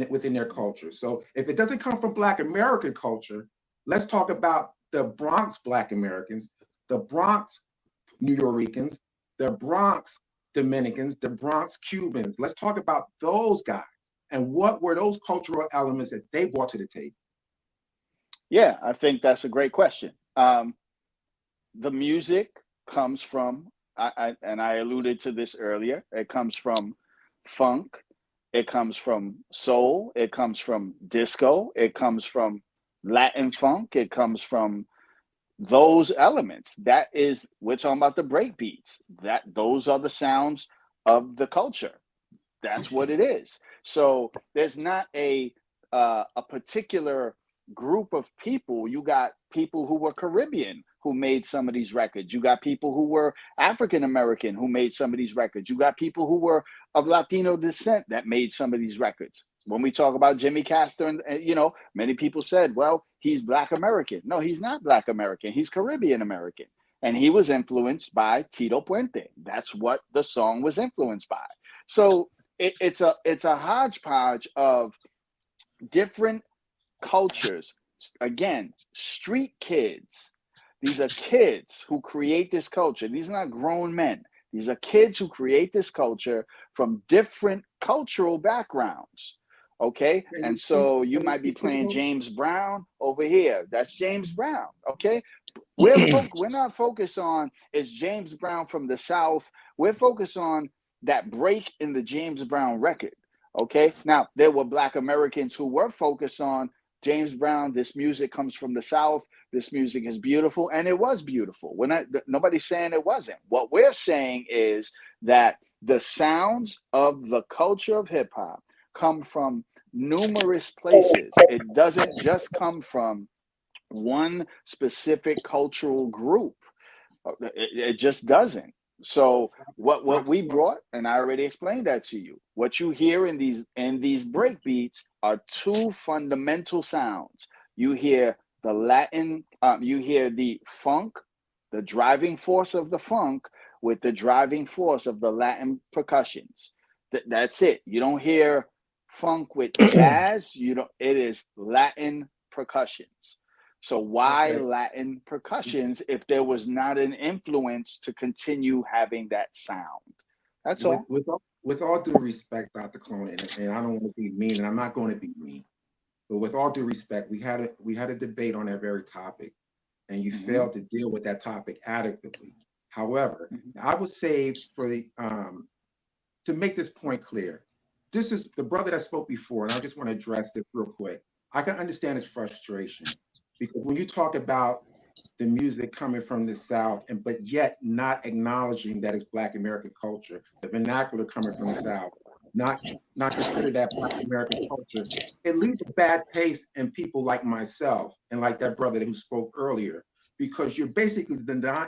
within their culture. So if it doesn't come from Black American culture, let's talk about the Bronx Black Americans, the Bronx Nuyoricans, the Bronx Dominicans, the Bronx Cubans. Let's talk about those guys and what were those cultural elements that they brought to the table. Yeah, I think that's a great question. The music comes from, and I alluded to this earlier, it comes from funk, it comes from soul, it comes from disco, it comes from Latin funk, it comes from those elements. That is, we're talking about the break beats. Those are the sounds of the culture. That's what it is. So there's not a particular group of people. You got people who were Caribbean who made some of these records. You got people who were African American who made some of these records. You got people who were of Latino descent that made some of these records. When we talk about Jimmy Castor, and many people said, well, he's Black American. No, he's not Black American. He's Caribbean American. And he was influenced by Tito Puente. That's what the song was influenced by. So it's a hodgepodge of different cultures. Again, street kids. These are kids who create this culture. These are not grown men. These are kids who create this culture from different cultural backgrounds. Okay, and so you might be playing James Brown over here. That's James Brown. Okay, we're not focused on is James Brown from the South. We're focused on that break in the James Brown record. Okay, now there were Black Americans who were focused on James Brown. This music comes from the South. This music is beautiful, and it was beautiful. Nobody's saying it wasn't. What we're saying is that the sounds of the culture of hip hop come from numerous places. It doesn't just come from one specific cultural group. It just doesn't. So what we brought, and I already explained that to you, what you hear in these break beats are two fundamental sounds. You hear the Latin, you hear the funk, the driving force of the funk with the driving force of the Latin percussions. That's it. You don't hear funk with jazz. It is Latin percussions. So why Latin percussions if there was not an influence to continue having that sound? That's all. With all due respect, Dr. Colon, and I don't want to be mean, and I'm not going to be mean, but with all due respect, we had a debate on that very topic, and you failed to deal with that topic adequately. However, I was saved for to make this point clear. This is the brother that spoke before, and I just want to address this real quick. I can understand his frustration because when you talk about the music coming from the South, but yet not acknowledging that it's Black American culture, the vernacular coming from the South, not consider that Black American culture, it leaves a bad taste in people like myself and like that brother who spoke earlier, because you're basically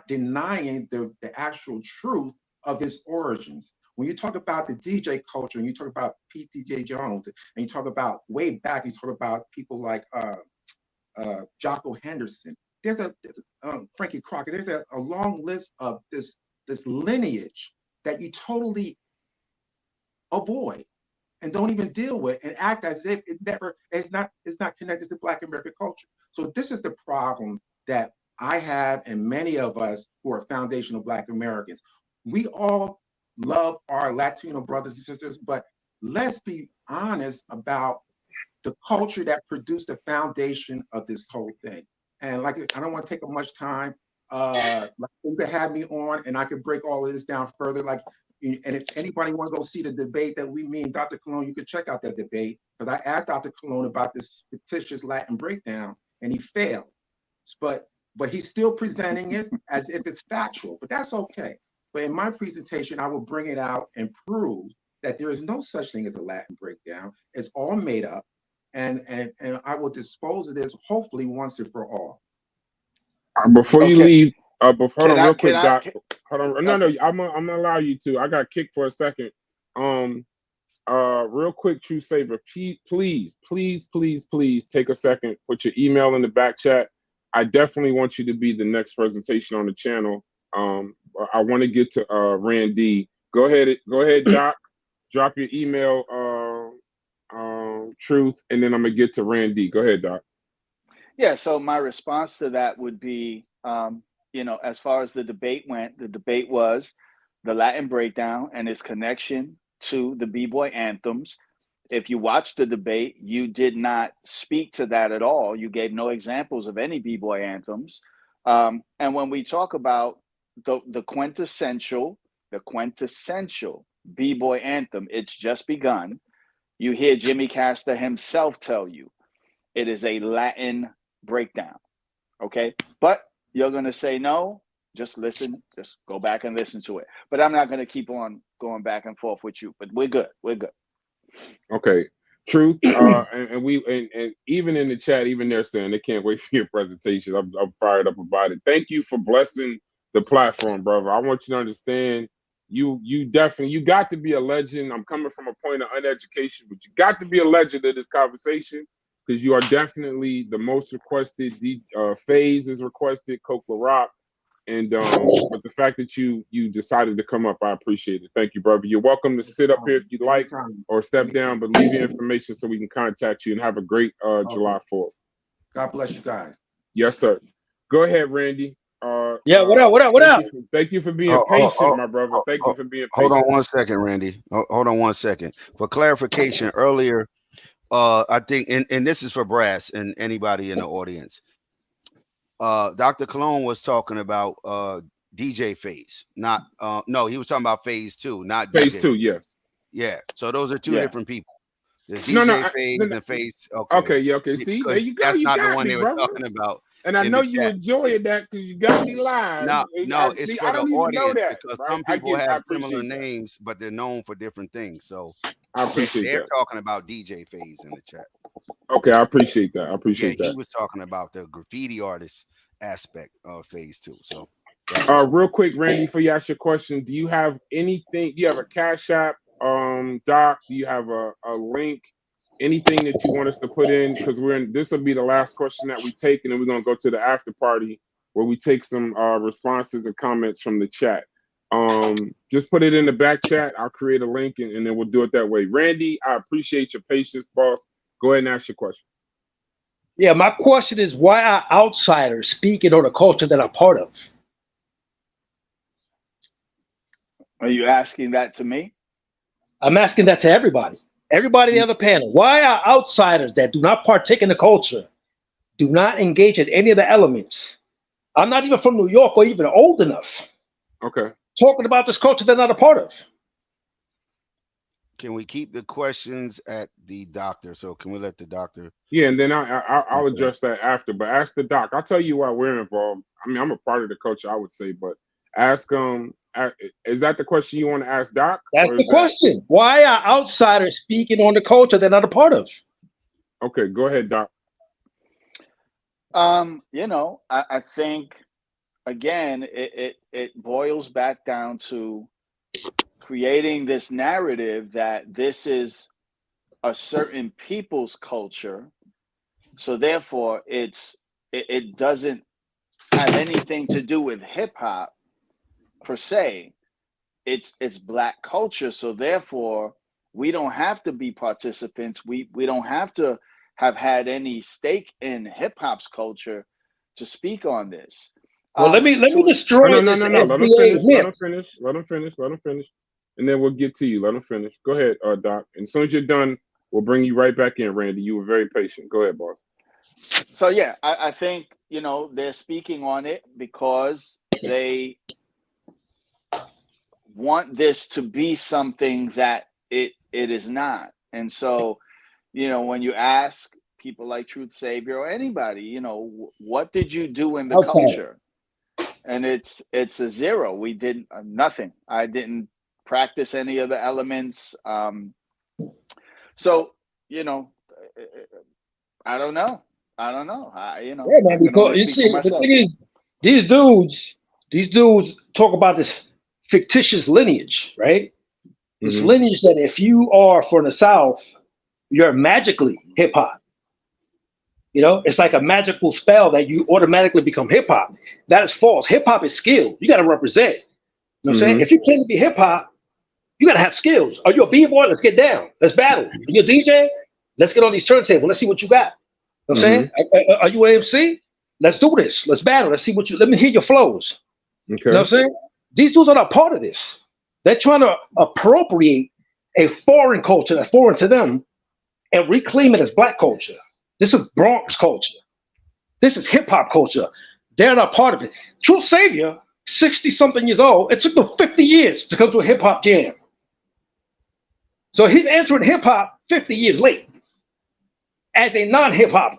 denying the actual truth of its origins. When you talk about the DJ culture and you talk about Pete DJ Jones and you talk about way back, you talk about people like Jocko Henderson, there's Frankie Crocker, there's a long list of this lineage that you totally avoid. and don't even deal with and act as if it's not connected to Black American culture. So this is the problem that I have and many of us who are foundational Black Americans. We all love our Latino brothers and sisters, but let's be honest about the culture that produced the foundation of this whole thing. And like, I don't want to take up much time. You could have me on and I could break all of this down further. Like, and if anybody want to go see the debate that me and Dr. Colon, you could check out that debate, because I asked Dr. Colon about this fictitious Latin breakdown and he failed. But he's still presenting it as if it's factual, but that's okay. But in my presentation, I will bring it out and prove that there is no such thing as a Latin breakdown. It's all made up. And I will dispose of this hopefully once and for all. Before you leave, hold on real quick, Doc. Hold on. No, I'm gonna allow you to. I got kicked for a second. Real quick, True Saver, please take a second. Put your email in the back chat. I definitely want you to be the next presentation on the channel. I want to get to Randy. Go ahead, Doc. Drop your email, Truth, and then I'm gonna get to Randy. Go ahead, Doc. Yeah, so my response to that would be, as far as the debate went, the debate was the Latin breakdown and its connection to the B-boy anthems. If you watched the debate, you did not speak to that at all. You gave no examples of any B-boy anthems. And when we talk about the quintessential B-boy anthem, It's Just Begun, you hear Jimmy Castor himself tell you it is a Latin breakdown, okay? But you're going to say no, just listen, just go back and listen to it. But I'm not going to keep on going back and forth with you, but we're good. Okay. Truth, and even in the chat, even they're saying they can't wait for your presentation. I'm fired up about it. Thank you for blessing the platform, brother. I want you to understand, you got to be a legend. I'm coming from a point of uneducation, but you got to be a legend of this conversation, because you are definitely the most requested. Phase is requested, Coke LaRock, and but the fact that you decided to come up, I appreciate it. Thank you, brother. You're welcome to sit up here if you'd like, or step down, but leave your information so we can contact you, and have a great July 4th. God bless you guys. Yes, sir. Go ahead, Randy. What up? Thank you for being patient, my brother. Thank you for being patient. Hold on one second, Randy. Hold on one second. For clarification, earlier, I think, and this is for Brass and anybody in the audience, Dr. Colon was talking about DJ Phase, not no, he was talking about Phase 2, not Phase DJ 2, yes. Yeah, so those are two different people. There's No, DJ Phase and Phase. Okay. See, there you go. That's not got the one me, they were brother. talking about. And I know you enjoyed that because you got me live. No, it's for I the don't even know audience, that, because right? some people have similar that. names, but they're known for different things. So I appreciate they're that. talking about DJ Phase in the chat. Okay, I appreciate that. He was talking about the graffiti artist aspect of Phase 2. So real quick, Randy, before you ask your question, do you have anything? Do you have a Cash App, Doc? Do you have a link? Anything that you want us to put in? Because this will be the last question that we take, and then we're gonna go to the after party where we take some responses and comments from the chat. Just put it in the back chat. I'll create a link, and then we'll do it that way. Randy, I appreciate your patience, boss. Go ahead and ask your question. Yeah, my question is, why are outsiders speaking on a culture that I'm part of? Are you asking that to me? I'm asking that to everybody. Everybody on the panel. Why are outsiders that do not partake in the culture, do not engage in any of the elements? I'm not even from New York or even old enough. Okay. Talking about this culture they're not a part of. Can we keep the questions at the doctor? So can we let the doctor? Yeah, and then I'll address that after. But ask the doc. I'll tell you why we're involved. I mean, I'm a part of the culture, I would say, but ask is that the question you want to ask Doc? That's the question. Why are outsiders speaking on the culture they're not a part of? Okay, go ahead, Doc. I think again it boils back down to creating this narrative that this is a certain people's culture, so therefore it doesn't have anything to do with hip hop per se. It's Black culture, so therefore we don't have to be participants. We don't have to have had any stake in hip hop's culture to speak on this. Well, let me Oh, destroy no. this Let him FBA finish. Let him finish. And then we'll get to you. Let him finish. Go ahead, Doc. And as soon as you're done, we'll bring you right back in, Randy. You were very patient. Go ahead, boss. So yeah, I think, you know, they're speaking on it because they want this to be something that it is not. And so, you know, when you ask people like Truth Savior or anybody, you know, what did you do in the culture? And it's a zero. We did nothing. I didn't practice any of the elements. So, you know, I don't know. You know, Yeah, man, I can only because you speak see, for the myself. thing is, these dudes talk about this fictitious lineage, right? This lineage that if you are from the South, you're magically hip hop. You know, it's like a magical spell that you automatically become hip hop. That is false. Hip hop is skill. You got to represent. You know what I'm saying? If you claim to be hip hop, you got to have skills. Are you a b-boy? Let's get down. Let's battle. Are you a DJ? Let's get on these turntables. Let's see what you got. You know what I'm saying? Are you an MC? Let's do this. Let's battle. Let's see what you. Let me hear your flows. Okay. You know what I'm saying? These dudes are not part of this. They're trying to appropriate a foreign culture that's foreign to them and reclaim it as black culture. This is Bronx culture. This is hip hop culture. They're not part of it. Truth Savior, 60-something years old, it took them 50 years to come to a hip hop jam. So he's entering hip hop 50 years late as a non-hip hopper.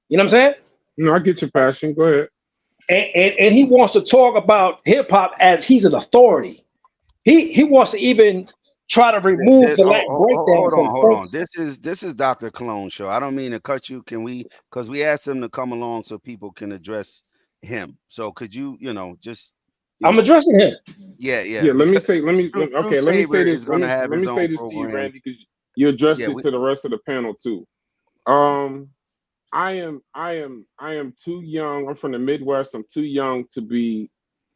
You know what I'm saying? No, I get your passion. Go ahead. And he wants to talk about hip hop as he's an authority. He wants to even try to remove the Latin breakdown. Hold on. This is Dr. Colon show. I don't mean to cut you. Can we? Because we asked him to come along so people can address him. So could you, just? I'm addressing him. Yeah. Let me say this to you, Randy, because you addressed it to the rest of the panel too. I am too young. I'm from the Midwest. I'm too young to be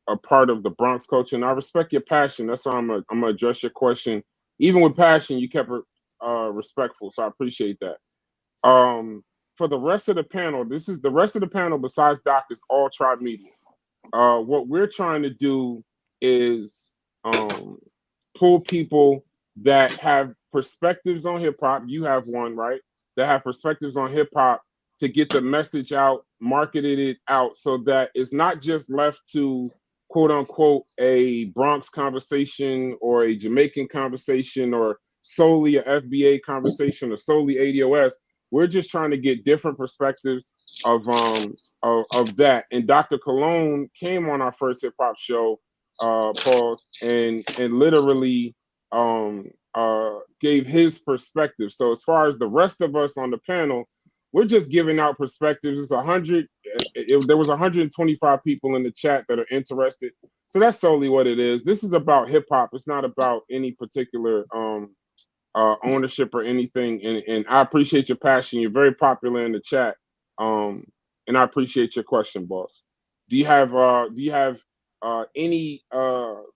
a part of the Bronx culture, and I respect your passion. That's why I'm gonna address your question. Even with passion, you kept it respectful, so I appreciate that. For the rest of the panel, this is the rest of the panel besides Doc is all Tribe Media. What we're trying to do is pull people that have perspectives on hip hop. You have one, right? That have perspectives on hip hop to get the message out, marketed it out, so that it's not just left to quote unquote a Bronx conversation or a Jamaican conversation or solely a FBA conversation or solely ADOS. We're just trying to get different perspectives of that. And Dr. Colon came on our first hip hop show, pause, and literally gave his perspective. So as far as the rest of us on the panel, we're just giving out perspectives. It's 100. There was 125 people in the chat that are interested. So that's solely what it is. This is about hip hop. It's not about any particular ownership or anything. And I appreciate your passion. You're very popular in the chat. And I appreciate your question, boss. Do you have any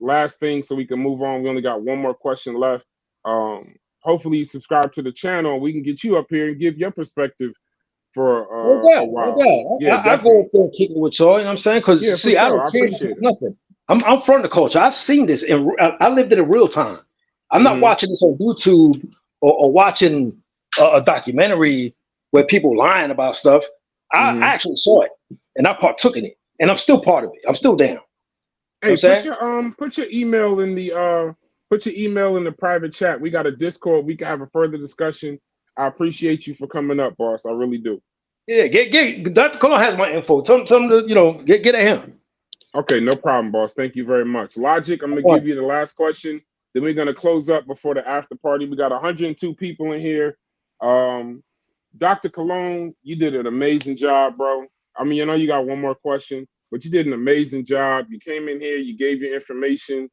last thing so we can move on? We only got one more question left. Hopefully you subscribe to the channel. We can get you up here and give your perspective for a while. Yeah, I go up there and kick it with y'all. You know what I'm saying? Because see, I don't care nothing. I'm from the culture. I've seen this, and I lived it in real time. I'm not watching this on YouTube or watching a documentary where people lying about stuff. I actually saw it, and I partook in it, and I'm still part of it. I'm still down. Hey, put your email in the private chat. We got a Discord. We can have a further discussion. I appreciate you for coming up, boss. I really do. Yeah, get Dr. Colon has my info. Tell him to get at him. Okay, no problem, boss. Thank you very much. Logic, I'm gonna give you the last question. Then we're gonna close up before the after party. We got 102 people in here. Dr. Colon, you did an amazing job, bro. I mean, I know you got one more question, but you did an amazing job. You came in here, you gave your information.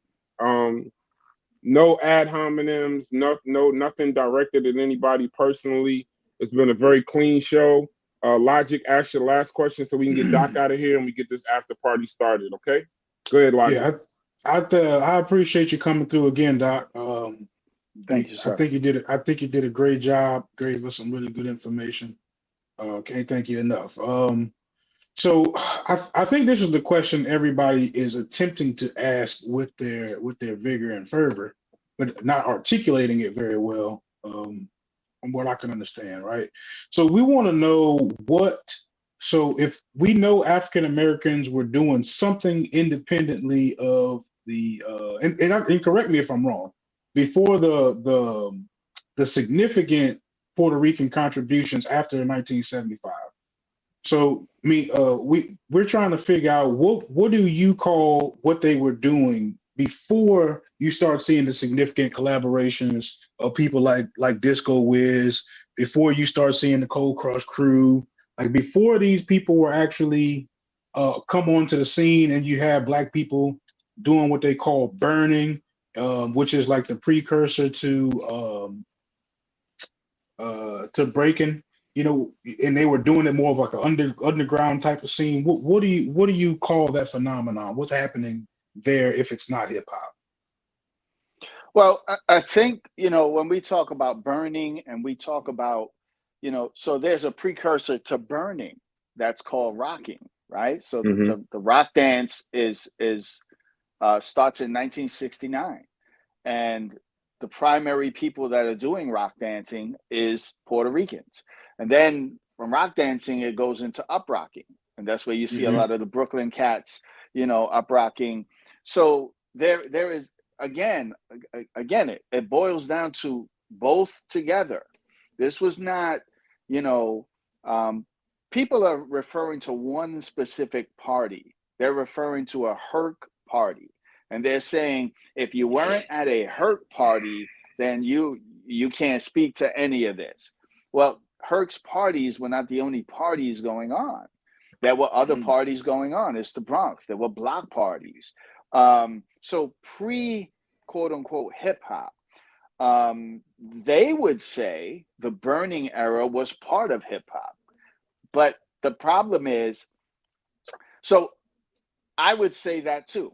No ad hominems, nothing directed at anybody personally. It's been a very clean show. Logic, ask your last question so we can get Doc out of here and we get this after party started. Okay, go ahead, Logic. I appreciate you coming through again, Doc. Thank you, I sir. think you did. I think you did a great job. Gave us some really good information. Can't thank you enough. So I think this is the question everybody is attempting to ask with their vigor and fervor, but not articulating it very well. From what I can understand, right? So we want to know what. So if we know African Americans were doing something independently of the, and correct me if I'm wrong, before the significant Puerto Rican contributions after 1975. So we're trying to figure out what do you call what they were doing before you start seeing the significant collaborations of people like Disco Wiz, before you start seeing the Cold Crush Crew, like before these people were actually come onto the scene, and you have black people doing what they call burning, which is like the precursor to breaking, and they were doing it more of like an underground type of scene. What do you call that phenomenon? What's happening there if it's not hip hop? Well, I think, when we talk about burning and we talk about, so there's a precursor to burning that's called rocking, right? So Mm-hmm. the rock dance is starts in 1969, and the primary people that are doing rock dancing is Puerto Ricans. And then from rock dancing, it goes into up rocking. And that's where you see a lot of the Brooklyn cats, up rocking. So there is, again, it boils down to both together. This was not, people are referring to one specific party. They're referring to a Herc party. And they're saying, if you weren't at a Herc party, then you can't speak to any of this. Well, Herc's parties were not the only parties going on. There were other parties going on. It's the Bronx. There were block parties. So pre, quote unquote, hip hop, they would say the burning era was part of hip hop. But the problem is, so I would say that too.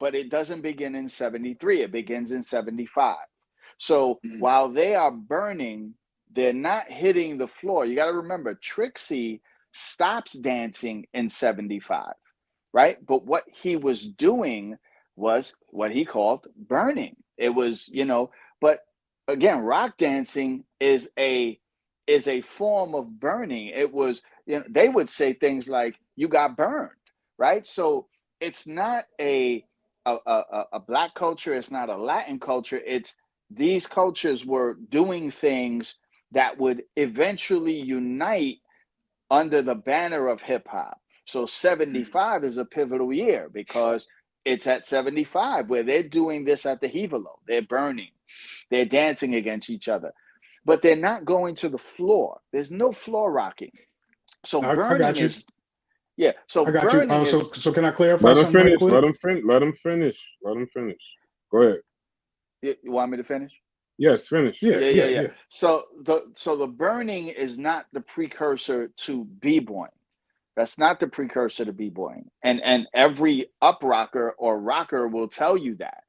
But it doesn't begin in 73. It begins in 75. So while they are burning, they're not hitting the floor. You got to remember, Trixie stops dancing in 75, right? But what he was doing was what he called burning. It was, but again, rock dancing is a form of burning. It was, they would say things like, you got burned, right? So it's not a black culture. It's not a Latin culture. It's these cultures were doing things that would eventually unite under the banner of hip hop. So 75 is a pivotal year because it's at 75 where they're doing this at the Hivalo. They're burning. They're dancing against each other. But they're not going to the floor. There's no floor rocking. So burning is, yeah. So I got you. burning is. So can I clarify Let him something finish. right quick? Let him finish. Go ahead. You want me to finish? Yes, finish. Yeah. So the burning is not the precursor to b-boying. That's not the precursor to b-boying. And every up rocker or rocker will tell you that.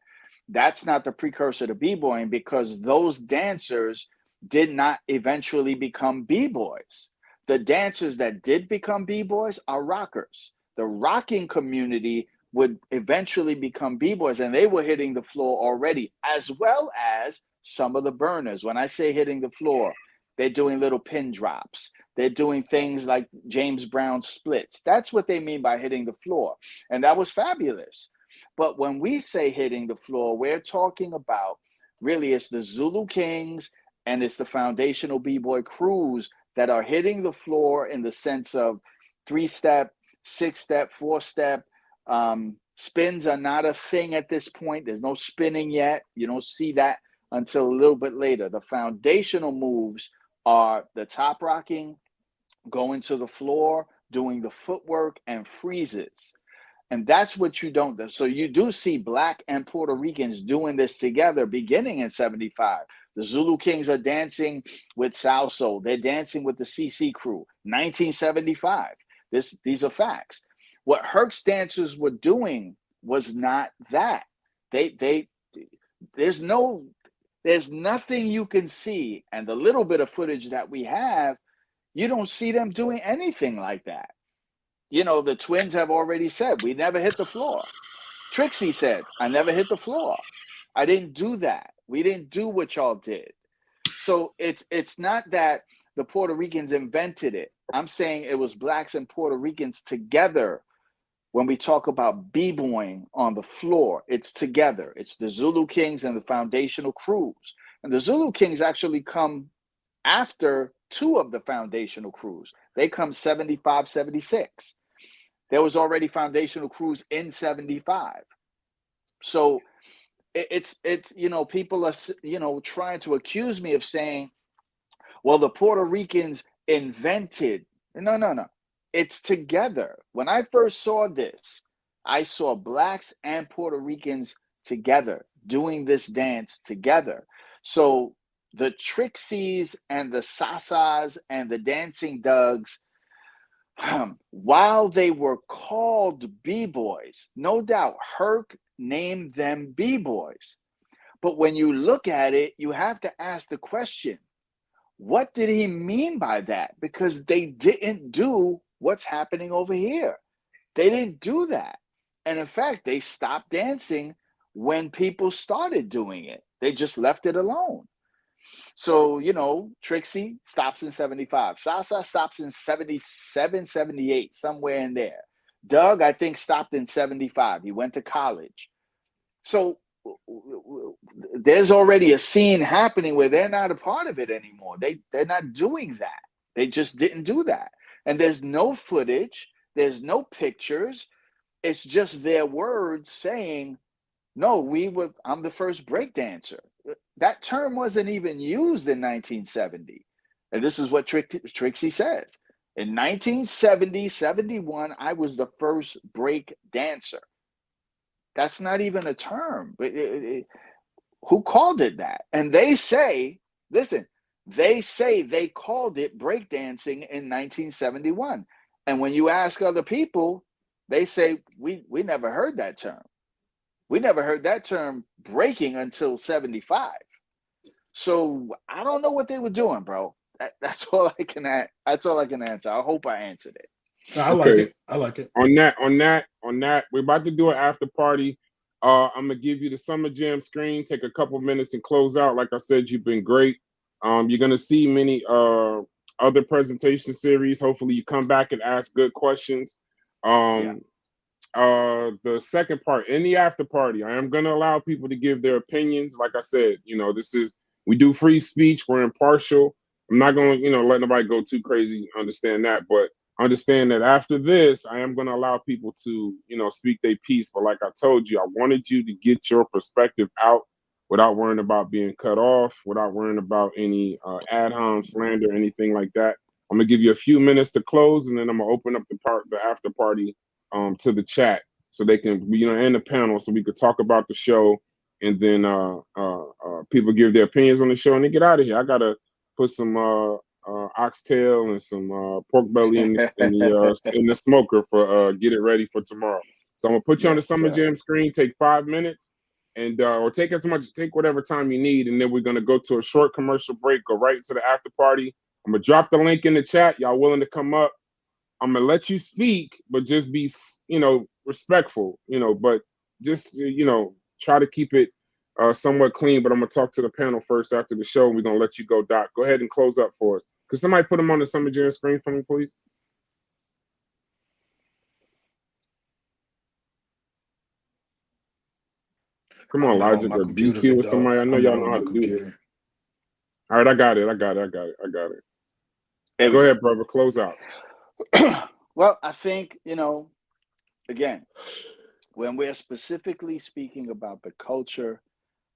That's not the precursor to b-boying because those dancers did not eventually become b-boys. The dancers that did become b-boys are rockers. The rocking community would eventually become b-boys, and they were hitting the floor already, as well as some of the burners. When I say hitting the floor, they're doing little pin drops. They're doing things like James Brown splits. That's what they mean by hitting the floor. And that was fabulous. But when we say hitting the floor, we're talking about really it's the Zulu Kings and it's the foundational b-boy crews that are hitting the floor in the sense of 3-step, 6-step, 4-step. Spins are not a thing at this point. There's no spinning yet. You don't see that until a little bit later. The foundational moves are the top rocking, going to the floor, doing the footwork, and freezes. And that's what you don't do. So you do see Black and Puerto Ricans doing this together beginning in 75. The Zulu Kings are dancing with Salso. They're dancing with the CC crew. 1975. These are facts. What Herc's dancers were doing was not that. There's nothing you can see, and the little bit of footage that we have, you don't see them doing anything like that. The twins have already said, we never hit the floor. Trixie said, I never hit the floor. I didn't do that. We didn't do what y'all did. So it's not that the Puerto Ricans invented it. I'm saying it was blacks and Puerto Ricans together. When we talk about b-boying on the floor, it's together. It's the Zulu Kings and the foundational crews. And the Zulu Kings actually come after two of the foundational crews. They come 75, 76. There was already foundational crews in 75. So it's people are, trying to accuse me of saying, well, the Puerto Ricans invented. No. It's together. When I first saw this, I saw blacks and Puerto Ricans together doing this dance together. So the Trixies and the Sasas and the Dancing Dougs, while they were called B-boys, no doubt Herc named them B-boys. But when you look at it, you have to ask the question, what did he mean by that? Because they didn't do what's happening over here. They didn't do that. And in fact, they stopped dancing when people started doing it. They just left it alone. So, Trixie stops in 75. Sasa stops in 77, 78, somewhere in there. Doug, I think, stopped in 75. He went to college. So there's already a scene happening where they're not a part of it anymore. They're not doing that. They just didn't do that. And there's no footage. There's no pictures. It's just their words saying, no, I'm the first breakdancer. That term wasn't even used in 1970. And this is what Trixie says. In 1970, 71, I was the first break dancer. That's not even a term. But who called it that? And they say, listen, they called it breakdancing in 1971. And when you ask other people, they say, we never heard that term. We never heard that term breaking until 75. So I don't know what they were doing, bro. That's all I can answer. I hope I answered it. I like it. On that, we're about to do an after party. I'm gonna give you the Summer Jam screen. Take a couple minutes and close out. Like I said, you've been great. You're gonna see many other presentation series. Hopefully, you come back and ask good questions. The second part, in the after party, I am gonna allow people to give their opinions. Like I said, we do free speech. We're impartial. I'm not gonna, let nobody go too crazy. Understand that, but understand that after this, I am going to allow people to, speak their piece. But like I told you, I wanted you to get your perspective out without worrying about being cut off, without worrying about any ad hom slander, anything like that. I'm going to give you a few minutes to close, and then I'm going to open up the after party to the chat so they can, and the panel, so we could talk about the show, and then people give their opinions on the show and they get out of here. I got to put some oxtail and some pork belly in the smoker for get it ready for tomorrow. So I'm gonna put you on the Summer Jam screen. Take 5 minutes, and or take whatever time you need, and then we're gonna go to a short commercial break. Go right into the after party. I'm gonna drop the link in the chat. Y'all willing to come up? I'm gonna let you speak, but just be respectful. But just try to keep it somewhat clean. But I'm gonna talk to the panel first after the show, and we're gonna let you go, Doc. Go ahead and close up for us. Could somebody put them on the Summer Jam screen for me, please? Come on, Logic or BQ or somebody. I know y'all know how to do this. All right, I got it. Go ahead, brother. Close out. Well, I think, again, when we're specifically speaking about the culture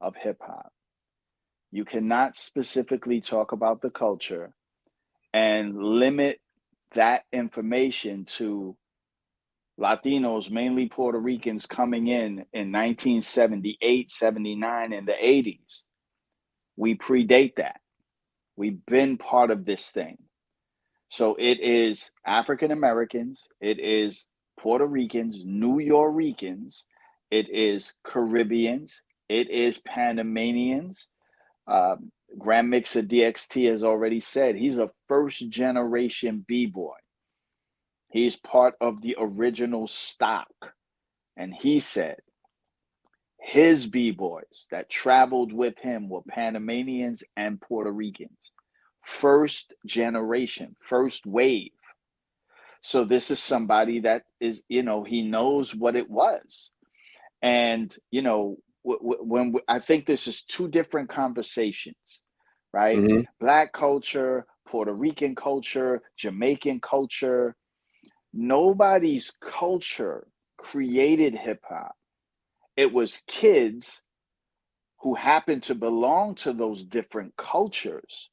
of hip hop, you cannot specifically talk about the culture and limit that information to Latinos, mainly Puerto Ricans, coming in 1978, 79, in the 80s. We predate that. We've been part of this thing. So it is African Americans, it is Puerto Ricans, Nuyoricans, it is Caribbeans, it is Panamanians. Grand Mixer DXT has already said he's a first generation B-boy. He's part of the original stock. And he said his B-boys that traveled with him were Panamanians and Puerto Ricans. First generation, first wave. So this is somebody that is, he knows what it was. And, I think this is two different conversations, right? Mm-hmm. Black culture, Puerto Rican culture, Jamaican culture. Nobody's culture created hip hop. It was kids who happened to belong to those different cultures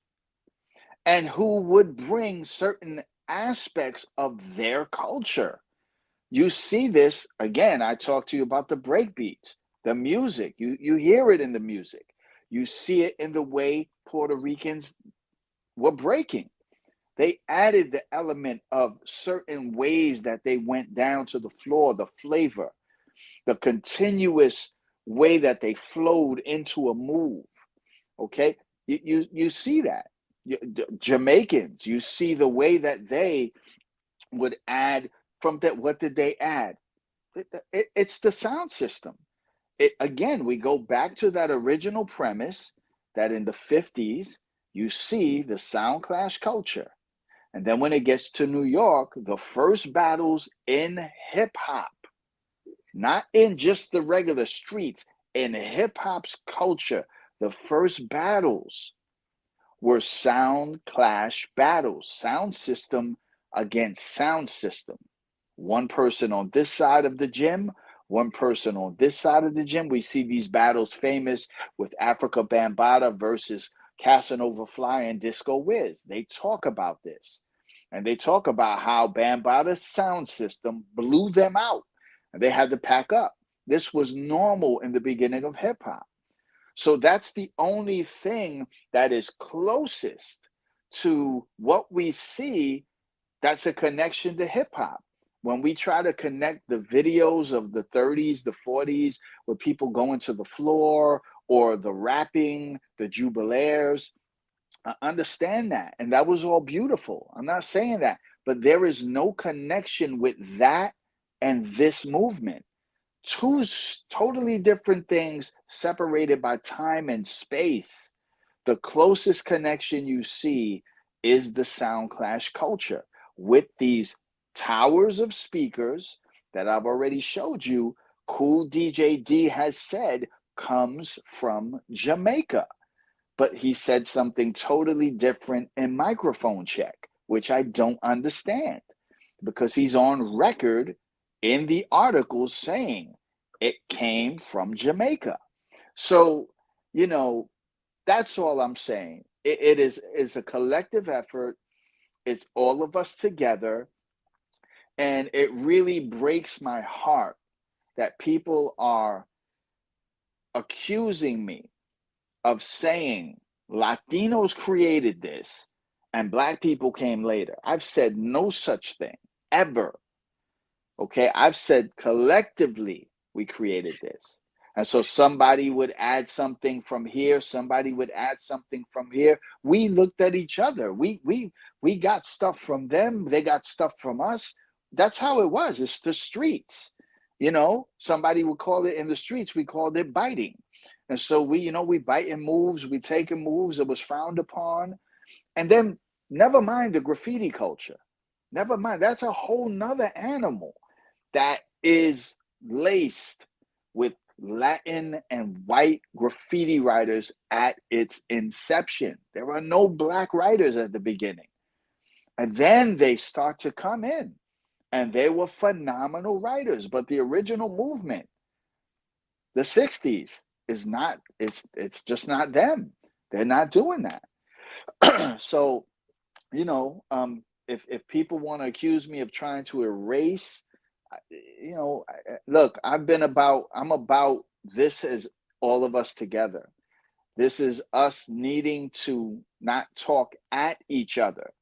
and who would bring certain aspects of their culture. You see this, again, I talked to you about the breakbeats, the music. You hear it in the music. You see it in the way Puerto Ricans were breaking. They added the element of certain ways that they went down to the floor, the flavor, the continuous way that they flowed into a move. Okay, you see that. Jamaicans, you see the way that they would add from that. What did they add? It's the sound system. Again, we go back to that original premise that in the 50s, you see the sound clash culture. And then when it gets to New York, the first battles in hip hop, not in just the regular streets, in hip hop's culture, the first battles were sound clash battles, sound system against sound system. One person on this side of the gym, one person on this side of the gym. We see these battles famous with Africa Bambaataa versus Casanova Fly and Disco Wiz. They talk about this. And they talk about how Bambaata's sound system blew them out. And they had to pack up. This was normal in the beginning of hip hop. So that's the only thing that is closest to what we see that's a connection to hip hop. When we try to connect the videos of the 30s, the 40s, with people going to the floor or the rapping, the jubilaires, I understand that. And that was all beautiful. I'm not saying that. But there is no connection with that and this movement. Two totally different things separated by time and space. The closest connection you see is the sound clash culture with these towers of speakers that I've already showed you. Cool DJ D has said comes from Jamaica. But he said something totally different in Microphone Check, which I don't understand, because he's on record in the article saying it came from Jamaica. So, that's all I'm saying. It is a collective effort. It's all of us together. And it really breaks my heart that people are accusing me of saying Latinos created this and Black people came later. I've said no such thing, ever. Okay, I've said collectively we created this. And so somebody would add something from here, somebody would add something from here. We looked at each other. We got stuff from them, they got stuff from us. That's how it was. It's the streets. Somebody would call it in the streets, we called it biting. And so we biting moves, we taking moves that was frowned upon. And then never mind the graffiti culture. Never mind. That's a whole nother animal that is laced with Latin and white graffiti writers at its inception. There are no Black writers at the beginning. And then they start to come in. And they were phenomenal writers. But the original movement, the 60s, it's just not them. They're not doing that. So, if people want to accuse me of trying to erase, look, I'm about this as all of us together. This is us needing to not talk at each other,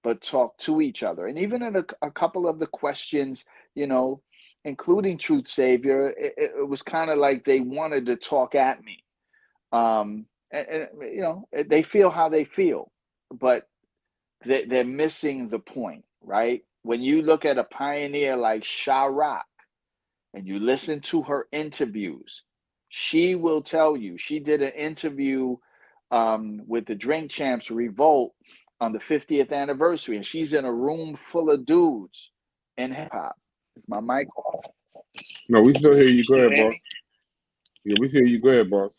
but talk to each other. And even in a couple of the questions, including Truth Savior, it was kind of like they wanted to talk at me. And you know, they feel how they feel, but they're missing the point, right? When you look at a pioneer like Sha-Rock and you listen to her interviews, she will tell you, she did an interview with the Drink Champs Revolt on the 50th anniversary, and she's in a room full of dudes in hip hop. Is my mic off? No, we still hear you. Go ahead, boss. Yeah, we hear you. Go ahead, boss.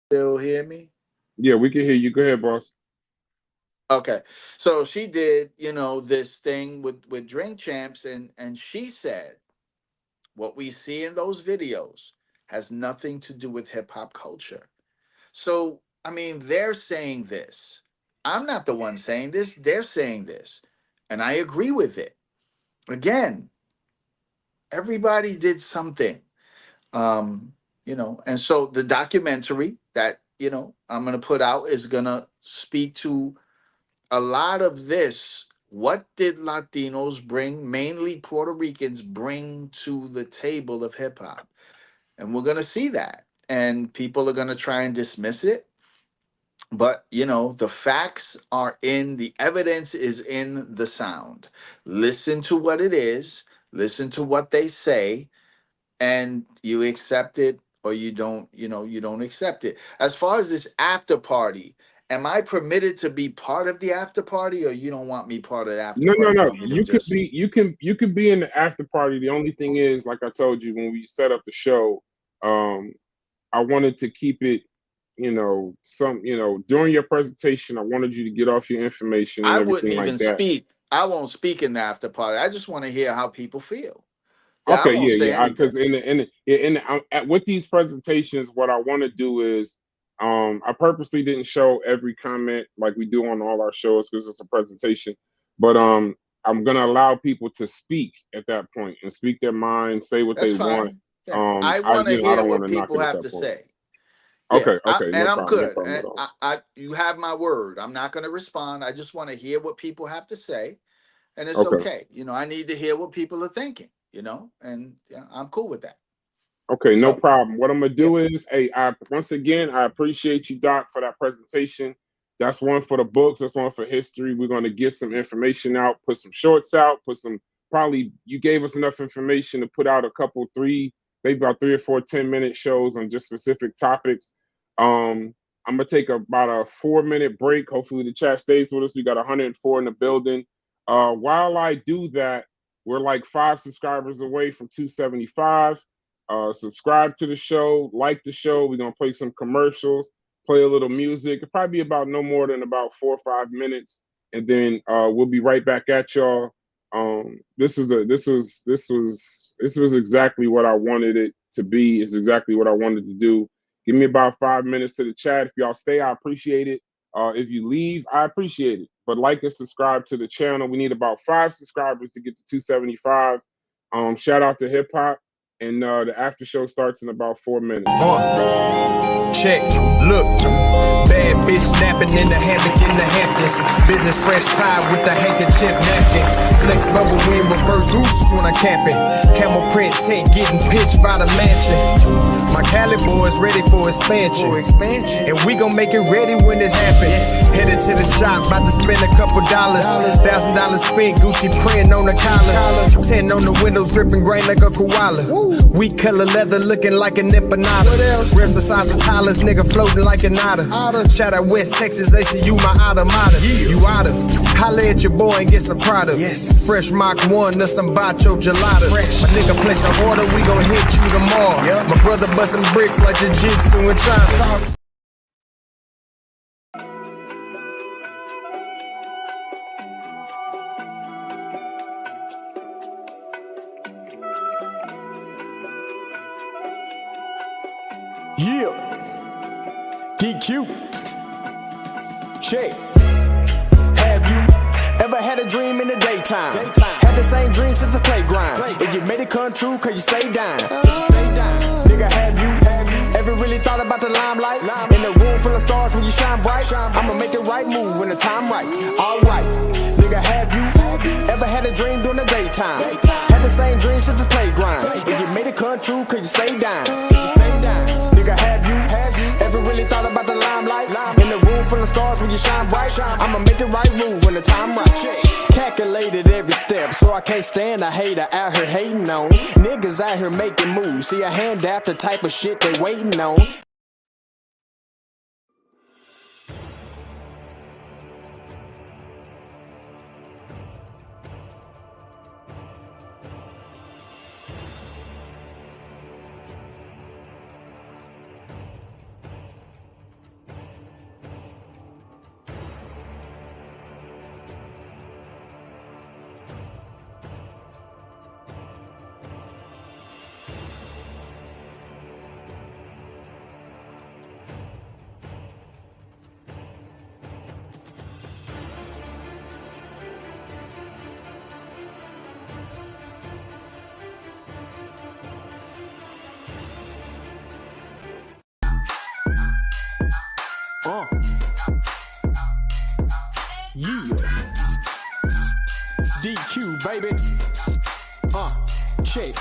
Still hear me? Yeah, we can hear you. Go ahead, boss. Okay. So she did, you know, this thing with Drink Champs, and she said what we see in those videos has nothing to do with hip hop culture. So, I mean, they're saying this. I'm not the one saying this. They're saying this. And I agree with it. Again, everybody did something. You know, and so the documentary that, you know, I'm going to put out is going to speak to a lot of this. What did Latinos bring, mainly Puerto Ricans, bring to the table of hip hop? And we're going to see that. And people are going to try and dismiss it. But, you know, the facts are the evidence is in the sound. Listen to what it is. Listen to what they say. And you accept it or you don't, you know, you don't accept it. As far as this after party, am I permitted to be part of the after party, or you don't want me part of the after party? No. You could be in the after party. The only thing is, like I told you when we set up the show, I wanted to keep it, you know, during your presentation, I wanted you to get off your information and I everything wouldn't even like that. speak. I won't speak in the after party. I just want to hear how people feel. Yeah, Okay, I won't say anything. Because with these presentations, what I want to do is, I purposely didn't show every comment like we do on all our shows because it's a presentation. But I'm gonna allow people to speak at that point and speak their mind, say what That's they fine. want. Yeah. I want to hear what people have to say. Okay, Yeah, okay, and no I'm problem, good. no problem And at all. you have my word. I'm not going to respond. I just want to hear what people have to say, and it's Okay. okay. You know, I need to hear what people are thinking. You know, and yeah, I'm cool with that. Okay, no So, problem. What I'm gonna do is, hey, once again, I appreciate you, Doc, for that presentation. That's one for the books. That's one for history. We're gonna get some information out, put some shorts out, probably you gave us enough information to put out a couple, maybe about 3 or 4 10-minute shows on just specific topics. I'm gonna take about a 4-minute break. Hopefully the chat stays with us. We got 104 in the building. While I do that, we're like 5 subscribers away from 275. Subscribe to the show, like the show. We're gonna play some commercials, play a little music. It'll probably be about no more than about 4 or 5 minutes, and then we'll be right back at y'all. This was exactly what I wanted it to be. It's exactly what I wanted to do. Give me about 5 minutes to the chat. If y'all stay, I appreciate it. If you leave, I appreciate it. But like and subscribe to the channel. We need about 5 subscribers to get to 275. Shout out to Hip Hop. And the after show starts in about 4 minutes. Check, look, bad bitch snapping in the hammock in the Hamptons. Business fresh tie with the handkerchief napkin. Flex bubble wind reverse oops when I camping. Camel print tent getting pitched by the mansion. My Cali boys ready for expansion. And we gon' make it ready when this happens. Headed to the shop, about to spend a couple dollars. $1,000 spent, Gucci print on the collar. 10 on the windows, dripping grain like a koala. We color leather looking like an empanada. Rims the size of Tyler's, nigga floating like an otter. Shout out West Texas, they see you my automata. You outta holla at your boy and get some product. Yes. Fresh Mach 1 or some bacho gelato. My nigga place an order, we gon' hit you tomorrow. My brother busting bricks like jiu-jitsu in China. Yeah, DQ. Check. Have you ever had a dream in the daytime? Had the same dream since the playground. If you made it come true, cause you stay down. Nigga, have you ever Ever really thought about the limelight? In the room full of stars when you shine bright. I'ma make the right move when the time right. Alright, nigga, have you ever had a dream during the daytime? Had the same dream since the playground. If you made it come true, cause you stay down. Nigga, have you ever really thought about the limelight? In the room full of stars when you shine bright. I'ma make the right move when the time right. Calculated every step, so I can't stand a hater out here hating on. Niggas out here making moves. See a hand out the type of shit they waiting on. Yeah. DQ, baby. Check.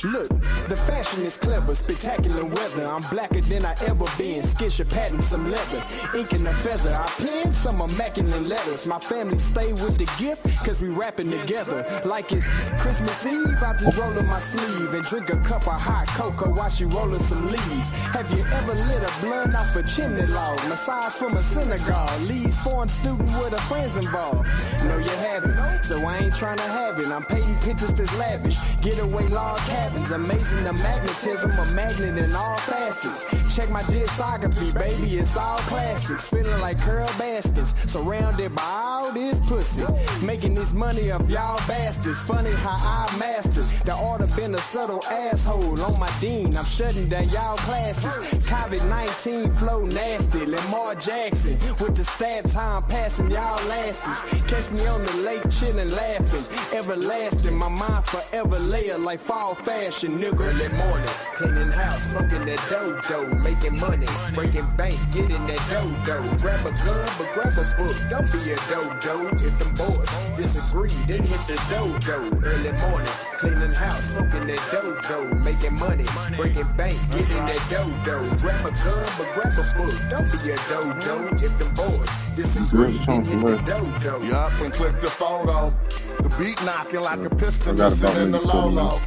Look, the fashion is clever, spectacular weather. I'm blacker than I ever been. Skisha pattern, some leather, ink and a feather. I plan some immaculate letters. My family stay with the gift, cause we rapping together. Like it's Christmas Eve, I just roll up my sleeve and drink a cup of hot cocoa while she rolling some leaves. Have you ever lit a blunt off a chimney log? Massage from a synagogue. Leaves foreign student with her friends involved. No, you haven't, so I ain't trying to have it. I'm painting pictures that's lavish. Getaway log cabins. Amazing the magnetism, a magnet in all facets. Check my discography, baby, it's all classics. Feeling like Curl Baskins, surrounded by all this pussy. Making this money up y'all bastards. Funny how I mastered the art of being a subtle asshole on my dean. I'm shutting down y'all classes. COVID-19 flow nasty. Lamar Jackson with the stats how I'm passing y'all lasses. Catch me on the lake chillin' laughing. Everlasting, my mind forever layer like fall fashion, nigga. Early morning, cleaning house, smoking that dodo, making money, breaking bank, getting that dodo. Grab a gun, but grab a book. Don't be a dodo. If them boys disagree, then hit the dodo. Early morning, cleaning house, smoking that dodo, making money, breaking bank, getting that dodo. Grab a gun, but grab a book. Don't be a dodo. If them boys disagree, then hit the dodo. Yup, and click the photo. The beat knocking like a piston missing in the low-low.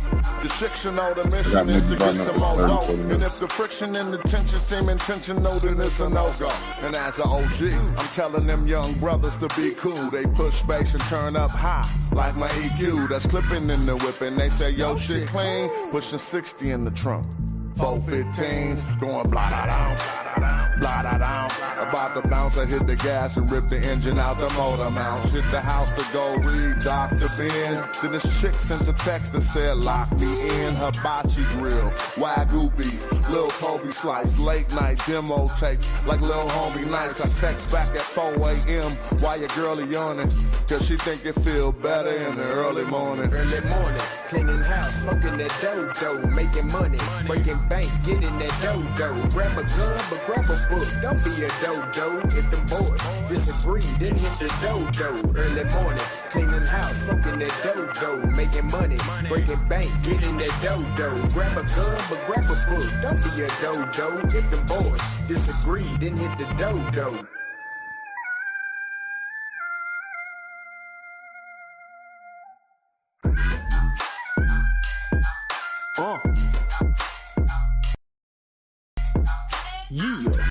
The chicks should know the mission is to get some more dough. And if the friction and the tension seem intentional, then it's a no-go. And as an OG, I'm telling them young brothers to be cool. They push bass and turn up high, like my EQ that's clipping in the whip. And they say, yo, shit clean, pushing 60 in the trunk. 415s, going blah-da-down, blah-da-down. About to bounce, I hit the gas and rip the engine out the motor mounts. Hit the house to go read Dr. Ben. Then this chick sent a text that said, lock me in. Hibachi grill, Wagyu beef, Lil Kobe slice, late night demo tapes like Lil Homie nights. I text back at 4 a.m. while your girlie yawning, cause she think it feel better in the early morning. Early morning, cleaning house, smoking that dodo, making money, breaking bank, getting that dodo. Grab a gun, but grab a book. Don't be a dodo. If them boys disagree, then hit the dodo. Early morning, cleaning house, smoking that dodo, making money, breaking bank, getting that dodo. Grab a gun, but grab a book. Don't be a dodo. If them boys disagree, then hit the dodo. Yeah.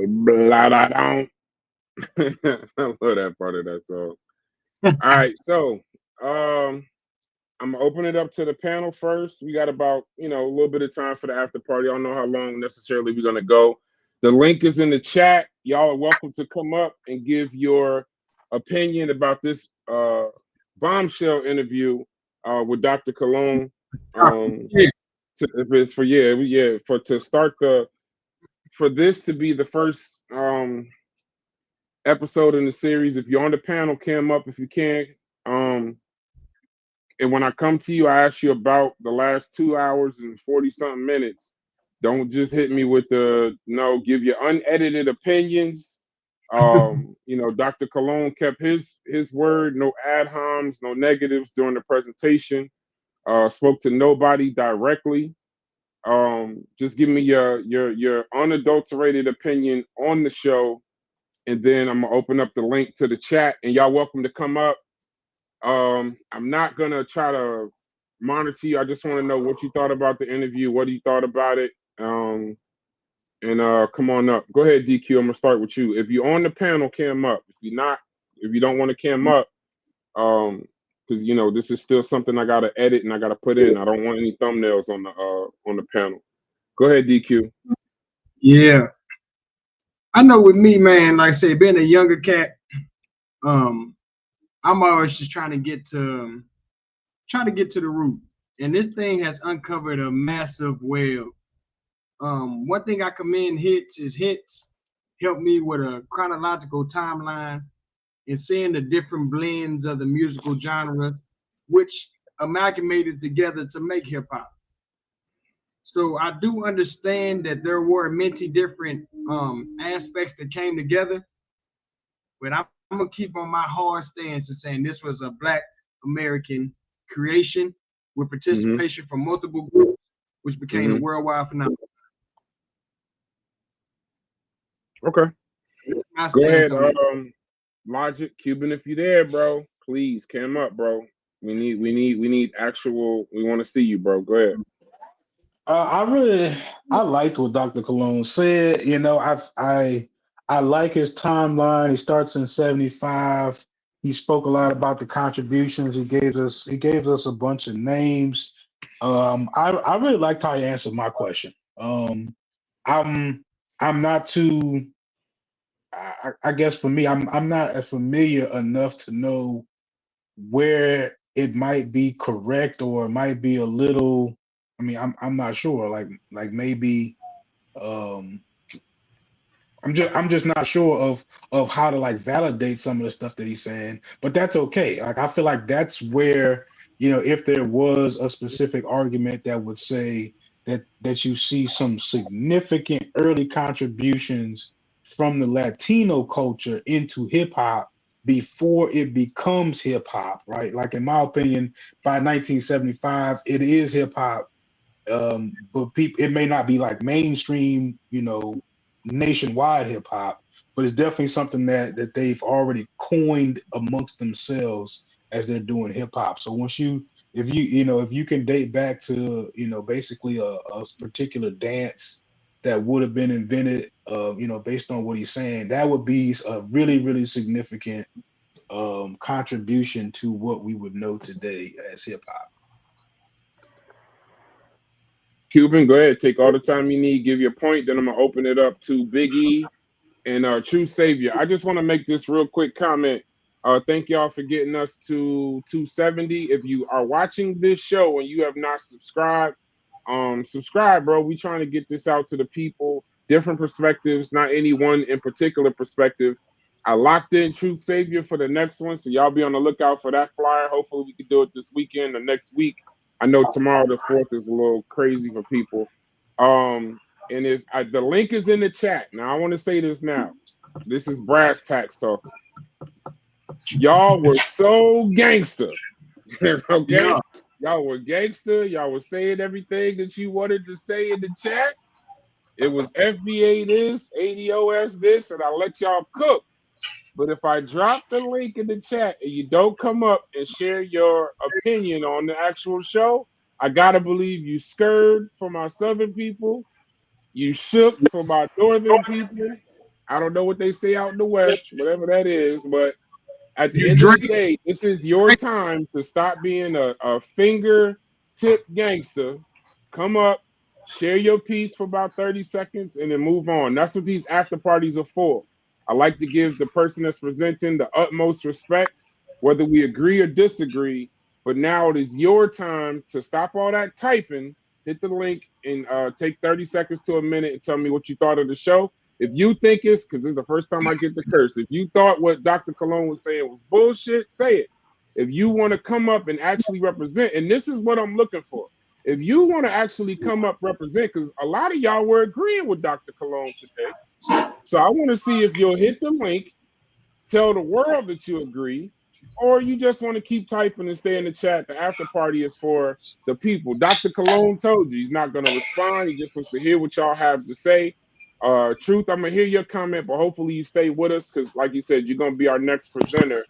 Blah, blah, blah. I love that part of that song. All right, so I'm gonna open it up to the panel first. We got about a little bit of time for the after party. I don't know how long necessarily we're gonna go. The link is in the chat. Y'all are welcome to come up and give your opinion about this bombshell interview with Dr. Colon. If it's for this to be the first episode in the series. If you're on the panel, come up if you can. and when I come to you, I ask you about the last 2 hours and 40 something minutes. Don't just hit me with the no. Give your unedited opinions. You know, Dr. Colon kept his word. No ad homs, no negatives during the presentation. Spoke to nobody directly. Just give me your unadulterated opinion on the show, and then I'm gonna open up the link to the chat, and y'all welcome to come up. I'm not gonna try to monitor you. I just want to know what you thought about the interview. What you thought about it? And come on up. Go ahead, DQ. I'm gonna start with you. If you're on the panel, cam up. If you're not, if you don't want to cam up, because you know this is still something I gotta edit and I gotta put in. I don't want any thumbnails on the panel. Go ahead, DQ. Yeah, I know with me, man. Like I said, being a younger cat, I'm always just trying to get to the root. And this thing has uncovered a massive web. One thing I commend Hits is Hits helped me with a chronological timeline and seeing the different blends of the musical genre, which amalgamated together to make hip hop. So I do understand that there were many different aspects that came together, but I'm gonna keep on my hard stance and saying this was a Black American creation with participation from multiple groups, which became a worldwide phenomenon. Okay. My Go ahead, stance on it. Logic, Cuban, if you're there, bro, please cam up, bro. We need actual. We want to see you, bro. Go ahead. I liked what Dr. Colon said. You know, I like his timeline. He starts in 75. He spoke a lot about the contributions. He gave us a bunch of names. I really liked how he answered my question. I'm not too. I guess for me, I'm not as familiar enough to know where it might be correct or it might be a little. I mean, I'm not sure. Like maybe I'm just not sure of how to like validate some of the stuff that he's saying, but that's okay. Like I feel like that's where, you know, if there was a specific argument that would say that you see some significant early contributions from the Latino culture into hip hop before it becomes hip hop, right? Like in my opinion, by 1975, it is hip hop. But people, it may not be like mainstream, you know, nationwide hip hop, but it's definitely something that they've already coined amongst themselves as they're doing hip hop. So once if you can date back to, you know, basically a particular dance that would have been invented, you know, based on what he's saying, that would be a really, really significant contribution to what we would know today as hip hop. Cuban, go ahead. Take all the time you need. Give your point. Then I'm gonna open it up to Big E and True Savior. I just want to make this real quick comment. Thank y'all for getting us to 270. If you are watching this show and you have not subscribed, subscribe, bro. We trying to get this out to the people. Different perspectives, not any one in particular perspective. I locked in True Savior for the next one, so y'all be on the lookout for that flyer. Hopefully, we can do it this weekend or next week. I know tomorrow the 4th is a little crazy for people. And if the link is in the chat. Now I want to say this now. This is brass tacks talking. Y'all were so gangster. Okay? Yeah. Y'all were gangster. Y'all were saying everything that you wanted to say in the chat. It was FBA this, ADOS this, and I let y'all cook. But if I drop the link in the chat and you don't come up and share your opinion on the actual show, I gotta believe you scared for my southern people, you shook for my northern people. I don't know what they say out in the West, whatever that is, but at the end of the day, this is your time to stop being a fingertip gangster. Come up, share your piece for about 30 seconds, and then move on. That's what these after parties are for. I like to give the person that's presenting the utmost respect, whether we agree or disagree. But now it is your time to stop all that typing, hit the link, and take 30 seconds to a minute and tell me what you thought of the show. If you think it's, because this is the first time I get to curse, if you thought what Dr. Colon was saying was bullshit, say it. if you want to come up and actually represent, and this is what I'm looking for. If you want to actually come up represent, because a lot of y'all were agreeing with Dr. Colon today. So I want to see if you'll hit the link, tell the world that you agree, or you just want to keep typing and stay in the chat. The after party is for the people. Dr. Colon told you he's not going to respond. He just wants to hear what y'all have to say. Truth, I'm going to hear your comment, but hopefully you stay with us because, like you said, you're going to be our next presenter.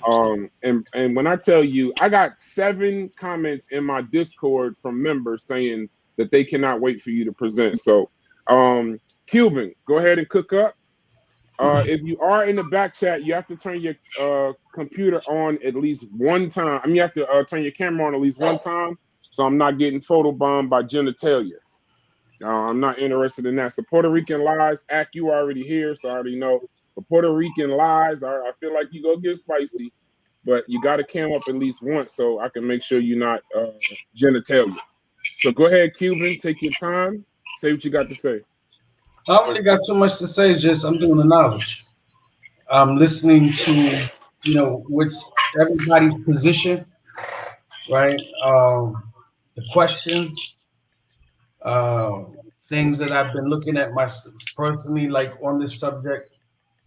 And when I tell you, I got 7 comments in my Discord from members saying that they cannot wait for you to present. So, Cuban, go ahead and cook up. If you are in the back chat, you have to turn your computer on at least one time. I mean, you have to turn your camera on at least one time, so I'm not getting photobombed by genitalia. I'm not interested in that. So Puerto Rican lies, Act, you already here, so I already know. But Puerto Rican lies, I feel like you go get spicy, but you got to cam up at least once so I can make sure you're not genitalia. So go ahead, Cuban, take your time, say what you got to say. I don't really got too much to say. Just I'm doing the knowledge. I'm listening to, what's everybody's position, right? The questions, things that I've been looking at myself personally, like on this subject,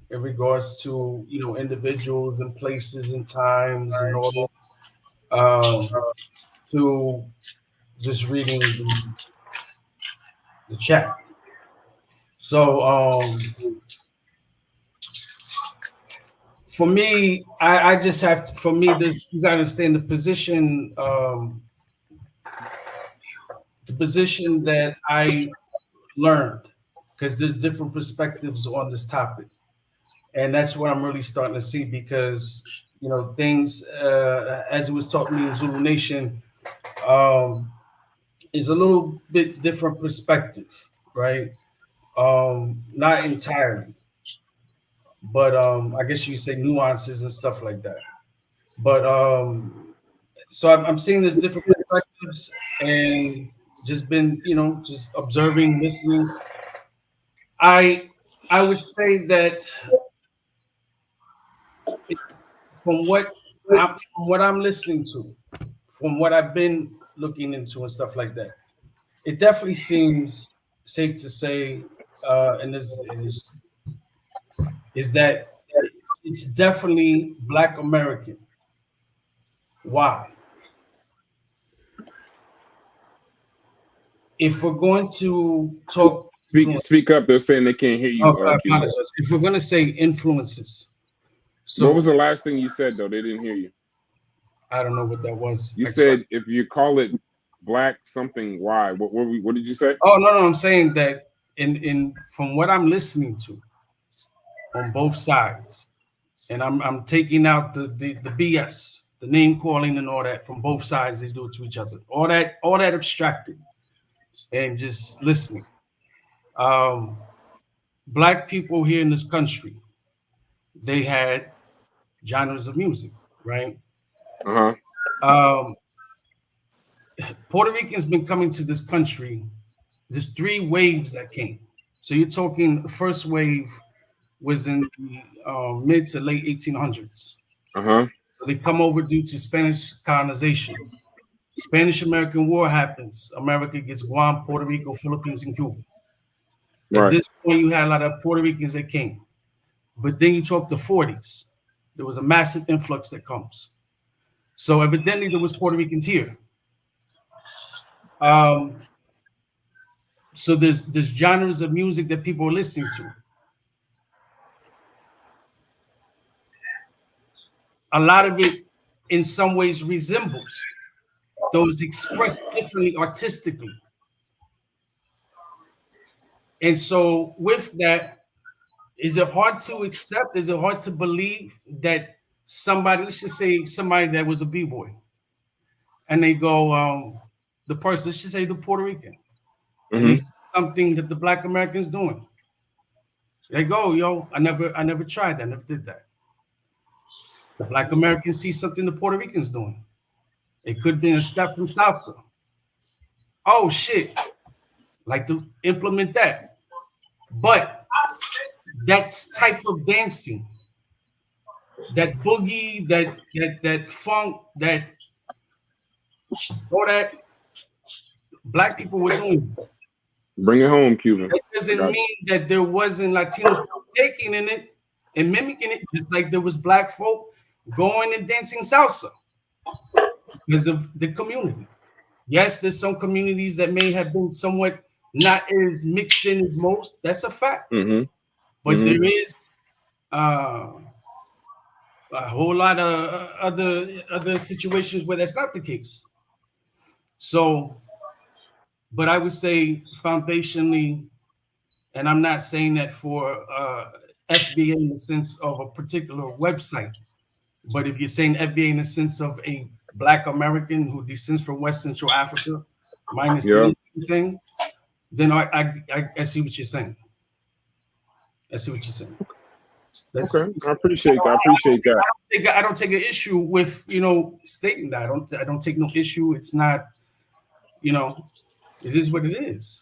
in regards to individuals and places and times and all that. To just reading the chat. So for me, I just have for me this you gotta understand the position that I learned, because there's different perspectives on this topic. And that's what I'm really starting to see, because things as it was taught me in Zulu Nation is a little bit different perspective, right? Not entirely, but I guess you say nuances and stuff like that. But so I'm seeing this different perspectives and just been just observing, listening. I would say that from what I'm listening to, from what I've been looking into and stuff like that, it definitely seems safe to say, and is that it's definitely Black American. Why? If we're going to talk, speak up. They're saying they can't hear you. I apologize. If we're going to say influences, so what was the last thing you said though? They didn't hear you. I don't know what that was. You said if you call it Black something, why? What did you say? Oh no, I'm saying that in from what I'm listening to on both sides, and I'm taking out the BS, the name calling and all that from both sides. They do it to each other. All that abstracted, and just listening. Black people here in this country, they had genres of music, right? Puerto Ricans been coming to this country. There's 3 waves that came. So you're talking the first wave was in the mid to late 1800s. So they come over due to Spanish colonization. Spanish-American War happens. America gets Guam, Puerto Rico, Philippines, and Cuba. At this point, you had a lot of Puerto Ricans that came. But then you talk the 40s. There was a massive influx that comes. So evidently there was Puerto Ricans here. So there's genres of music that people are listening to. A lot of it, in some ways, resembles those expressed differently artistically. And so with that, is it hard to accept? Is it hard to believe that somebody, let's just say somebody that was a B-boy, and they go, the person, let's just say the Puerto Rican, and they see something that the Black Americans doing. They go, yo, I never tried that, I never did that. The Black Americans see something the Puerto Ricans doing. It could be a step from salsa. Oh shit, like to implement that. But that type of dancing that boogie, that funk, that all that black people were doing. Bring it home, Cuban. That doesn't mean that there wasn't Latinos taking in it and mimicking it, just like there was black folk going and dancing salsa because of the community. Yes, there's some communities that may have been somewhat not as mixed in as most. That's a fact. But there is a whole lot of other situations where that's not the case. So, but I would say foundationally, and I'm not saying that for FBA in the sense of a particular website, but if you're saying FBA in the sense of a Black American who descends from West Central Africa, minus the thing, then I see what you're saying. I see what you're saying. Okay, I appreciate that. I appreciate that. I don't take an issue with stating that. I don't take no issue. It's not, it is what it is.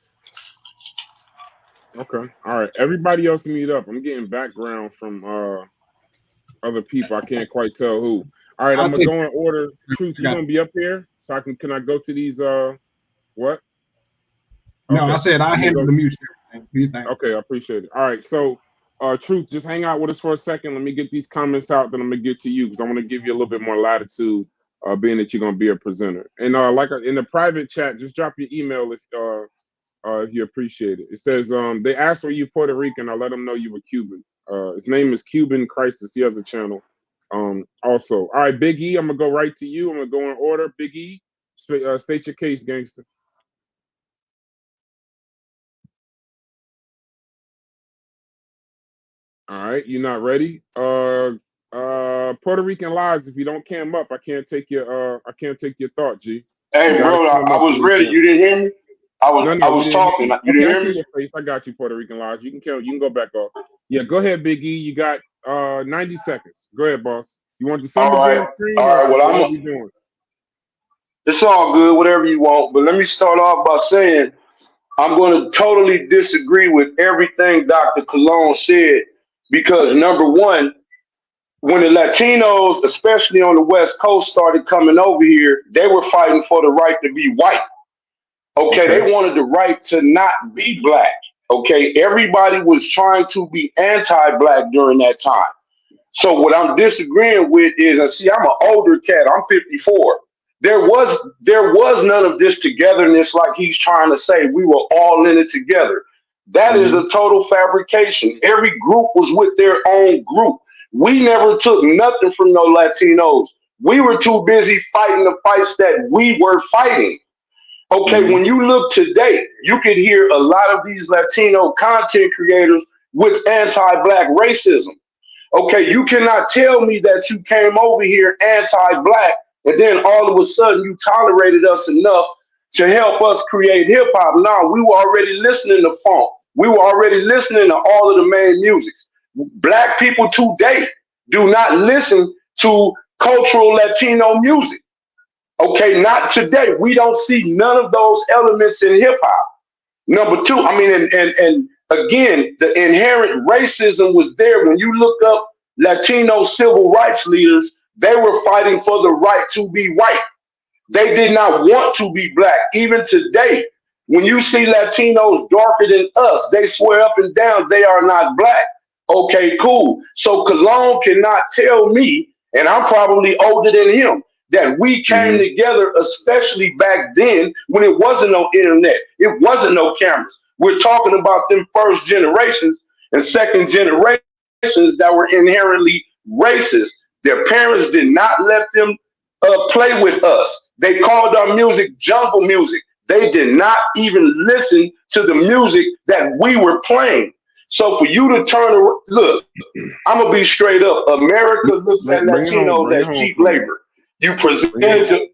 Okay, all right. Everybody else meet up. I'm getting background from other people. I can't quite tell who. All right, I'm gonna go in order. Truth, you gonna be up here so I can I go to these what? No, I said I handle the music. Okay, I appreciate it. All right, so Truth, just hang out with us for a second. Let me get these comments out, then I'm gonna get to you because I want to give you a little bit more latitude, being that you're gonna be a presenter. And like in the private chat, just drop your email if you appreciate it. It says they asked were you Puerto Rican. I let them know you were Cuban. His name is Cuban Crisis. He has a channel. Also, all right, Big E. I'm gonna go right to you. I'm gonna go in order. Big E, state your case, gangster. All right, you're not ready. Puerto Rican lives. If you don't cam up, I can't take your thought, G. Hey, bro, I was ready. You didn't hear me? I was talking. You didn't hear me? Your face. I got you, Puerto Rican lives. You can count. You can go back off. Yeah, go ahead, Big E. You got 90 seconds. Go ahead, boss. You want December Jam stream? All right. Well, what are we doing? It's all good, whatever you want. But let me start off by saying I'm going to totally disagree with everything Dr. Colon said because number one, when the Latinos, especially on the West Coast, started coming over here, they were fighting for the right to be white. Okay, they wanted the right to not be black. Okay, everybody was trying to be anti-black during that time. So what I'm disagreeing with is, and see, I'm an older cat. I'm 54. There was none of this togetherness like he's trying to say. We were all in it together. That is a total fabrication. Every group was with their own group. We never took nothing from no Latinos. We were too busy fighting the fights that we were fighting. Okay, when you look today, you could hear a lot of these Latino content creators with anti-black racism. Okay, you cannot tell me that you came over here anti-black and then all of a sudden you tolerated us enough to help us create hip-hop. No, we were already listening to funk. We were already listening to all of the main musics. Black people today do not listen to cultural Latino music. Okay, not today. We don't see none of those elements in hip hop. Number two, I mean, and again, the inherent racism was there. When you look up Latino civil rights leaders, they were fighting for the right to be white. They did not want to be black. Even today, when you see Latinos darker than us, they swear up and down they are not black. Okay, cool. So Colon cannot tell me, and I'm probably older than him, that we came together, especially back then when it wasn't no internet, it wasn't no cameras. We're talking about them first generations and second generations that were inherently racist. Their parents did not let them play with us. They called our music jungle music. They did not even listen to the music that we were playing. So for you to turn around, look, I'm gonna be straight up. America looks at Latinos as cheap labor. You presented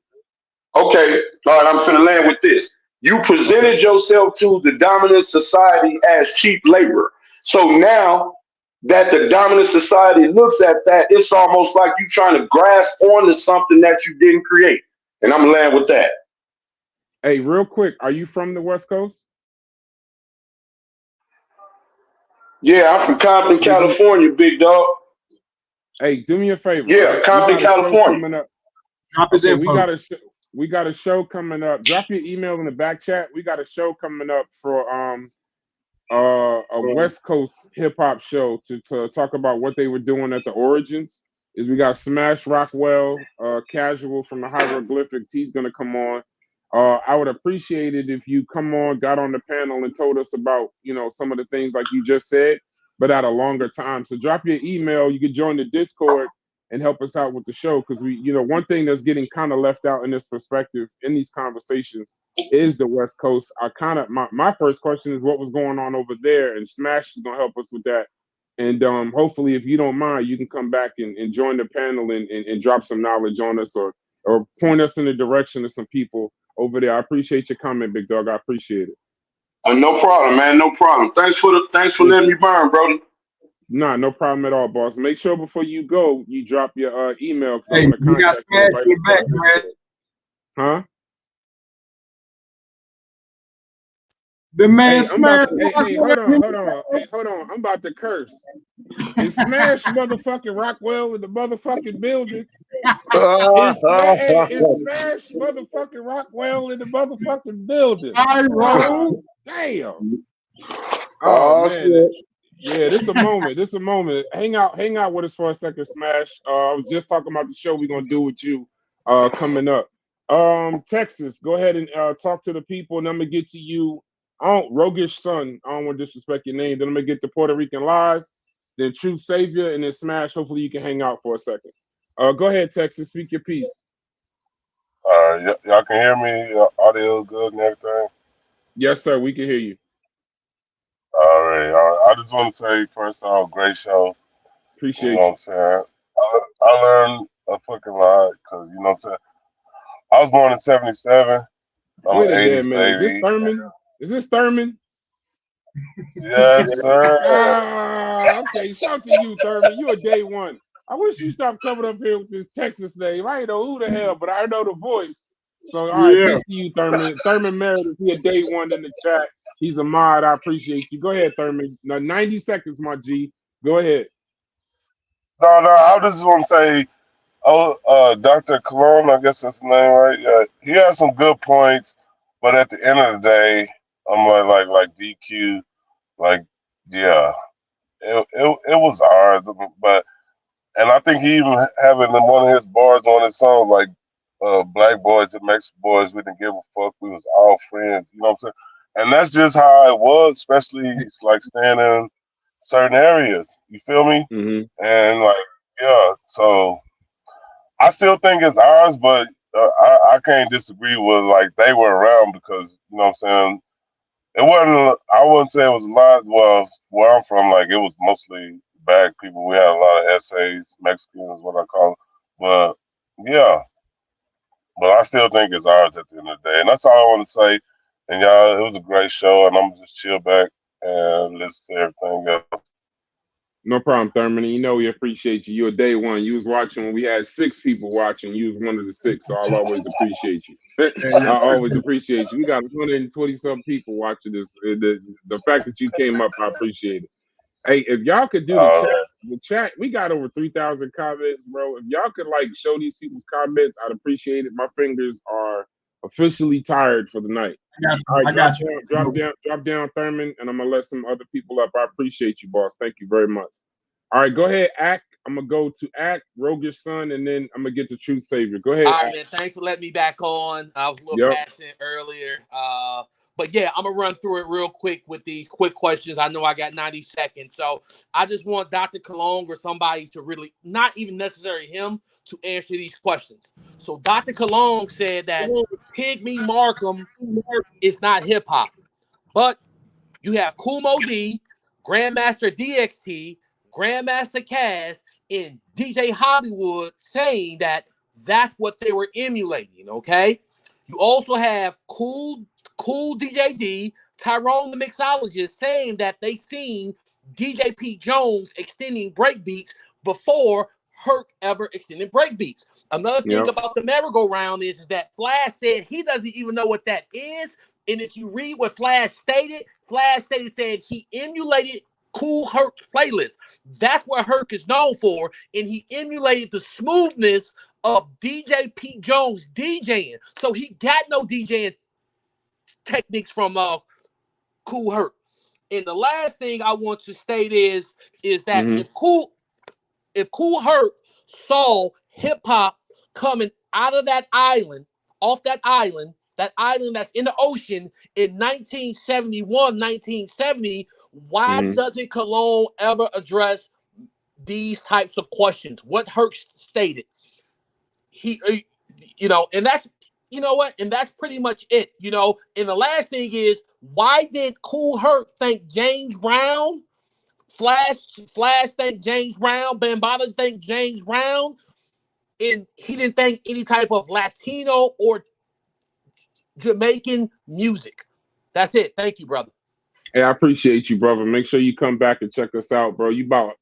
okay, all right, I'm finna land with this. You presented yourself to the dominant society as cheap labor. So now that the dominant society looks at that, it's almost like you trying to grasp onto something that you didn't create. And I'm gonna land with that. Hey, real quick, are you from the West Coast? Yeah, I'm from Compton, California, big dog. Hey, do me a favor. Yeah, Right? We Compton, got a show California. coming up. Drop his Okay, info. we got a show coming up. Drop your email in the back chat. We got a show coming up for a West Coast hip hop show to talk about what they were doing at the Origins. Is we got Smash Rockwell, Casual from the Hieroglyphics. He's gonna come on. I would appreciate it if you come on, got on the panel, and told us about some of the things like you just said, but at a longer time. So drop your email. You can join the Discord and help us out with the show because one thing that's getting kind of left out in this perspective in these conversations is the West Coast. I kind of my first question is what was going on over there, and Smash is gonna help us with that. And hopefully, if you don't mind, you can come back and join the panel and drop some knowledge on us or point us in the direction of some people over there. I appreciate your comment, big dog. I appreciate it. No problem, man. No problem. Thanks for letting me burn, Brody. Nah, no problem at all, boss. Make sure before you go, you drop your email because Hey, I'm gonna you got contact you. Smash Right in the back, man. Huh? The man Hey, I'm about Smash. to, hey, hold on. Hey, hold on. I'm about to curse. Is Smash motherfucking Rockwell in the motherfucking building? Is Smash motherfucking Rockwell in the motherfucking building? Bro. Damn. Oh, man. shit. Yeah, this is a moment. This is a moment. Hang out with us for a second, Smash. I was just talking about the show we're gonna do with you coming up. Texas, go ahead and talk to the people, and I'm gonna get to you. Roguish Son, I don't want to disrespect your name. Then I'm gonna get to Puerto Rican Lies, then True Savior, and then Smash. Hopefully you can hang out for a second. Go ahead, Texas, speak your piece. Y'all can hear me? Audio good and everything? Yes, sir, we can hear you. All right. I just want to say, first off, great show. Appreciate you. Know what I'm saying? I learned a fucking lot because, you know what I'm saying? I was born in 77. I'm Wait an a 80s damn minute. Is this baby. Thurman? Is this Thurman? Yes, sir. Okay, shout to you, Thurman. You a day one. I wish you stopped coming up here with this Texas name. I ain't know who the hell, but I know the voice. So, all right, peace to you, Thurman. Thurman Meredith, he a day one in the chat. He's a mod. I appreciate you. Go ahead, Thurman. Now, 90 seconds, my G. Go ahead. No, I just want to say, Dr. Colon, I guess that's the name, right? Yeah, he has some good points, but at the end of the day, I'm like DQ, yeah, it was ours, but. And I think he even having one of his bars on his song, like black boys and Mexican boys, we didn't give a fuck. We was all friends. You know what I'm saying? And that's just how it was, especially like staying in certain areas. You feel me? Mm-hmm. And yeah, so I still think it's ours, but I can't disagree with they were around because, you know what I'm saying? It wasn't, I wouldn't say it was a lot. Well, where I'm from, it was mostly black people. We had a lot of essays, Mexicans is what I call them. But yeah, but I still think it's ours at the end of the day. And that's all I want to say. And y'all, it was a great show, and I'm just chill back and listen to everything else. No problem, Thurman. You know we appreciate you. You're a day one. You was watching when we had 6 people watching. You was one of the 6, so I'll always appreciate you. I always appreciate you. We got 120-some people watching this. The fact that you came up, I appreciate it. Hey, if y'all could do the chat, we got over 3,000 comments, bro. If y'all could show these people's comments, I'd appreciate it. My fingers are officially tired for the night. All right, drop down, Thurman, and I'm gonna let some other people up. I appreciate you, boss. Thank you very much. All right, go ahead, Act. I'm gonna go to Act, Roguish Son, and then I'm gonna get the Truth Savior. Go ahead. All right, man. Thanks for letting me back on. I was a little passionate earlier. But yeah, I'm gonna run through it real quick with these quick questions. I know I got 90 seconds. So I just want Dr. Colon or somebody to really, not even necessarily him, to answer these questions. So Dr. Colon said that Pygmy Markham is not hip hop, but you have Kumo D, Grandmaster DXT, Grandmaster Cass, and DJ Hollywood saying that that's what they were emulating, okay? You also have Cool DJ D, Tyrone the Mixologist saying that they seen DJ Pete Jones extending breakbeats before Herc ever extended breakbeats. Another thing about the merry-go-round is that Flash said he doesn't even know what that is. And if you read what Flash stated said he emulated Kool Herc's playlist. That's what Herc is known for, and he emulated the smoothness of DJ Pete Jones DJing. So he got no DJing techniques from Kool Herc. And the last thing I want to state is that if Kool Herc saw hip hop coming out of that island, off that island that's in the ocean in 1971, 1970, why doesn't Colon ever address these types of questions? What Herc stated, and that's, and that's pretty much it, And the last thing is, why did Kool Herc thank James Brown? Flash thanked James Brown. Bambaataa thanked James Brown. And he didn't thank any type of Latino or Jamaican music. That's it. Thank you, brother. Hey, I appreciate you, brother. Make sure you come back and check us out, bro. You about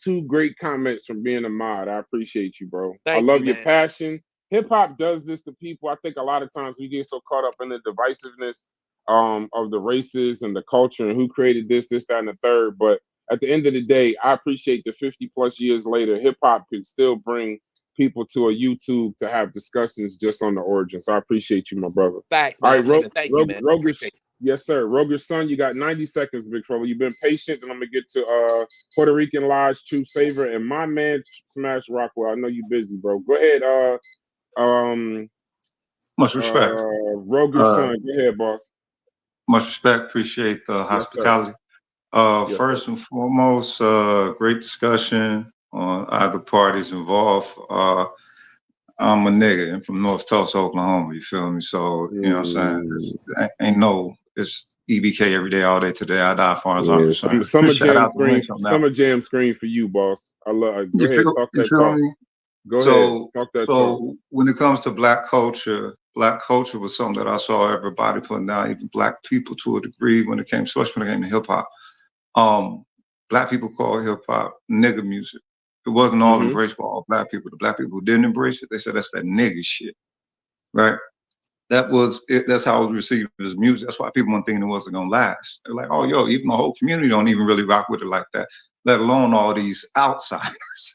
2 great comments from being a mod. I appreciate you, bro. I love your passion. Hip hop does this to people. I think a lot of times we get so caught up in the divisiveness of the races and the culture and who created this, that, and the third. But at the end of the day, I appreciate that 50 plus years later, hip hop can still bring people to a YouTube to have discussions just on the origin. So I appreciate you, my brother. Facts, man. All right, thank you, man. Yes, sir. Roger's son, you got 90 seconds, big trouble. You've been patient, and I'm gonna get to Puerto Rican Lodge, True Saver, and my man Smash Rockwell. I know you're busy, bro. Go ahead. Much respect. Roger's son, go ahead, boss. Much respect. Appreciate the hospitality. First and foremost, great discussion on either parties involved. I'm a nigga and from North Tulsa, Oklahoma. You feel me? So, you know what I'm saying? It's EBK every day, all day today. I die as far as I'm concerned. Summer Jam screen for you, boss. I love. Go ahead, talk that talk. Go ahead, talk that talk. So when it comes to black culture was something that I saw everybody putting down, even black people to a degree when it came, especially when it came to hip hop. Black people call hip hop nigga music. It wasn't all embraced by all black people. The black people who didn't embrace it, they said that's that nigga shit, right? That was it. That's how it was received as music. That's why people weren't thinking it wasn't gonna last. They're like, oh, yo, even the whole community don't even really rock with it like that, let alone all these outsiders.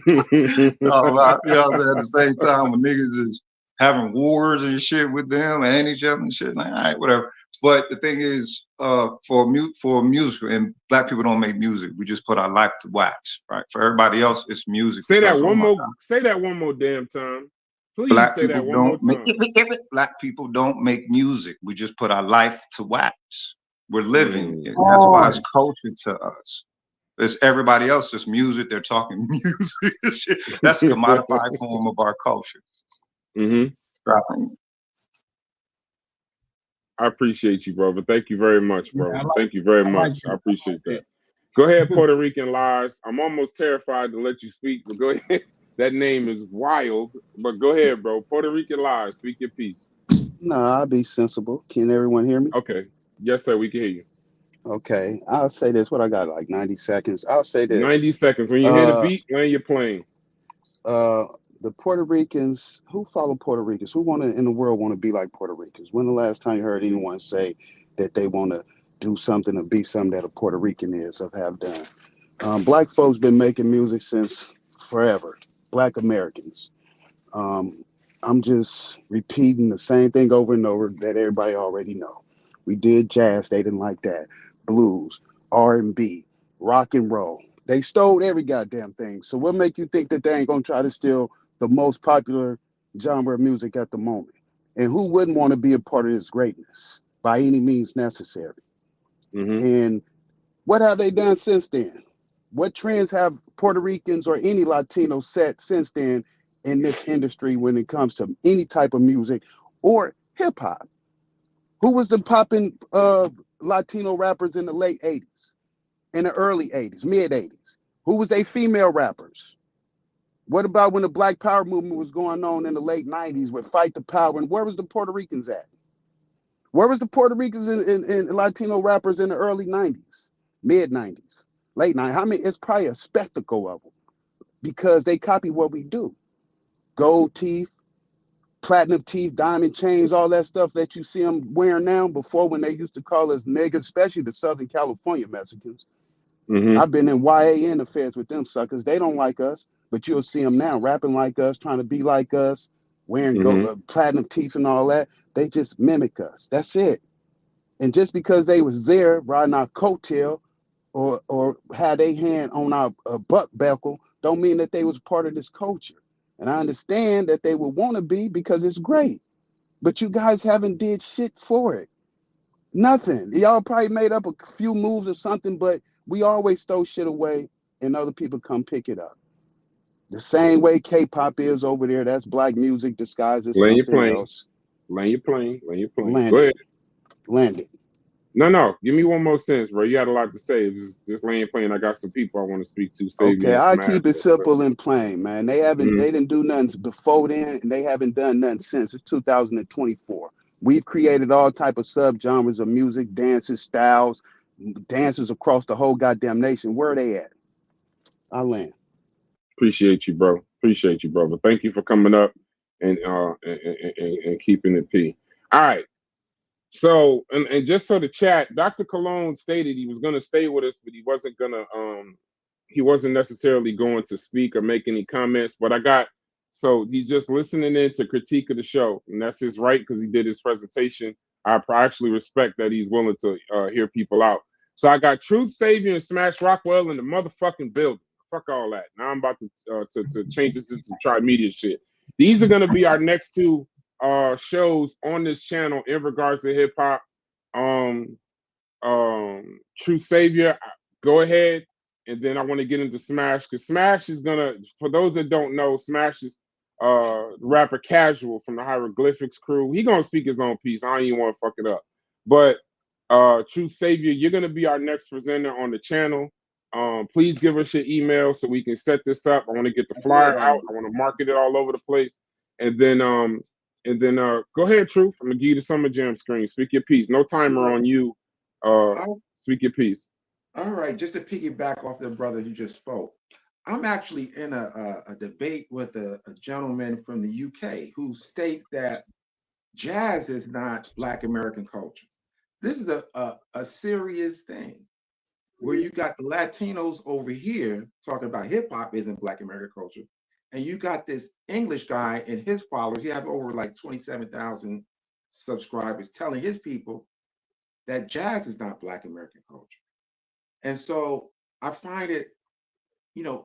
At the same time, when niggas is having wars and shit with them and each other and shit, like, all right, whatever. But the thing is, for music, and black people don't make music. We just put our life to wax, right? For everybody else, it's music. Say that one more damn time. Please say that one more time. Black people don't make music. We just put our life to wax. We're living. That's why it's culture to us. It's everybody else, just music. They're talking music. That's a commodified form of our culture. I appreciate you, brother. Thank you very much, bro. Thank you very much. I appreciate that. Go ahead, Puerto Rican Lies. I'm almost terrified to let you speak, but go ahead. That name is wild, but go ahead, bro. Puerto Rican Lies. Speak your piece. No, I'll be sensible. Can everyone hear me? Okay. Yes, sir. We can hear you. Okay. I'll say this. What I got, like 90 seconds. I'll say this. 90 seconds. When you hear the beat, land your plane. The Puerto Ricans, who follow Puerto Ricans? Who in the world want to be like Puerto Ricans? When the last time you heard anyone say that they want to do something or be something that a Puerto Rican is or have done? Black folks been making music since forever. Black Americans. I'm just repeating the same thing over and over that everybody already know. We did jazz, they didn't like that. Blues, R&B, rock and roll. They stole every goddamn thing. So what make you think that they ain't gonna try to steal the most popular genre of music at the moment? And who wouldn't want to be a part of this greatness by any means necessary? And what have they done since then? What trends have Puerto Ricans or any Latinos set since then in this industry when it comes to any type of music or hip hop? Who was the popping Latino rappers in the late 80s, in the early 80s, mid 80s? Who was they female rappers? What about when the Black Power movement was going on in the late 90s with Fight the Power? And where was the Puerto Ricans at? Where was the Puerto Ricans and Latino rappers in the early 90s, mid 90s, late 90s? I mean, it's probably a spectacle of them because they copy what we do. Gold teeth, platinum teeth, diamond chains, all that stuff that you see them wearing now. Before, when they used to call us niggas, especially the Southern California Mexicans. I've been in YAN affairs with them suckers. They don't like us, but you'll see them now rapping like us, trying to be like us, wearing platinum teeth and all that. They just mimic us. That's it. And just because they was there riding our coattail or had a hand on our butt buckle, don't mean that they was part of this culture. And I understand that they would want to be because it's great. But you guys haven't did shit for it. Nothing. Y'all probably made up a few moves or something, but we always throw shit away and other people come pick it up. The same way K-pop is over there. That's black music disguised as Land your something plane. else. Land your plane. Land your plane. Land Go ahead. Land it. No. Give me one more sentence, bro. You had a lot to say. Just land your plane. I got some people I want to speak to. Save me Okay, and I smash. keep it simple and plain, man. They didn't do nothing before then, and they haven't done nothing since. It's 2024. We've created all type of subgenres of music, dances, styles, dancers across the whole goddamn nation. Where are they at? I land. Appreciate you, bro. Appreciate you, brother. Thank you for coming up and keeping it P. All right. So and just so the chat, Dr. Colon stated he was gonna stay with us, but he wasn't necessarily going to speak or make any comments. But so he's just listening in to critique of the show, and that's his right because he did his presentation. I actually respect that he's willing to hear people out. So I got Truth Savior and Smash Rockwell in the motherfucking building. Fuck all that. Now I'm about to change this to tri-media shit. These are gonna be our next two shows on this channel in regards to hip hop. True Savior, go ahead, and then I want to get into Smash because Smash is gonna, for those that don't know, Smash is rapper Casual from the Hieroglyphics crew. He gonna speak his own piece. I don't even want to fuck it up. But True Savior, you're gonna be our next presenter on the channel. Please give us your email so we can set this up. I want to get the flyer out. I want to market it all over the place, and then go ahead, Truth. I'm gonna give you the Summer Jam screen. Speak your piece. No timer on you. Speak your piece. All right, just to piggyback off the brother who just spoke, I'm actually in a debate with a gentleman from the UK who states that jazz is not Black American culture. This is a serious thing where you got the Latinos over here talking about hip hop isn't Black American culture. And you got this English guy and his followers, you have over like 27,000 subscribers, telling his people that jazz is not Black American culture. And so I find it,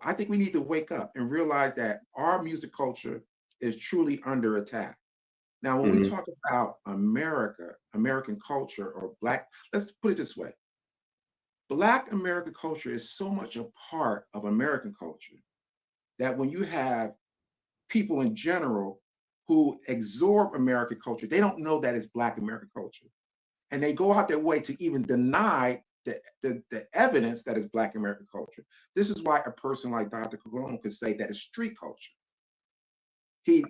I think we need to wake up and realize that our music culture is truly under attack. Now, when we talk about American culture, or Black, let's put it this way. Black American culture is so much a part of American culture that when you have people in general who absorb American culture, they don't know that it's Black American culture. And they go out their way to even deny the evidence that is Black American culture. This is why a person like Dr. Colon could say that it's street culture. He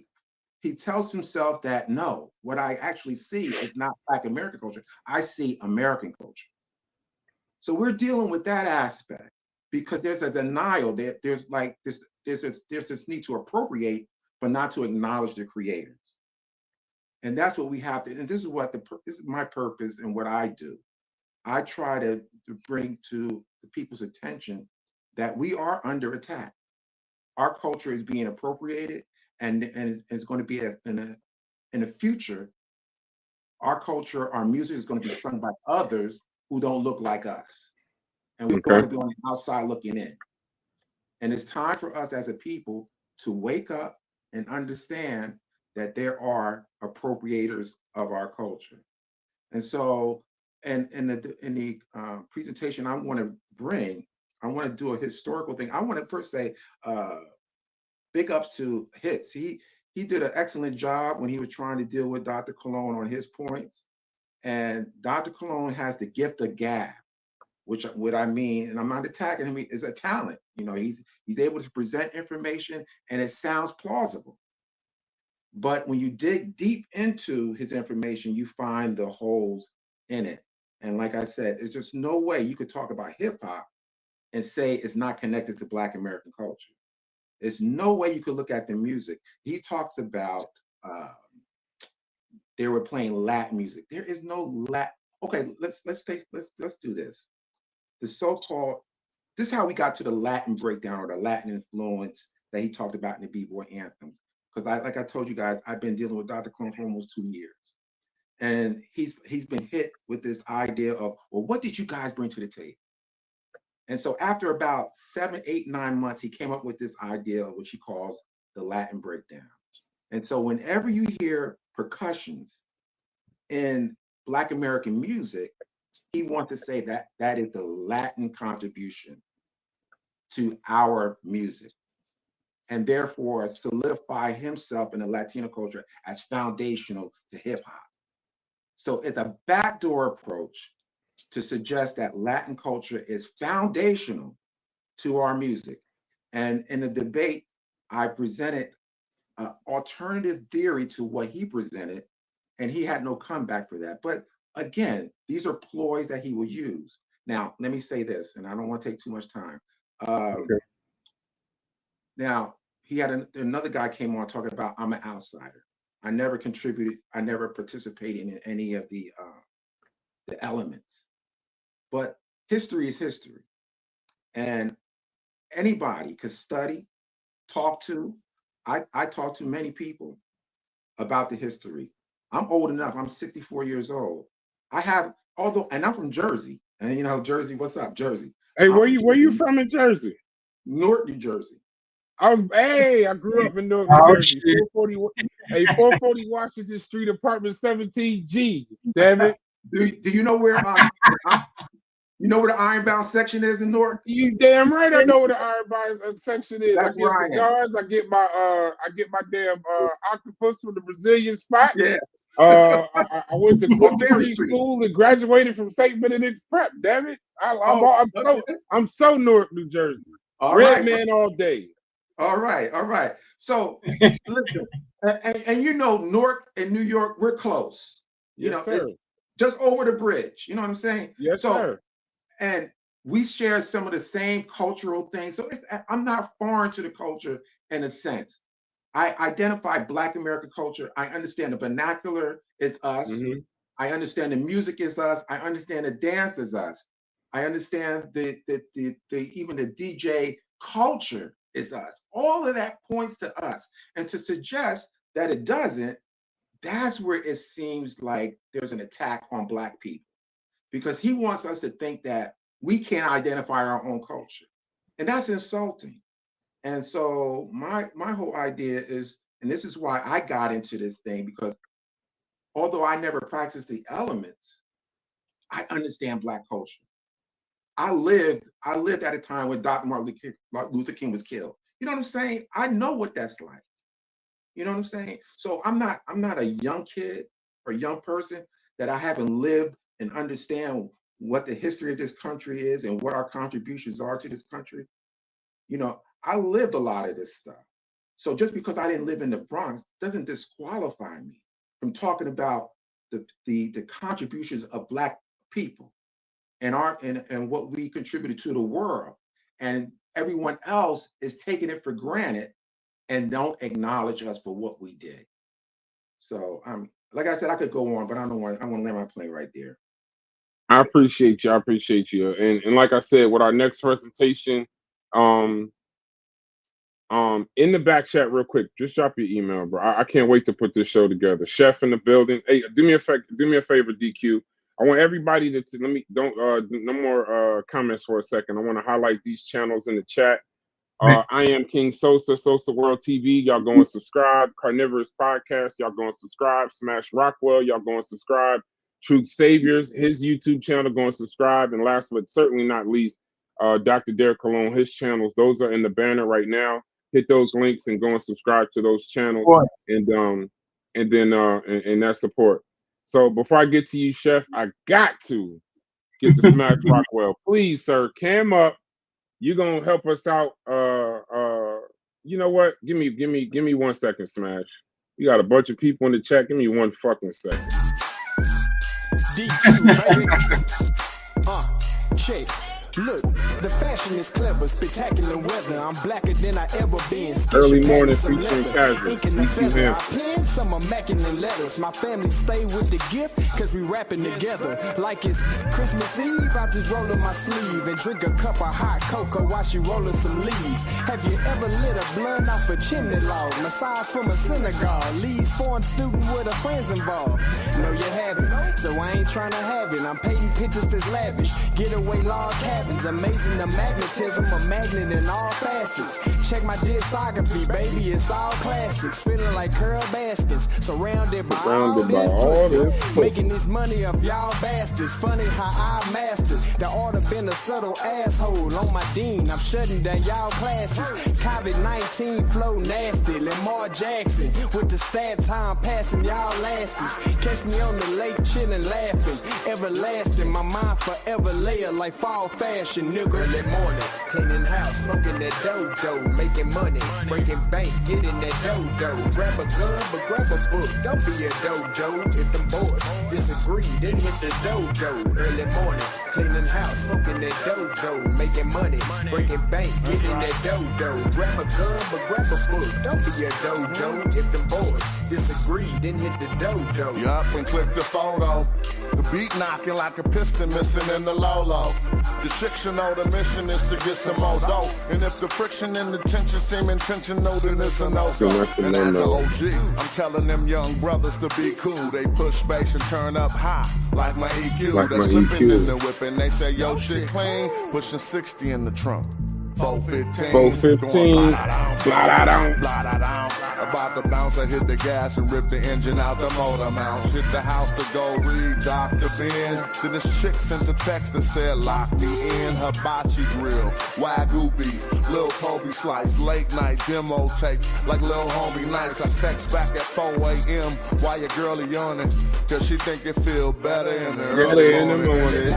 tells himself that, no, what I actually see is not Black American culture. I see American culture. So we're dealing with that aspect because there's a denial that there's this need to appropriate, but not to acknowledge the creators. And that's what we have to, and this is my purpose and what I do. I try to bring to the people's attention that we are under attack. Our culture is being appropriated, and it's going to be in the future. Our culture, our music is going to be sung by others who don't look like us, and we're going to be on the outside looking in. And it's time for us as a people to wake up and understand that there are appropriators of our culture. And so, in the presentation I want to bring, I want to do a historical thing. I want to first say big ups to Hits. He did an excellent job when he was trying to deal with Dr. Colon on his points. And Dr. Colon has the gift of gab, which what I mean, and I'm not attacking him, is a talent. He's able to present information and it sounds plausible. But when you dig deep into his information, you find the holes in it. And like I said, there's just no way you could talk about hip hop and say it's not connected to Black American culture. There's no way you could look at the music. He talks about they were playing Latin music. There is no Latin. Okay, let's do this. The so-called, this is how we got to the Latin breakdown or the Latin influence that he talked about in the B-boy anthems. Because like I told you guys, I've been dealing with Dr. Colon for almost 2 years. And he's been hit with this idea of, well, what did you guys bring to the table? And so after about 7, 8, 9 months, he came up with this idea, which he calls the Latin breakdown. And so whenever you hear percussions in Black American music, he wants to say that that is the Latin contribution to our music, and therefore solidify himself in the Latino culture as foundational to hip hop. So it's a backdoor approach to suggest that Latin culture is foundational to our music. And in the debate, I presented an alternative theory to what he presented, and he had no comeback for that. But again, these are ploys that he will use. Now, let me say this, and I don't want to take too much time. Okay. Now, he had another guy came on talking about, I'm an outsider. I never contributed, I never participated in any of the elements. But history is history. And anybody could study, talk to. I talk to many people about the history. I'm old enough, I'm 64 years old. I have, although, and I'm from Jersey. And you know, Jersey, what's up, Jersey? Hey, where you from in Jersey? Newark, New Jersey. I grew up in Newark, New Jersey. 440 Washington Street, apartment 17G. Damn it. Do you know where you know where the Ironbound section is in Newark? You damn right I know where the Ironbound section is. That's I get cigars, I get my damn octopus from the Brazilian spot. Yeah. I went to culinary school and graduated from St. Benedict's Prep. Damn it. I'm so Newark, New Jersey. Red man all day. All right. So listen, and you know, Newark and New York, we're close. You know, it's just over the bridge. You know what I'm saying? Yes, sir. And we share some of the same cultural things. So I'm not foreign to the culture in a sense. I identify Black American culture. I understand the vernacular is us. Mm-hmm. I understand the music is us. I understand the dance is us. I understand the even the DJ culture is us. All of that points to us. And to suggest that it doesn't, that's where it seems like there's an attack on Black people. Because he wants us to think that we can't identify our own culture. And that's insulting. And so my whole idea is, and this is why I got into this thing, because although I never practiced the elements, I understand Black culture. I lived at a time when Dr. Martin Luther King was killed. You know what I'm saying? I know what that's like. You know what I'm saying? So I'm not a young kid or young person that I haven't lived and understand what the history of this country is and what our contributions are to this country. You know, I lived a lot of this stuff. So just because I didn't live in the Bronx doesn't disqualify me from talking about the contributions of Black people and and what we contributed to the world. And everyone else is taking it for granted and don't acknowledge us for what we did. So like I said, I could go on, but I want to land my plane right there. I appreciate you. And like I said, with our next presentation, in the back chat real quick, just drop your email, bro. I can't wait to put this show together. Chef in the building. Hey, do me a favor, DQ. I want everybody to no more comments for a second. I want to highlight these channels in the chat. I am King Sosa World TV. Y'all go and subscribe. Carnivorous Podcast. Y'all go and subscribe. Smash Rockwell. Y'all go and subscribe. Truth Saviors, his YouTube channel, go and subscribe. And last but certainly not least, Dr.Derrick Colon, his channels. Those are in the banner right now. Hit those links and go and subscribe to those channels. And then that support. So before I get to you, Chef, I got to get to Smash Rockwell. Please, sir, cam up. You're gonna help us out. You know what? Give me 1 second, Smash. You got a bunch of people in the chat. Give me 1 fucking second. DQ, baby. Shit. Look, the fashion is clever, spectacular weather. I'm blacker than I ever been. Early morning featuring Casual. Ink in the feather. I pen some are macking in letters. My family stay with the gift, cause we rapping together. Like it's Christmas Eve, I just roll up my sleeve and drink a cup of hot cocoa while she rolling some leaves. Have you ever lit a blunt off a chimney log? Massage from a synagogue. Leads foreign student with her friends involved. No, you haven't, so I ain't trying to have it. I'm painting pictures that's lavish. Getaway log cabins. Amazing the magnetism, a magnet in all facets. Check my discography, baby, it's all classics. Feeling like Curl Baskins, surrounded by all this pussy. Making this money up y'all bastards. Funny how I mastered the art of being a subtle asshole on my dean. I'm shutting down y'all classes. COVID-19 flow nasty. Lamar Jackson with the stats how I'm passing y'all lasses. Catch me on the lake chilling laughing. Everlasting, my mind forever layer like fall fashion, nigga. Early morning, cleaning house, smoking that dodo, making money, breaking bank, getting that dodo. Grab a gun, but grab a book. Don't be a dojo. If them boys disagree, then hit the dojo. Early morning, cleaning house, smoking that dodo, making money, breaking bank, getting that dodo. Grab a gun, but grab a book. Don't be a dojo. If them boys disagree, then hit the dojo. Yup, and click the photo. The beat knocking like a piston missing in the Lolo. The chicks know the mission is to get some more dough. And if the friction and the tension seem intentional, then it's a no-go. And as an OG, I'm telling them young brothers to be cool. They push bass and turn up high, like my EQ. Like That's my clipping EQ. in the whip. And they say, yo, shit clean. Pushing 60 in the trunk. 415. 415. Blah-da-dum. Blah-da-dum. About to bounce, I hit the gas and rip the engine out the motor mounts. Hit the house to go read Dr. Ben. Then this chick sent the text that said, lock me in. Hibachi grill, Wagyu beef, Lil Kobe slice, late night demo tapes like Lil Homie nights. I text back at 4 a.m. while your girlie yawning, cause she think it feel better in the early morning.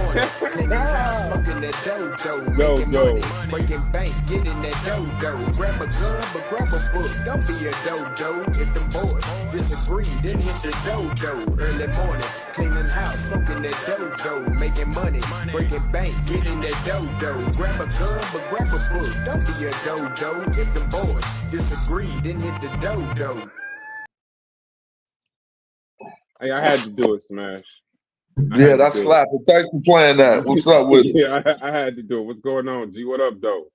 Cleaning house, smoking that dodo, making money, breaking bank, getting that dodo. Grab a gun, but grab a book. Don't be a dojo. If them boys disagree, then hit the dojo. Early morning, cleaning house, smoking that dodo, making money, breaking bank, getting that dodo. Grab a gun, but grab a book. Don't be a dojo. If them boys disagree, then hit the dojo. Hey, I had to do it, Smash. Yeah, that's slapping. Thanks for playing that. What's up with it? Yeah, I had to do it. What's going on, G? What up, though?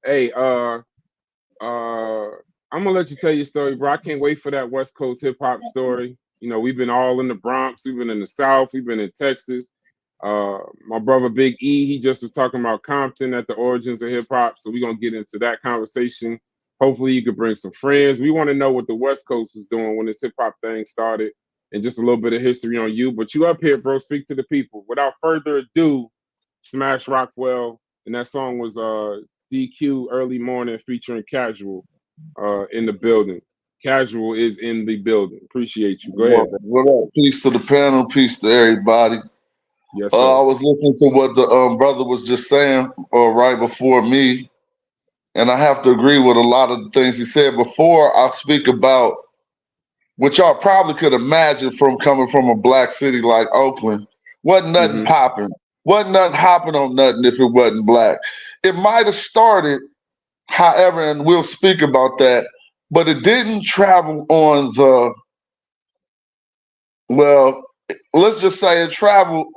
Hey, I'm gonna let you tell your story, bro. I can't wait for that West Coast hip hop story. You know, we've been all in the Bronx, we've been in the South, we've been in Texas. My brother Big E, he just was talking about Compton at the origins of hip hop. So we're gonna get into that conversation. Hopefully you could bring some friends. We want to know what the West Coast was doing when this hip hop thing started, and just a little bit of history on you. But you up here, bro. Speak to the people. Without further ado, Smash Rockwell, and that song was DQ Early Morning featuring Casual in the building. Casual is in the building. Appreciate you. Go ahead. What up? Peace to the panel. Peace to everybody. Yes, I was listening to what the brother was just saying right before me, and I have to agree with a lot of the things he said. Before I speak about what y'all probably could imagine from coming from a black city like Oakland, wasn't nothing popping. Wasn't nothing hopping on nothing if it wasn't black. It might have started, however, and we'll speak about that, but it didn't travel on the, well, let's just say it traveled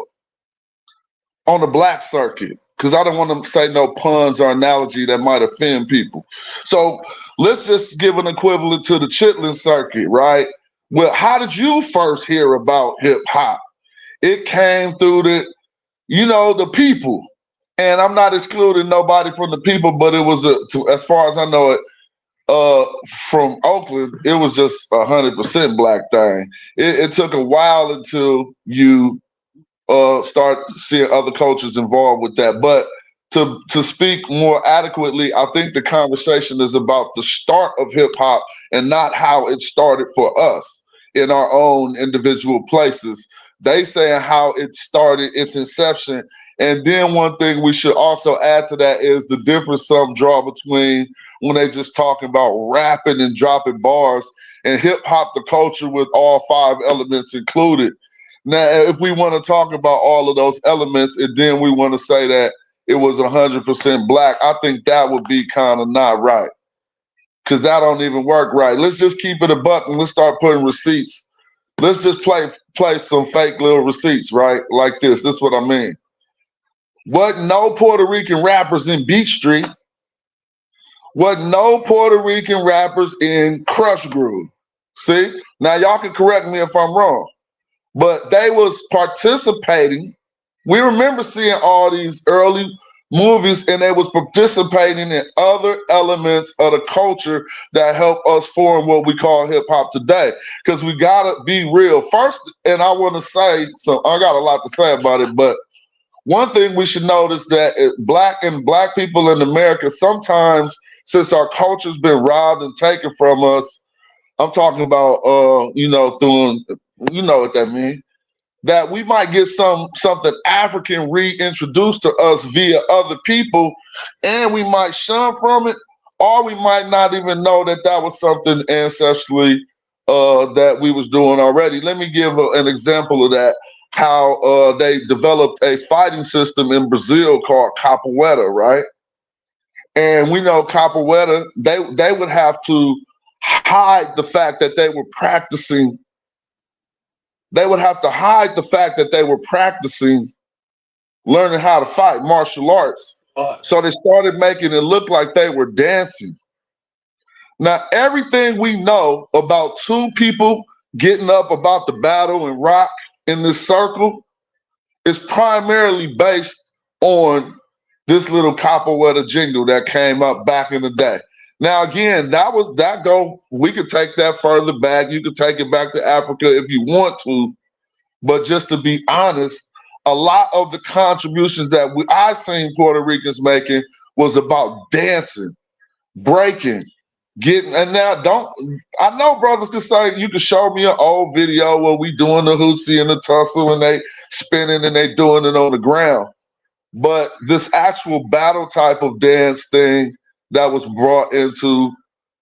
on the black circuit, because I don't want to say no puns or analogy that might offend people. So let's just give an equivalent to the Chitlin circuit, right? Well, how did you first hear about hip hop? It came through the people. And I'm not excluding nobody from the people, but it was, as far as I know it, from Oakland, it was just 100% black thing. It took a while until you start seeing other cultures involved with that. But to speak more adequately, I think the conversation is about the start of hip hop and not how it started for us in our own individual places. They saying how it started, its inception. And then one thing we should also add to that is the difference some draw between when they just talking about rapping and dropping bars and hip hop, the culture with all 5 elements included. Now, if we want to talk about all of those elements, and then we want to say that it was 100% black. I think that would be kind of not right, because that don't even work right. Let's just keep it a buck and let's start putting receipts. Let's just play some fake little receipts, right? Like this. This is what I mean. Wasn't no Puerto Rican rappers in Beach Street. Wasn't no Puerto Rican rappers in Crush Groove. See? Now y'all can correct me if I'm wrong. But they was participating. We remember seeing all these early movies, and they was participating in other elements of the culture that help us form what we call hip hop today. Because we gotta be real. First, and I want to say, so I got a lot to say about it, but one thing we should notice that black people in America, sometimes since our culture's been robbed and taken from us, I'm talking about through, you know what that means, that we might get something African reintroduced to us via other people, and we might shun from it, or we might not even know that that was something ancestrally that we was doing already. Let me give an example of that. How they developed a fighting system in Brazil called capoeira, right? And we know capoeira, they would have to hide the fact that they were practicing. They would have to hide the fact that they were practicing learning how to fight martial arts. So they started making it look like they were dancing. Now, everything we know about two people getting up about the battle and rock in this circle is primarily based on this little capoeira jingle that came up back in the day. Now, again, we could take that further back. You could take it back to Africa if you want to. But just to be honest, a lot of the contributions that I seen Puerto Ricans making was about dancing, breaking, and now I know brothers can say, you can show me an old video where we doing the hoosey and the tussle and they spinning and they doing it on the ground. But this actual battle type of dance thing that was brought into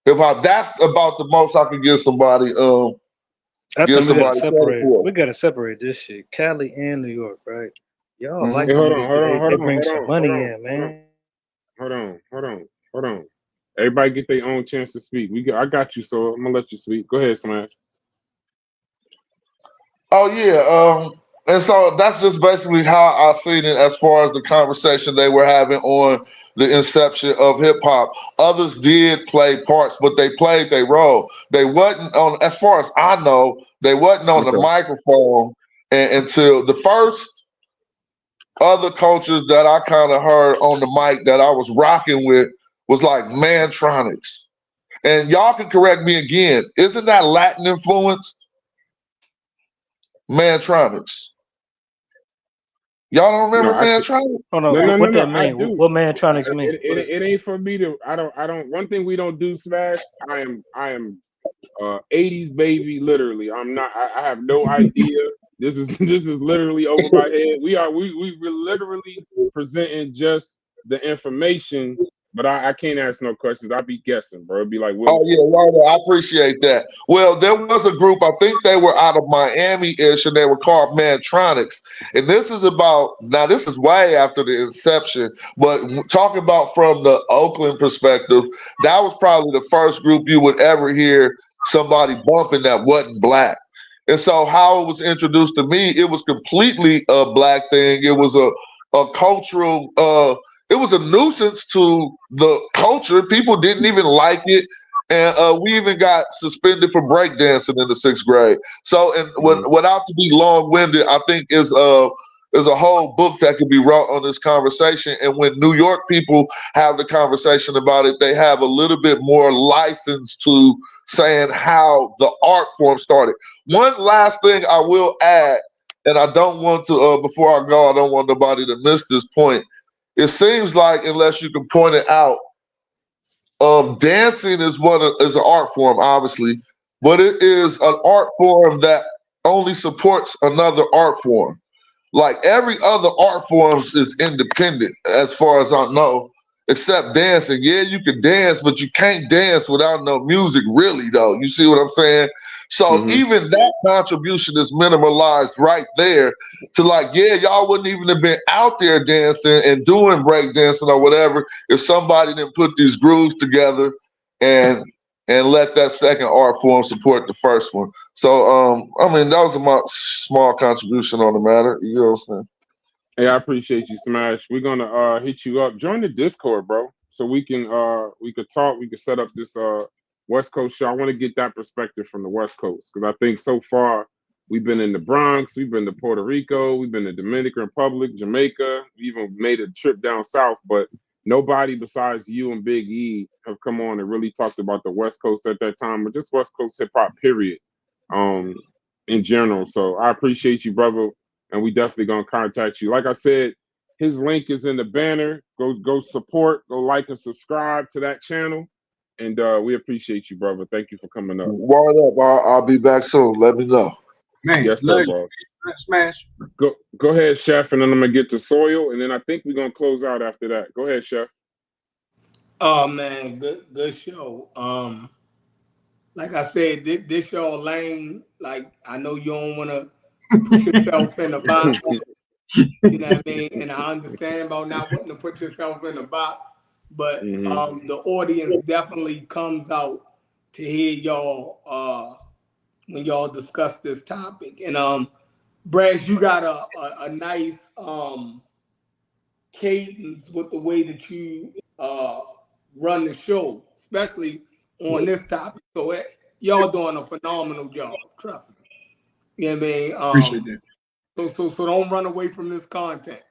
hip hop, that's about the most I can give somebody. I think we gotta separate this shit. Cali and New York, right? Y'all like hold them. They bring some money in, man. Hold on. Everybody get their own chance to speak. I got you, so I'm gonna let you speak. Go ahead, Smash. Oh yeah, and so that's just basically how I seen it as far as the conversation they were having on the inception of hip hop. Others did play parts, but they played their role. They wasn't on, as far as I know, they wasn't on the microphone until the first other cultures that I kind of heard on the mic that I was rocking with was like Mantronics. And y'all can correct me again. Isn't that Latin influenced? Mantronics. Y'all don't remember Mantronics? Oh no, what that mean? What Mantronics mean? It ain't for me to. I don't. One thing we don't do, Smash. I am 80s baby. Literally, I'm not. I have no idea. This is literally over my head. We're literally presenting just the information. But I can't ask no questions. I'll be guessing, bro. It'd be like, oh yeah, I appreciate that. Well, there was a group, I think they were out of Miami-ish, and they were called Mantronics. And this is way after the inception, but talking about from the Oakland perspective, that was probably the first group you would ever hear somebody bumping that wasn't black. And so how it was introduced to me, it was completely a black thing. It was a cultural it was a nuisance to the culture. People didn't even like it. And we even got suspended for breakdancing in the 6th grade. So, and without to be long-winded, I think is a whole book that could be wrote on this conversation. And when New York people have the conversation about it, they have a little bit more license to saying how the art form started. One last thing I will add, and I don't want to, before I go, I don't want nobody to miss this point. It seems like, unless you can point it out, dancing is an art form, obviously, but it is an art form that only supports another art form. Like every other art form is independent, as far as I know, except dancing. Yeah, you can dance, but you can't dance without no music, really, though. You see what I'm saying? So even that contribution is minimalized right there to like, yeah, y'all wouldn't even have been out there dancing and doing break dancing or whatever if somebody didn't put these grooves together and let that second art form support the first one. So I mean, that was a small contribution on the matter. You know what I'm saying? Hey, I appreciate you, Smash. We're gonna hit you up. Join the Discord, bro, so we could talk. We could set up this West Coast show. I want to get that perspective from the West Coast because I think so far we've been in the Bronx, we've been to Puerto Rico, we've been to Dominican Republic, Jamaica, we even made a trip down south, but nobody besides you and Big E have come on and really talked about the West Coast at that time, or just West Coast hip hop, period, in general. So I appreciate you, brother. And we definitely gonna contact you. Like I said, his link is in the banner. Go support, go like and subscribe to that channel. And we appreciate you, brother. Thank you for coming up. Word up. I'll be back soon. Let me know. Man, yes, sir, boss. Smash. Go ahead, Chef, and then I'm gonna get to Soil, and then I think we're gonna close out after that. Go ahead, Chef. Oh man, good show. Like I said, this your lane. Like I know you don't want to put yourself in a box. You know what I mean? And I understand about not wanting to put yourself in a box, but the audience definitely comes out to hear y'all when y'all discuss this topic. And Brash, you got a nice cadence with the way that you run the show, especially on this topic. So y'all doing a phenomenal job. Trust me. You know what I mean? Appreciate that. So don't run away from this content.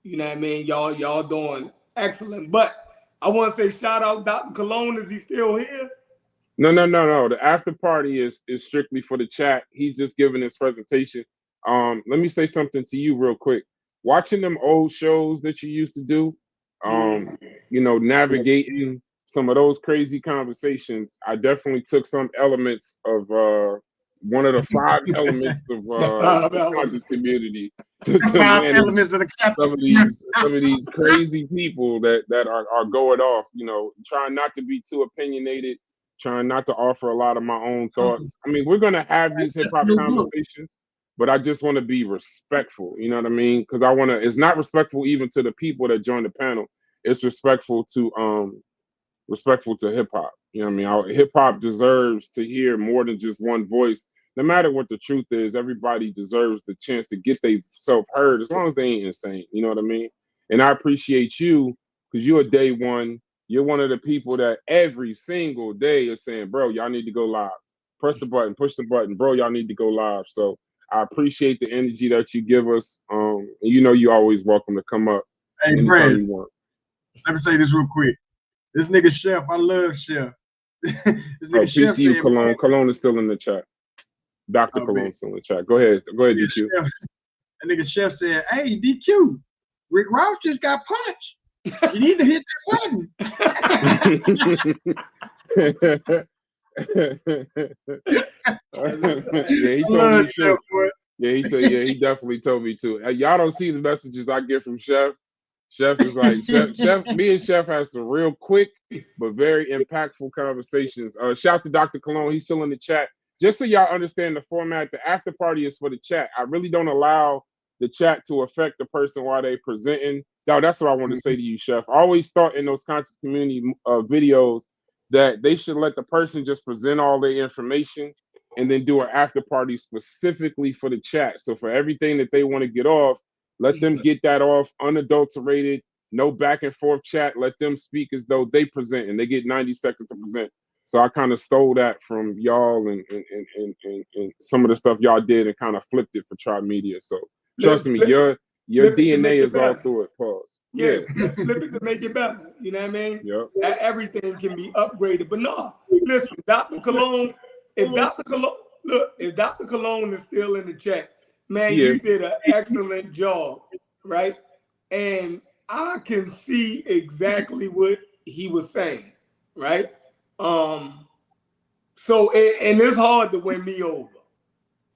You know what I mean? Y'all doing excellent. But I want to say shout out Dr. Colon. Is he still here? No. The after party is strictly for the chat. He's just giving his presentation. Let me say something to you real quick. Watching them old shows that you used to do, navigating some of those crazy conversations, I definitely took some elements of one of the 5 elements of the conscious community to manage some of these crazy people that are going off, trying not to be too opinionated, trying not to offer a lot of my own thoughts. I mean, we're gonna have these hip hop conversations, but I just want to be respectful, you know what I mean? Because it's not respectful even to the people that join the panel. It's respectful to hip hop. You know what I mean? Hip hop deserves to hear more than just one voice. No matter what the truth is, everybody deserves the chance to get themselves heard, as long as they ain't insane. You know what I mean? And I appreciate you because you're a day one. You're one of the people that every single day is saying, bro, y'all need to go live. Press the button, push the button, bro, y'all need to go live. So I appreciate the energy that you give us. And you're always welcome to come up anytime you want. Let me say this real quick. This nigga Chef, I love Chef. This nigga Chef said, Cologne. Cologne is still in the chat. Dr. Colon's still in the chat. Go ahead, DQ. That nigga Chef said, hey, DQ, Rick Ross just got punched. You need to hit that button. Yeah, he told me too. Yeah, he definitely told me too. Y'all don't see the messages I get from Chef. Chef is like, Chef, me and Chef has some real quick but very impactful conversations. Shout out to Dr. Colon, he's still in the chat. Just so y'all understand the format, the after party is for the chat. I really don't allow the chat to affect the person while they presenting. Now, that's what I want to say to you, Chef. I always thought in those conscious community videos that they should let the person just present all their information and then do an after party specifically for the chat. So for everything that they want to get off, let them get that off unadulterated, no back and forth chat. Let them speak as though they present and they get 90 seconds to present. So I kind of stole that from y'all and some of the stuff y'all did and kind of flipped it for Tribe Media. So trust me, your DNA is all through it. Pause. Yeah, flip it to make it better. You know what I mean? Yep. Everything can be upgraded. But no, listen, Dr. Colon, if Dr. Colon is still in the chat, man, you did an excellent job, right? And I can see exactly what he was saying, right? So it's hard to win me over.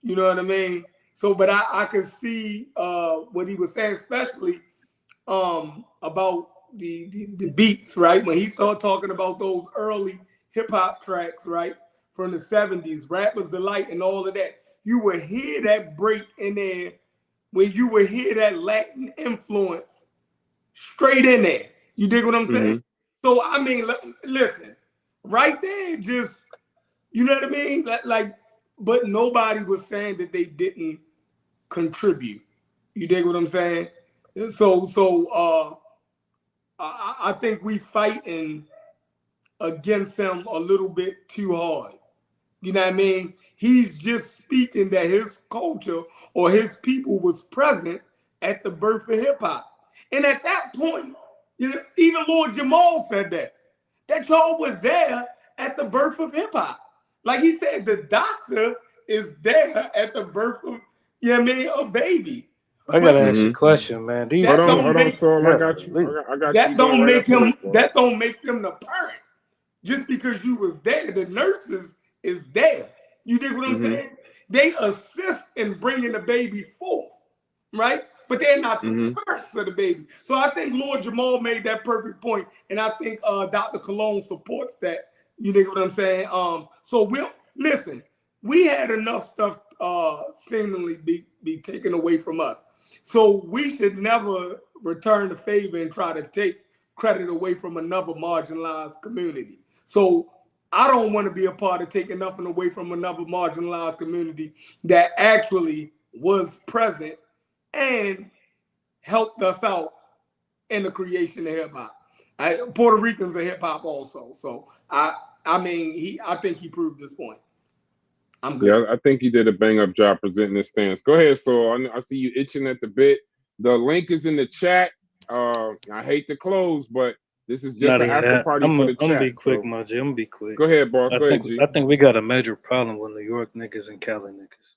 You know what I mean? So, but I could see what he was saying, especially about the beats, right? When he started talking about those early hip hop tracks, right? from the 70s, Rapper's Delight and all of that, you would hear that break in there when you would hear that Latin influence straight in there. You dig what I'm saying? So, I mean, listen, right there, just, you know what I mean? Like, but nobody was saying that they didn't contribute. You dig what I'm saying? So I think we fighting against him a little bit too hard. You know what I mean? He's just speaking that his culture or his people was present at the birth of hip hop. And at that point, you know, even Lord Jamal said that y'all was there at the birth of hip hop. Like he said, the doctor is there at the birth of, you know what I mean, a baby. I gotta ask you a question, man. Do you That Hold don't on, make Saul. I got you. I got that you. don't Right make him bro. that don't make them the parent. Just because you was there, the nurses is there. You dig what I'm saying? They assist in bringing the baby forth, right? But they're not the parents of the baby. So I think Lord Jamal made that perfect point, and I think Dr. Colon supports that. You dig what I'm saying? So we'll listen. We had enough stuff seemingly be taken away from us. So we should never return the favor and try to take credit away from another marginalized community. So I don't want to be a part of taking nothing away from another marginalized community that actually was present and helped us out in the creation of hip hop. Puerto Ricans are hip hop also. So I think he proved this point. I'm good. Yeah, I think you did a bang up job presenting this stance. Go ahead, Saul. I see you itching at the bit. The link is in the chat. I hate to close, but this is just an after party for the chat. I'm gonna be quick, my G. I'm gonna be quick. Go ahead, boss. Go ahead, G. I think we got a major problem with New York niggas and Cali niggas.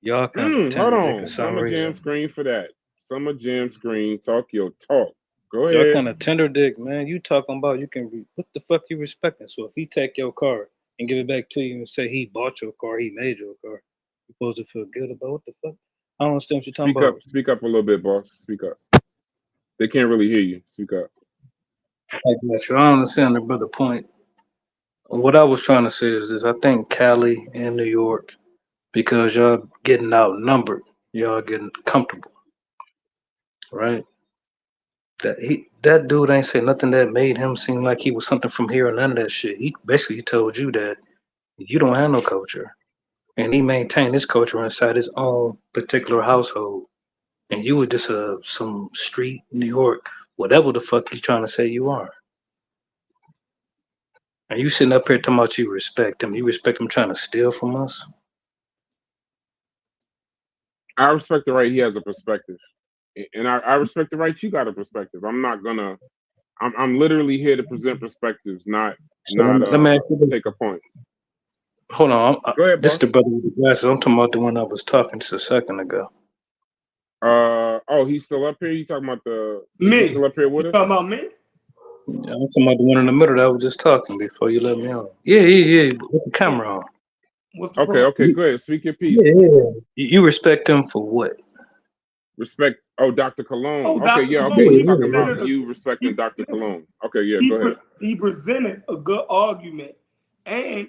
Y'all kind of hold on. Summer Jam screen for that. Summer Jam screen. Talk your talk. Go ahead. Y'all kind of tender dick, man. You talking about you can what the fuck you respecting? So if he take your car and give it back to you and say he bought your car, he made your car, you supposed to feel good about what the fuck? I don't understand what you're talking about. Speak up a little bit, boss. Speak up. They can't really hear you. Speak up. I got you. I don't understand the brother point. What I was trying to say is this: I think Cali and New York, because y'all getting outnumbered, y'all getting comfortable, right? That dude ain't say nothing that made him seem like he was something from here or none of that shit. He basically told you that you don't have no culture, and he maintained his culture inside his own particular household, and you was just some street New York, whatever the fuck you trying to say you are. And you sitting up here talking about you respect him. You respect him trying to steal from us? I respect the right he has a perspective. And I respect the right you got a perspective. I'm literally here to present perspectives, not take a point. Hold on. Go ahead, this is the brother with the glasses. I'm talking about the one I was talking just a second ago. He's still up here? You talking about me? He's still up here with us? Talking about me? Yeah, I'm talking about the one in the middle that I was just talking before you let me on. Yeah. With the camera on. Okay, go ahead. Speak your piece. Yeah. You respect him for what? Respect. Dr. Colon. Oh, okay, Dr. yeah, Colon, okay. You're talking about you respecting Dr. Colon. Okay, yeah, go ahead. He presented a good argument, and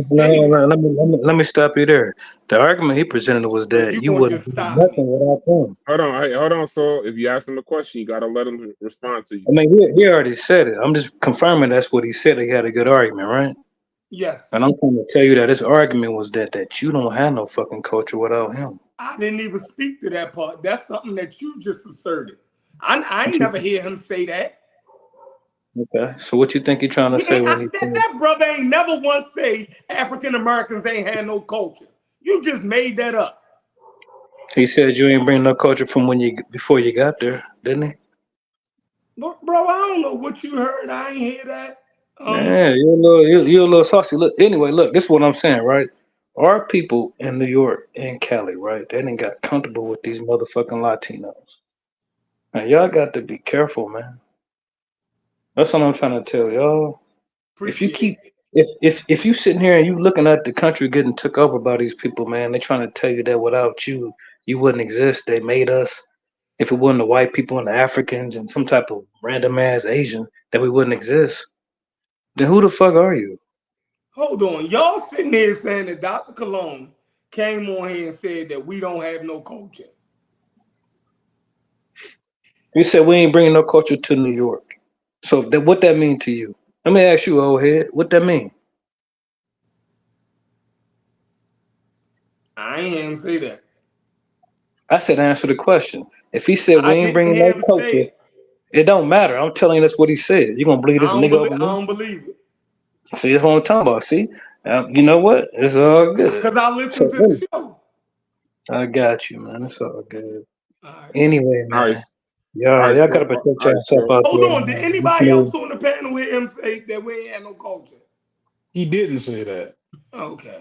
let me stop you there. The argument he presented was that you wouldn't do nothing without him. Hold on. So if you ask him a question, you gotta let him respond to you. I mean, he already said it. I'm just confirming that's what he said. He had a good argument, right? Yes. And I'm trying to tell you that his argument was that you don't have no fucking culture without him. I didn't even speak to that part. That's something that you just asserted. I ain't never hear him say that. Okay, so what you think he's trying to say when that brother ain't never once say African Americans ain't had no culture. You just made that up. He said you ain't bring no culture from before you got there, didn't he? Bro, I don't know what you heard. I ain't hear that. Yeah, you're a little saucy. Look, anyway, look, this is what I'm saying, right? Our people in New York and Cali, right? They didn't got comfortable with these motherfucking Latinos. And y'all got to be careful, man. That's what I'm trying to tell y'all. If you sitting here and you looking at the country getting took over by these people, man, they trying to tell you that without you wouldn't exist. They made us. If it wasn't the white people and the Africans and some type of random ass Asian, that we wouldn't exist. Then who the fuck are you? Hold on. Y'all sitting here saying that Dr. Colon came on here and said that we don't have no culture. You said we ain't bringing no culture to New York. So what that mean to you? Let me ask you, old head, what that mean? I ain't hear him say that. I said answer the question. If he said we I ain't didn't bringing hear no him say culture, it. it don't matter. I'm telling you that's what he said. You gonna believe this nigga over I me? don't believe it. See, that's what I'm talking about. See, you know what? It's all good. Because I listened to So, the show. I got you, man. It's all good. All right. Anyway, All right. man. Y'all gotta protect yourself out Hold there, on. Did man. anybody else on the panel hear him say that we ain't had no culture? He didn't say that. Okay.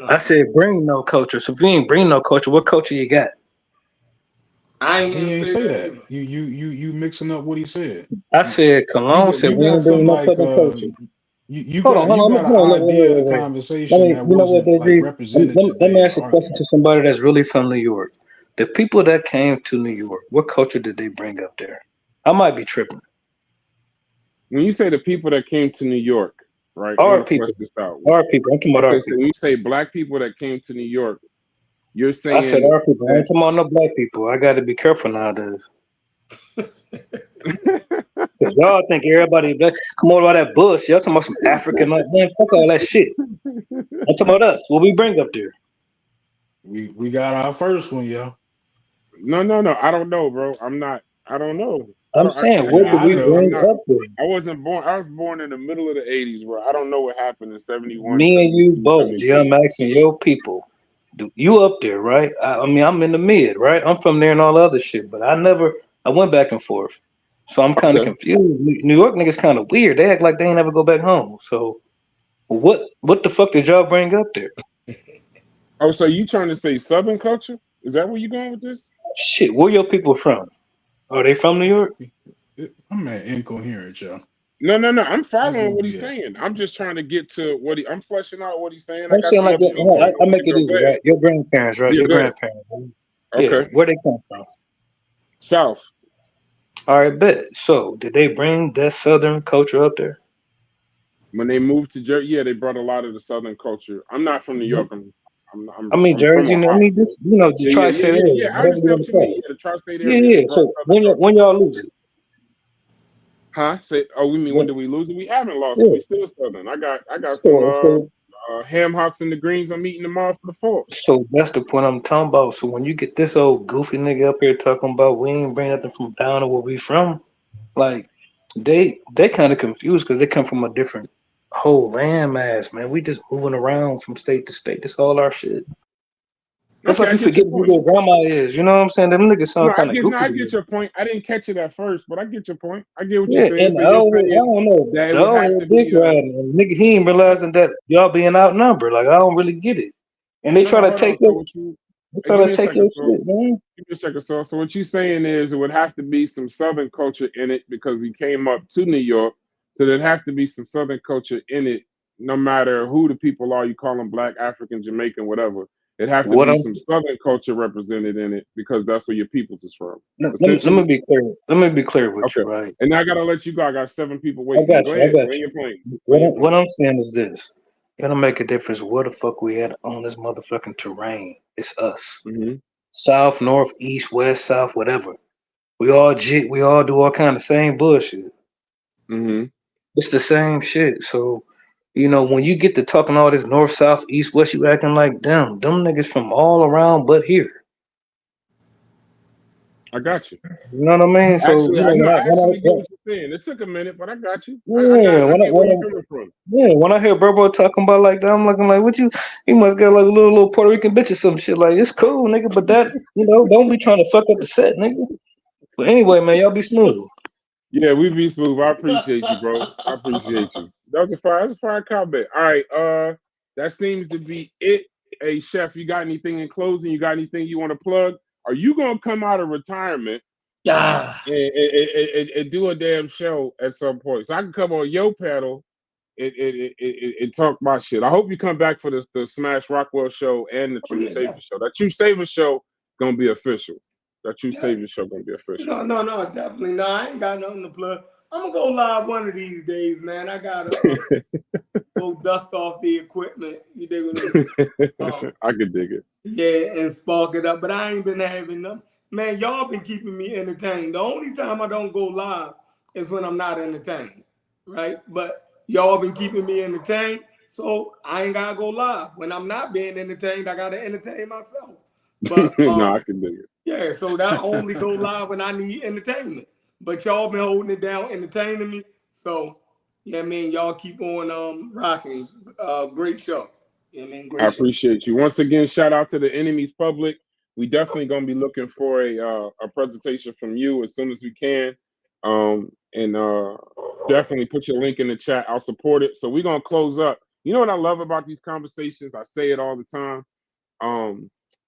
I said bring no culture. So if you ain't bring no culture, what culture you got? I ain't He hear him ain't say say that that. either. You mixing up what he said. I said Cologne said You we got ain't bring some no like southern culture. you Hold on, got an idea of the wait. conversation that You know what, wasn't like Dave? represented Let today me in the ask a question argument. to somebody that's really from New York. The people that came to New York, what culture did they bring up there? I might be tripping. When you say the people that came to New York, right? I Our want to people. flesh this out. Our people. I'm talking about our Okay, so people. when you say black people that came to New York, you're I said saying our people. I that ain't talking about no black people. I got to be careful nowadays. Cause y'all think everybody black. Come on, all that bullshit. Y'all talking about some African, man. Fuck all that shit. I'm talking about us. What we bring up there. We got our first one, yo. No. I don't know, bro. I don't know. I'm saying, I what can't did I we say. know. bring up there? I wasn't born. I was born in the middle of the 80s, bro. I don't know what happened in 71, Me and you 72, both, G. 73. I'm asking your people. You up there, right? I mean, I'm in the mid, right? I'm from there and all the other shit, but I went back and forth. So I'm kind of Okay. confused. New York niggas kind of weird. They act like they ain't never go back home. So what the fuck did y'all bring up there? Oh, so you trying to say Southern culture? Is that where you going with this? Shit, where your people from? Are they from New York? I'm at incoherent, yo. No. I'm That's following where what he's we at. saying. I'm just trying to get to I'm fleshing out what he's saying. I I'm got saying some like, other info. I make You it go. Go easy, ahead. right? Your grandparents, right? Yeah, Your go ahead. grandparents. Right? Yeah, Okay. where they come from? South. All right, bet. So did they bring that Southern culture up there? When they moved to Jersey, yeah, they brought a lot of the Southern culture. I'm not from New York. I mean, I'm from Jersey, I Ohio. mean, just, the tri-state area, Yeah. I whatever you understand want what to you mean. call it. Yeah, the tri-state Yeah, area. They yeah. brought So Southern culture. when y'all lose it, Huh? Say, oh, we mean when when, did we lose it? We haven't lost it. yeah. We still Southern. I got some So ham hocks and the greens. I'm eating them off for the fourth. so that's the point I'm talking about. So when you get this old goofy nigga up here talking about we ain't bring nothing from down to where we from, like they kind of confused because they come from a different whole landmass, man. We just moving around from state to state. That's all our shit. That's Okay, like I you get your forget who point. your grandma is. You know what I'm saying? Them niggas No, sound kind of goofy I to get me. your point. I didn't catch it at first, but I get your point. I get what you're Yeah, saying. and So the you're old head, I saying don't know, that it the would old have to head dick be riding, and nigga, he ain't realizing that y'all being outnumbered. Like I don't really get it, and no. Hold on. So what you? they Hey, try give to me a take second, your so. shit, man. Give me a second, so what you're saying is it would have to be some Southern culture in it because he came up to New York, so there'd have to be some Southern culture in it, no matter who the people are. You call them Black, African, Jamaican, whatever. It'd have to What be I'm some Southern culture represented in it because that's where your peoples is from, let me essentially. be clear. Let me be clear with Okay, you, right? and I gotta let you go. I got 7 people I waiting, but got go you. I ahead, got land you. your plane, land your What plane. I'm saying is this: it'll make a difference where the fuck we at on this motherfucking terrain. It's us, south, north, east, west, south, whatever. We all do all kind of same bullshit. It's the same shit. So, when you get to talking all this north, south, east, west, you acting like them niggas from all around but here. I got you. You know what I mean? So, Actually, I know. I actually get when what you're saying. It took a minute, but I got you. yeah, I get where you're coming from. when I hear Burbo talking about like that, I'm looking like, what you? He must got like a little Puerto Rican bitch or some shit. Like it's cool, nigga, but that don't be trying to fuck up the set, nigga. But anyway, man, y'all be smooth. Yeah, we be smooth. I appreciate you, bro. I appreciate you. That's a fire comment. All right, that seems to be it. Hey, Chef, you got anything in closing? You got anything you want to plug? Are you gonna come out of retirement and do a damn show at some point? So I can come on your panel and talk my shit. I hope you come back for the Smash Rockwell show and the True Savior show. That True Savior show gonna be official. That True Savior show gonna be official. No, definitely no. I ain't got nothing to plug. I'm gonna go live one of these days, man. I gotta go dust off the equipment. You dig what I'm saying? I could dig it. Yeah, and spark it up. But I ain't been having them. Man, y'all been keeping me entertained. The only time I don't go live is when I'm not entertained, right? But y'all been keeping me entertained, so I ain't gotta go live. When I'm not being entertained, I gotta entertain myself. But No, I can dig it. yeah, so that only go live when I need entertainment. But y'all been holding it down, entertaining me. So yeah, I mean, y'all keep on rocking. Great show. Yeah, I mean, I great show. appreciate you. Once again, shout out to the enemies public. We definitely gonna be looking for a presentation from you as soon as we can. And definitely put your link in the chat. I'll support it. So we're gonna close up. You know what I love about these conversations? I say it all the time.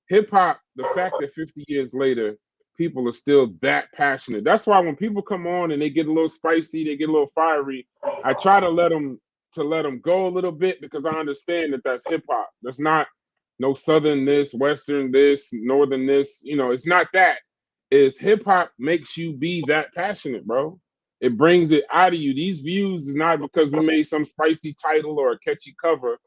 Hip hop, the fact that 50 years later, people are still that passionate. That's why when people come on and they get a little spicy, they get a little fiery, I try to let them go a little bit, because I understand that that's hip hop. That's not no Southern this, Western this, Northern this. You know, it's not that. Is hip hop makes you be that passionate, bro. It brings it out of you. These views is not because we made some spicy title or a catchy cover.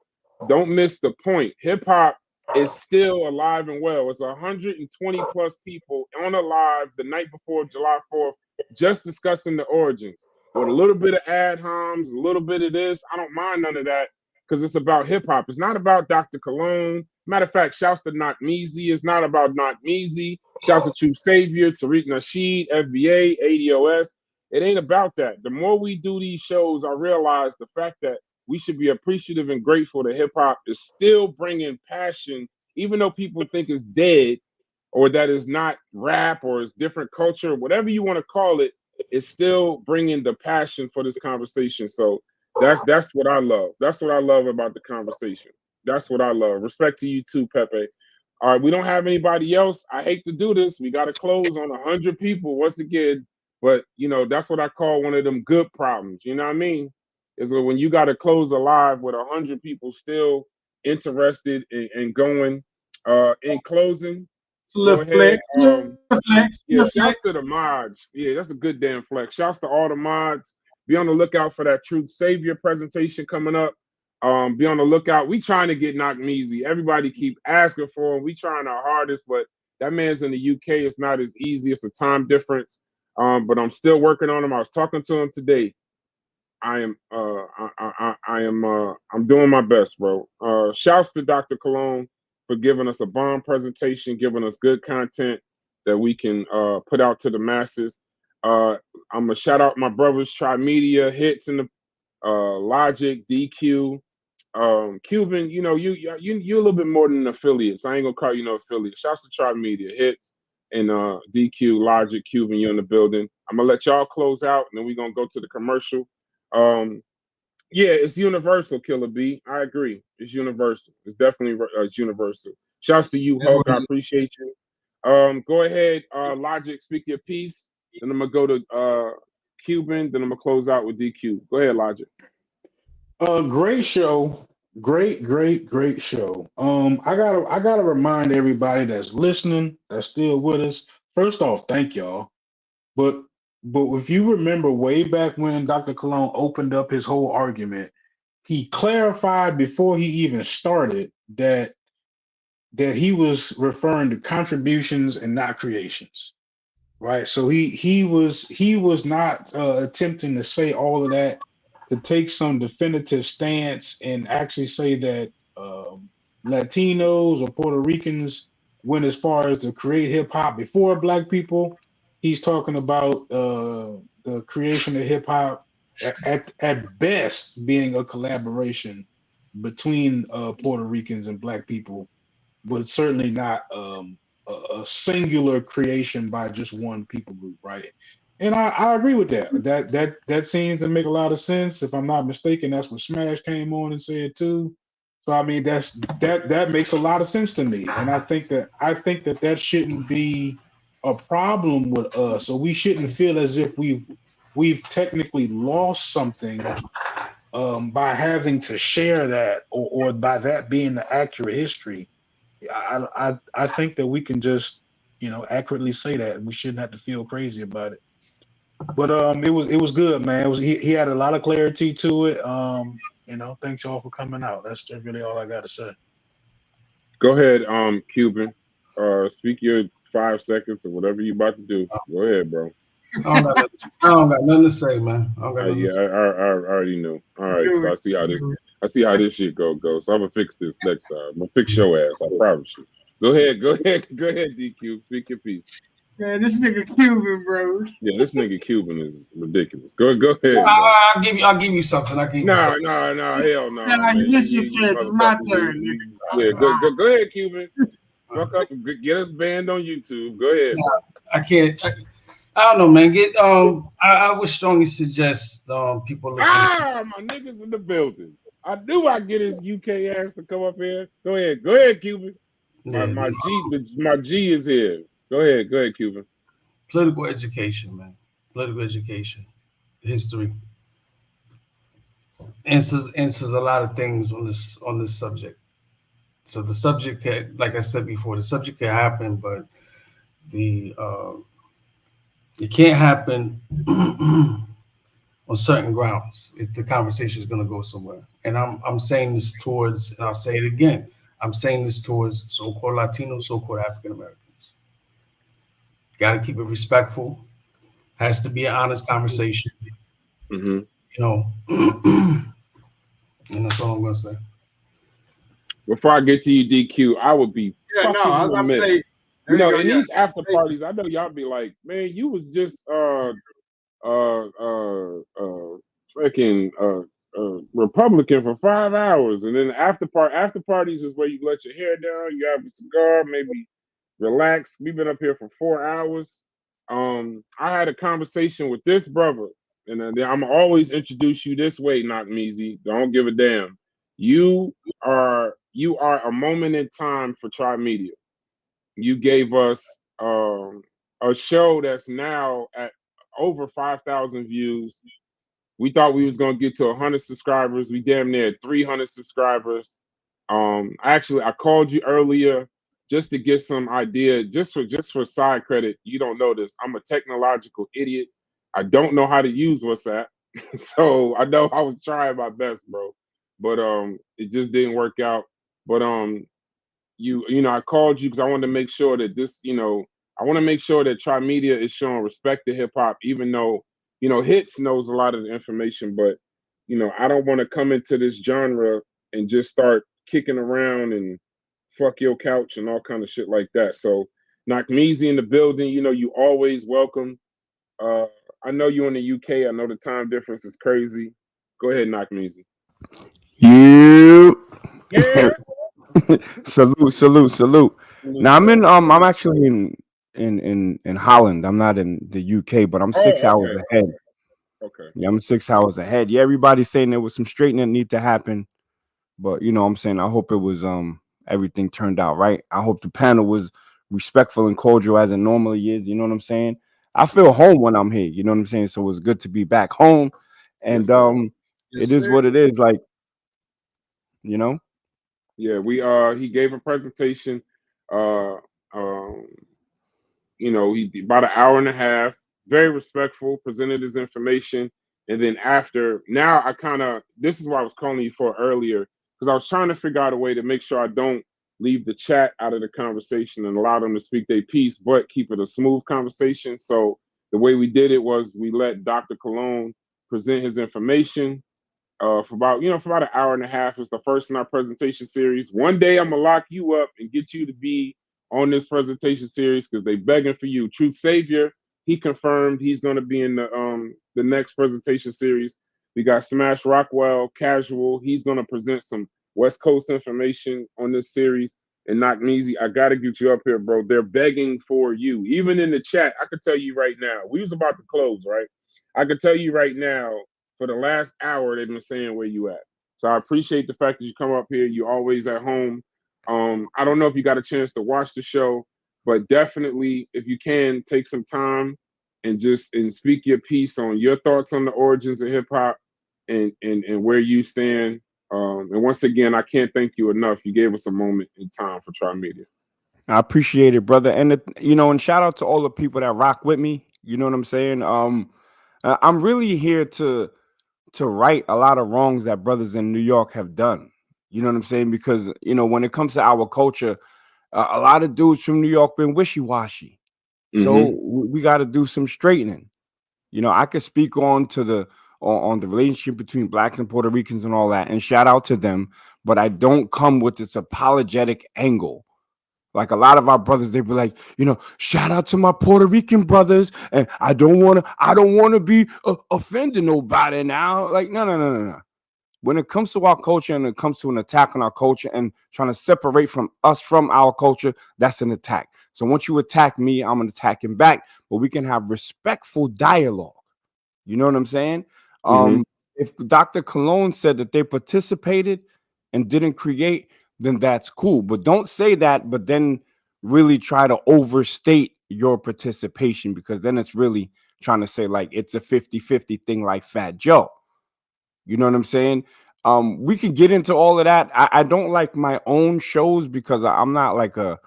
Don't miss the point. Hip hop is still alive and well. It's 120 plus people on a live the night before July 4th, just discussing the origins with a little bit of ad homs, a little bit of this. I don't mind none of that, because it's about hip hop. It's not about Dr. Colon. Matter of fact, shouts to Not Meezy. It's not about Not Meezy. Shouts to True Savior, Tariq Nasheed, FBA, ADOS. It ain't about that. The more we do these shows, I realize the fact that we should be appreciative and grateful that hip hop is still bringing passion, even though people think it's dead or that it's not rap or it's different culture, whatever you want to call it. It's still bringing the passion for this conversation. So that's what I love. That's what I love about the conversation. That's what I love. Respect to you too, Pepe. All right, we don't have anybody else. I hate to do this. We got to close on 100 people once again, but you know that's what I call one of them good problems. You know what I mean? Is when you got to close a live with 100 people still interested in going. In closing, It's a go little ahead. flex. Yeah, shouts to the mods. Yeah, that's a good damn flex. Shouts to all the mods. Be on the lookout for that Truth Savior presentation coming up. Be on the lookout. We trying to get Knock Meezy. Everybody keep asking for him. We trying our hardest, but that man's in the UK. It's not as easy. It's a time difference. But I'm still working on him. I was talking to him today. I'm doing my best, bro. Shouts to Dr. Colon for giving us a bomb presentation, giving us good content that we can put out to the masses. I'm gonna shout out my brothers, Try Media, Hits in the Logic, DQ, Cuban. You know, you're a little bit more than an affiliate, so I ain't gonna call you no affiliate. Shouts to Try Media, Hits, and DQ, Logic, Cuban. You in the building. I'm gonna let y'all close out, and then we're gonna go to the commercial. Yeah, it's universal, Killer B. I agree. It's universal. It's definitely it's universal. Shouts to you, Hulk. I appreciate you. Go ahead, Logic, speak your piece. Then I'm gonna go to Cuban. Then I'm gonna close out with DQ. Go ahead, Logic. Great show. Great show. I gotta remind everybody that's listening, that's still with us. First off, thank y'all. But if you remember way back when Dr. Colon opened up his whole argument, he clarified before he even started that he was referring to contributions and not creations. Right. So he was not attempting to say all of that, to take some definitive stance and actually say that Latinos or Puerto Ricans went as far as to create hip hop before Black people. He's talking about the creation of hip hop at best being a collaboration between Puerto Ricans and Black people, but certainly not a singular creation by just one people group, right? And I agree with that. That seems to make a lot of sense. If I'm not mistaken, that's what Smash came on and said too. So I mean, that makes a lot of sense to me, and I think that shouldn't be a problem with us. So we shouldn't feel as if we've technically lost something by having to share that, or by that being the accurate history. I think that we can just accurately say that, and we shouldn't have to feel crazy about it. But it was good, man. It was he had a lot of clarity to it. Thanks y'all for coming out. That's really all I got to say. Go ahead, Cuban. Speak your 5 seconds or whatever you about to do. Go ahead, bro. I don't got nothing to say, man. I don't got nothing Yeah, to say. I already knew. All right, so I see how this shit go. So I'm gonna fix this next time. I'm gonna fix your ass. I promise you. Go ahead, DQ. Speak your piece. Man, this nigga Cuban, bro. Yeah, this nigga Cuban is ridiculous. Go ahead, bro. I'll give you something. No, hell no. Nah, you missed your chance. It's my turn, nigga. Yeah, go ahead, Cuban. Fuck up and get us banned on YouTube. Go ahead, bro. I can't. I don't know, man. I would strongly suggest people look. My niggas in the building. I knew I'd get his UK ass to come up here. Go ahead, Cuban. My G is here. Go ahead, Cuban. Political education, man. Political education, history answers a lot of things on this subject. So the subject, like I said before, the subject can happen, but it can't happen on certain grounds if the conversation is going to go somewhere. And I'm saying this towards, and I'll say it again, I'm saying this towards so-called Latinos, so-called African Americans. Got to keep it respectful. Has to be an honest conversation. Mm-hmm. And that's all I'm going to say. Before I get to you, DQ, I would be I was about to say, in these after parties, I know y'all be like, man, you was just freaking Republican for 5 hours, and then after parties is where you let your hair down, you have a cigar, maybe relax. We've been up here for 4 hours. I had a conversation with this brother, and I'm always introduce you this way, Knock Measy. Don't give a damn. You are a moment in time for Tri Media. You gave us a show that's now at over 5,000 views. We thought we was gonna get to 100 subscribers. We damn near 300 subscribers. I called you earlier just to get some idea, just for side credit. You don't know this. I'm a technological idiot. I don't know how to use WhatsApp, so I know I was trying my best, bro. But it just didn't work out. But I called you because I wanted to make sure that I want to make sure that Tri Media is showing respect to hip hop, even though, Hits knows a lot of the information, but, I don't want to come into this genre and just start kicking around and fuck your couch and all kind of shit like that. So Knock Measy in the building, you always welcome. I know you in the UK. I know the time difference is crazy. Go ahead, Knock Measy. You. Yeah. Salute. Now I'm actually in Holland. I'm not in the UK, but I'm 6 hours ahead. Okay. Yeah, I'm 6 hours ahead. Yeah, everybody's saying there was some straightening that need to happen, but I'm saying I hope it was everything turned out right. I hope the panel was respectful and cordial as it normally is. You know what I'm saying? I feel home when I'm here. You know what I'm saying? So it's good to be back home, and it is what it is. Like, Yeah, he gave a presentation. He about an hour and a half, very respectful, presented his information, and then this is what I was calling you for earlier, because I was trying to figure out a way to make sure I don't leave the chat out of the conversation and allow them to speak their piece, but keep it a smooth conversation. So the way we did it was we let Dr. Colon present his information. For about an hour and a half. It's the first in our presentation series. One day I'm gonna lock you up and get you to be on this presentation series because they begging for you. Truth Savior, he confirmed he's gonna be in the next presentation series. We got Smash Rockwell, Casual. He's gonna present some West Coast information on this series. And Knock Measy, I gotta get you up here, bro. They're begging for you. Even in the chat, I could tell you right now. We was about to close, right? I could tell you right now. For the last hour, they've been saying where you at. So I appreciate the fact that you come up here. You're always at home. I don't know if you got a chance to watch the show, but definitely, if you can, take some time and speak your piece on your thoughts on the origins of hip hop and where you stand. And once again, I can't thank you enough. You gave us a moment in time for Tri Media. I appreciate it, brother. And and shout out to all the people that rock with me. You know what I'm saying? I'm really here to right a lot of wrongs that brothers in New York have done. You know what I'm saying? Because when it comes to our culture, a lot of dudes from New York been wishy-washy. So we got to do some straightening. I could speak on to on the relationship between blacks and Puerto Ricans and all that, and shout out to them, but I don't come with this apologetic angle. Like a lot of our brothers, they be like, shout out to my Puerto Rican brothers, and I don't want to be offending nobody now. Like, no. When it comes to our culture and it comes to an attack on our culture and trying to separate from our culture, that's an attack. So once you attack me, I'm gonna attack him back, but we can have respectful dialogue. You know what I'm saying? If Dr. Colon said that they participated and didn't create, then that's cool. But don't say that, but then really try to overstate your participation, because then it's really trying to say like it's a 50-50 thing like Fat Joe. You know what I'm saying? We could get into all of that. I don't like my own shows because I'm not like an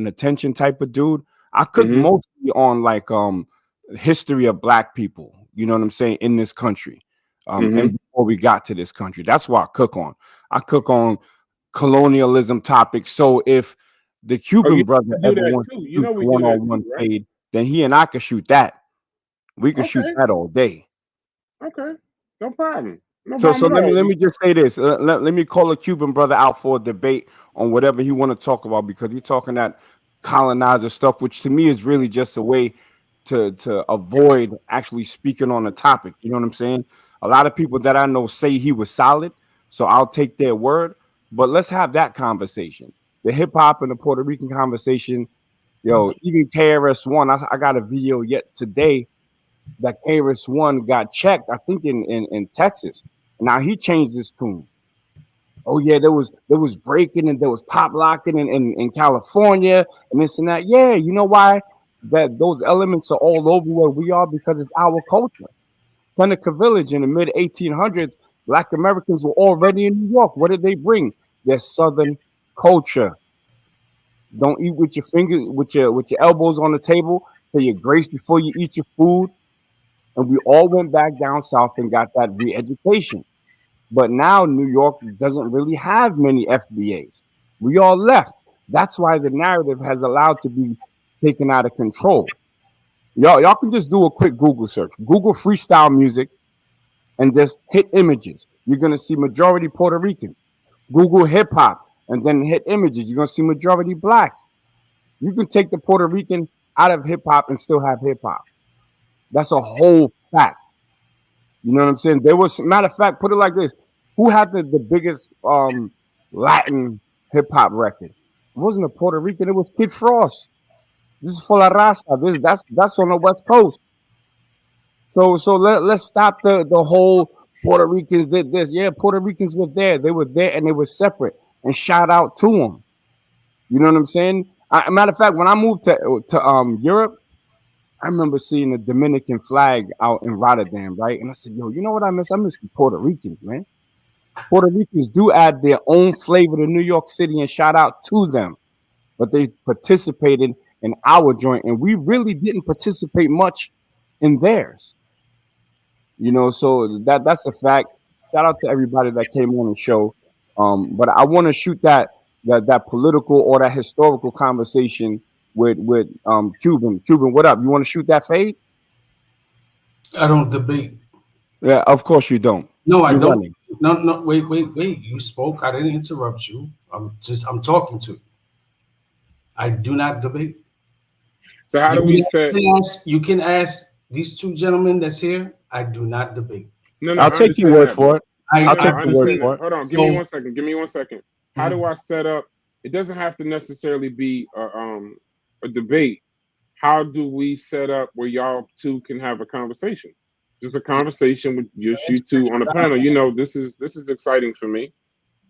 attention type of dude. I cook mostly on like history of black people, you know what I'm saying, in this country. And before we got to this country, that's what I cook on. I cook on colonialism topics. So if the Cuban brother ever wants to shoot one-on-one fade, then he and I could shoot that. We could shoot that all day. Okay, no problem. So let me just say this. Let me call a Cuban brother out for a debate on whatever he want to talk about, because he's talking that colonizer stuff, which to me is really just a way to avoid actually speaking on the topic. You know what I'm saying? A lot of people that I know say he was solid, so I'll take their word. But let's have that conversation. The hip hop and the Puerto Rican conversation. Even KRS-One. I got a video yet today that KRS-One got checked, I think in Texas. Now he changed his tune. Oh yeah, there was breaking and there was pop locking in California and this and that. Yeah, you know why that those elements are all over where we are? Because it's our culture. Seneca Village in the mid 1800s, Black Americans were already in New York. What did they bring? Their Southern culture. Don't eat with your fingers, with your elbows on the table. Say your grace before you eat your food. And we all went back down south and got that re-education. But now New York doesn't really have many FBAs. We all left. That's why the narrative has allowed to be taken out of control. Y'all can just do a quick Google search. Google freestyle music and just hit images. You're going to see majority Puerto Rican. Google hip hop and then hit images. You're going to see majority blacks. You can take the Puerto Rican out of hip hop and still have hip hop. That's a whole fact. You know what I'm saying? There was, matter of fact, put it like this. Who had the biggest Latin hip hop record? It wasn't a Puerto Rican, it was Kid Frost. This is for La Raza. That's on the West Coast. So let's stop the whole Puerto Ricans did this. Yeah, Puerto Ricans were there. They were there and they were separate. And shout out to them. You know what I'm saying? Matter of fact, when I moved to Europe, I remember seeing the Dominican flag out in Rotterdam, right? And I said, yo, you know what I miss? I miss Puerto Ricans, man. Puerto Ricans do add their own flavor to New York City, and shout out to them. But they participated in our joint, and we really didn't participate much in theirs. So that's a fact. Shout out to everybody that came on the show. But I want to shoot that political or that historical conversation with Cuban. Cuban, what up? You want to shoot that fade? I don't debate. Yeah, of course you don't. No, I You're don't. running. No, wait. You spoke. I didn't interrupt you. I'm talking to you. I do not debate. So how do we set? You can ask these two gentlemen that's here. I do not debate. No, I'll take your word for it. I'll take your word for it. Hold on, give me 1 second. Give me 1 second. How do I set up? It doesn't have to necessarily be a debate. How do we set up where y'all two can have a conversation? Just a conversation with just you two on a panel. This is exciting for me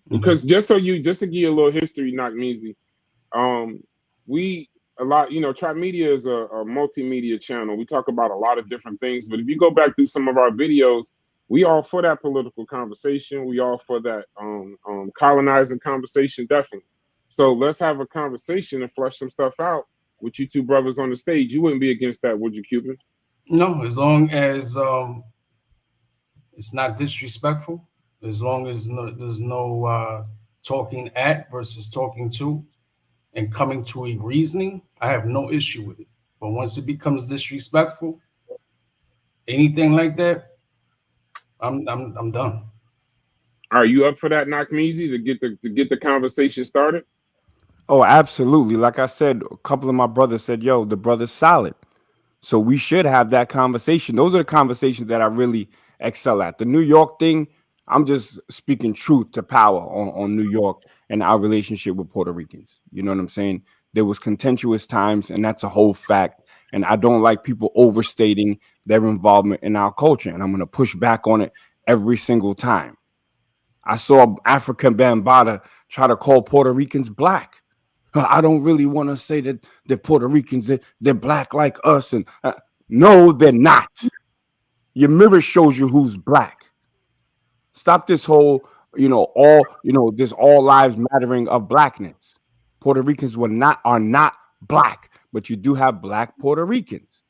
because just to give you a little history, not Measy. Trap Media is a multimedia channel. We talk about a lot of different things, but if you go back through some of our videos, we all for that political conversation. We all for that colonizing conversation, definitely. So let's have a conversation and flush some stuff out with you two brothers on the stage. You wouldn't be against that, would you, Cuban? No, as long as it's not disrespectful, as long as there's no talking at versus talking to, and coming to a reasoning, I have no issue with it. But once it becomes disrespectful, anything like that, I'm done. Are you up for that, Knockmeezy, to get the conversation started? Oh, absolutely. Like I said, a couple of my brothers said, yo, the brother's solid. So we should have that conversation. Those are the conversations that I really excel at. The New York thing, I'm just speaking truth to power on New York and our relationship with Puerto Ricans. You know what I'm saying? There was contentious times, and that's a whole fact. And I don't like people overstating their involvement in our culture. And I'm going to push back on it every single time. I saw African Bambaataa try to call Puerto Ricans black. I don't really want to say that the Puerto Ricans, they're black like us. And no, they're not. Your mirror shows you who's black. Stop this whole, this all lives mattering of blackness. Puerto Ricans are not black, but you do have black Puerto Ricans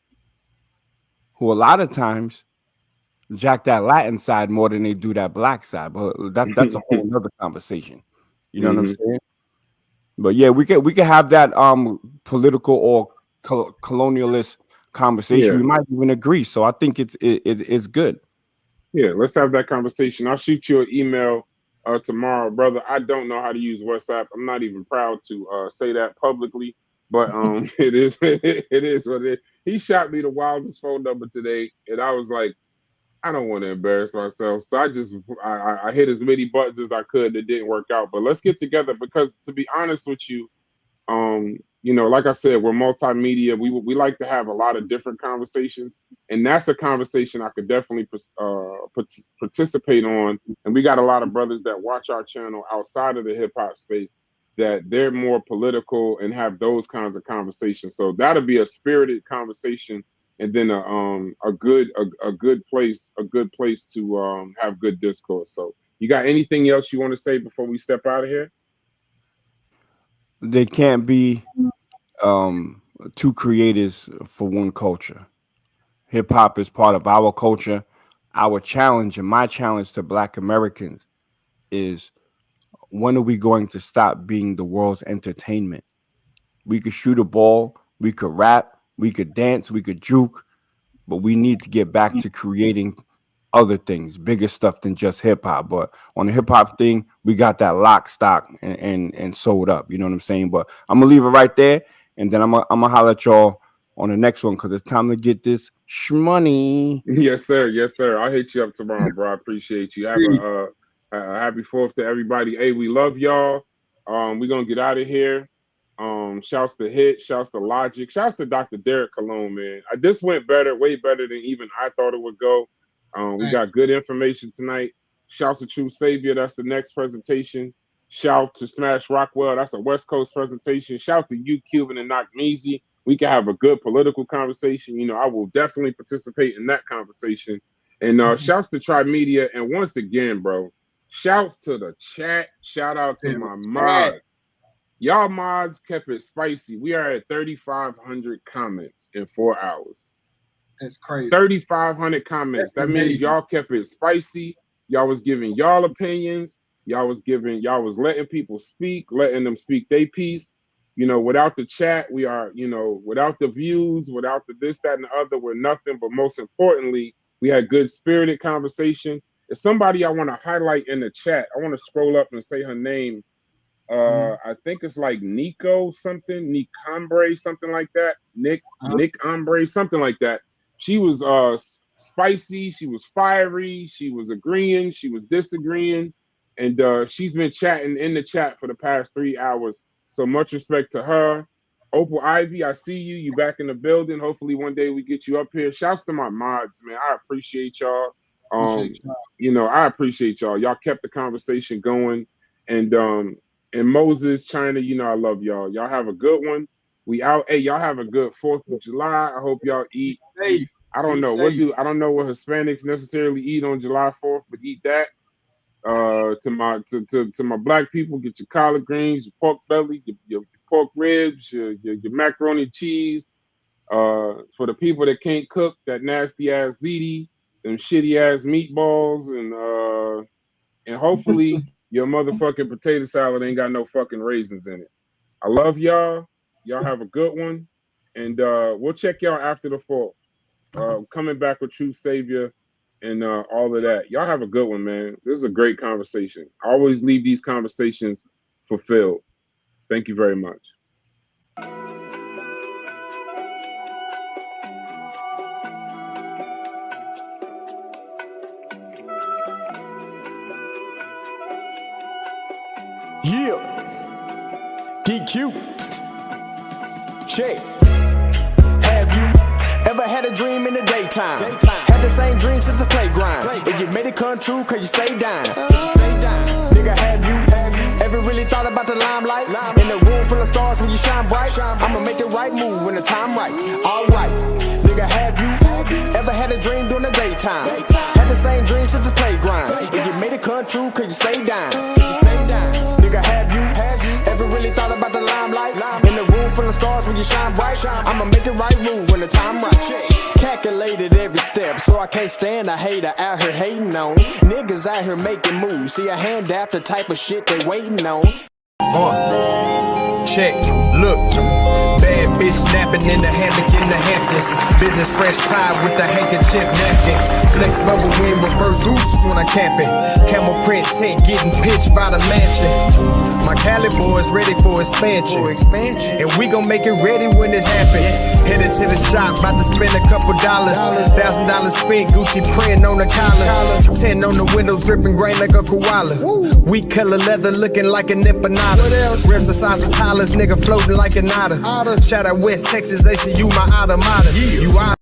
who a lot of times jack that Latin side more than they do that black side. But that's a whole nother conversation. You know what I'm saying? But yeah, we could have that political or colonialist conversation. We might even agree. So I think it's good. Yeah, let's have that conversation. I'll shoot you an email tomorrow, brother. I don't know how to use WhatsApp. I'm not even proud to say that publicly, but it is what it is. He shot me the wildest phone number today, and I was like, I don't want to embarrass myself. So I hit as many buttons as I could. It didn't work out. But let's get together because, to be honest with you, like I said, we're multimedia. We like to have a lot of different conversations, and that's a conversation I could definitely participate on. And we got a lot of brothers that watch our channel outside of the hip hop space that they're more political and have those kinds of conversations. So that'll be a spirited conversation, and then a good place to have good discourse. So you got anything else you want to say before we step out of here? They can't be two creators for one culture. Hip hop is part of our culture. Our challenge and my challenge to Black Americans is, when are we going to stop being the world's entertainment? We could shoot a ball, we could rap, we could dance, we could juke, but we need to get back to creating other things, bigger stuff than just hip hop. But on the hip hop thing, we got that lock, stock, and sold up. You know what I'm saying? But I'm gonna leave it right there, and then I'm gonna holler at y'all on the next one because it's time to get this shmoney. Yes, sir. Yes, sir. I'll hit you up tomorrow, bro. I appreciate you. Have a happy 4th to everybody. Hey, we love y'all. We're gonna get out of here. Shouts to Hit, shouts to Logic, shouts to Dr.Derrick Colon, man. This went better, way better than even I thought it would go. We got good information tonight. Shouts to True Savior, that's the next presentation. Shout to Smash Rockwell, that's a West Coast presentation. Shout to you, Cuban and Knockmeezy. We can have a good political conversation. I will definitely participate in that conversation. And shouts to Tri Media. And once again, bro, shouts to the chat. Shout out to my mods. Y'all mods kept it spicy. We are at 3,500 comments in 4 hours. That's crazy. 3,500 comments. That means y'all kept it spicy. Y'all was giving y'all opinions. Y'all was letting people speak, letting them speak their piece. Without the chat, we are, without the views, without the this, that, and the other, we're nothing. But most importantly, we had good spirited conversation. If somebody I want to highlight in the chat, I want to scroll up and say her name. I think it's like Nico something, Nick Ombre, something like that. Nick Ombre, something like that. She was spicy, she was fiery, she was agreeing, she was disagreeing, and she's been chatting in the chat for the past 3 hours. So much respect to her. Opal Ivy, I see you. You back in the building. Hopefully one day we get you up here. Shouts to my mods, man. I appreciate y'all. I appreciate y'all. Y'all kept the conversation going. And Moses, China, I love y'all. Y'all have a good one. We out. Hey, y'all have a good 4th of July. I hope y'all eat. I don't know what Hispanics necessarily eat on July 4th, but eat that. To my black people, get your collard greens, your pork belly, your pork ribs, your macaroni and cheese. For the people that can't cook, that nasty ass ziti, them shitty ass meatballs, and hopefully your motherfucking potato salad ain't got no fucking raisins in it. I love y'all. Y'all have a good one, and we'll check y'all after the 4th. Coming back with True Savior and all of that. Y'all have a good one, man. This is a great conversation. I always leave these conversations fulfilled. Thank you very much. Yeah. DQ. Check. Have you ever had a dream in the daytime? Had the same dream since the playground. If you made it come true, cause you stay down. Nigga, have you ever really thought about the limelight? In the room full of stars when you shine bright. I'ma make the right move when the time right. Alright. Nigga, have you ever had a dream during the daytime? Had the same dream since the playground. If you made it come true, cause you stay down. Nigga, have you ever really thought about the limelight? In the room full of stars when you shine bright. I'ma make the right move when the time right. Calculated every step, so I can't stand a hater out here hating on. Niggas out here making moves. See a handout, the type of shit they waiting on. Check, look. Bad bitch snapping in the hammock in the Hamptons. Business fresh tie with the handkerchief napkin. Flex bubble wind reverse goose when I camping. Camel print tent getting pitched by the mansion. My Cali boys ready for expansion. And we gon' make it ready when this happens. Headed to the shop, about to spend a couple dollars. $1,000 spent, Gucci print on the collar. 10 on the windows, gripping grain like a koala. Wheat color leather looking like an empanada. Rims the size of Tyler's, nigga floating like an otter. Shout out West Texas, they see you my automata. You out.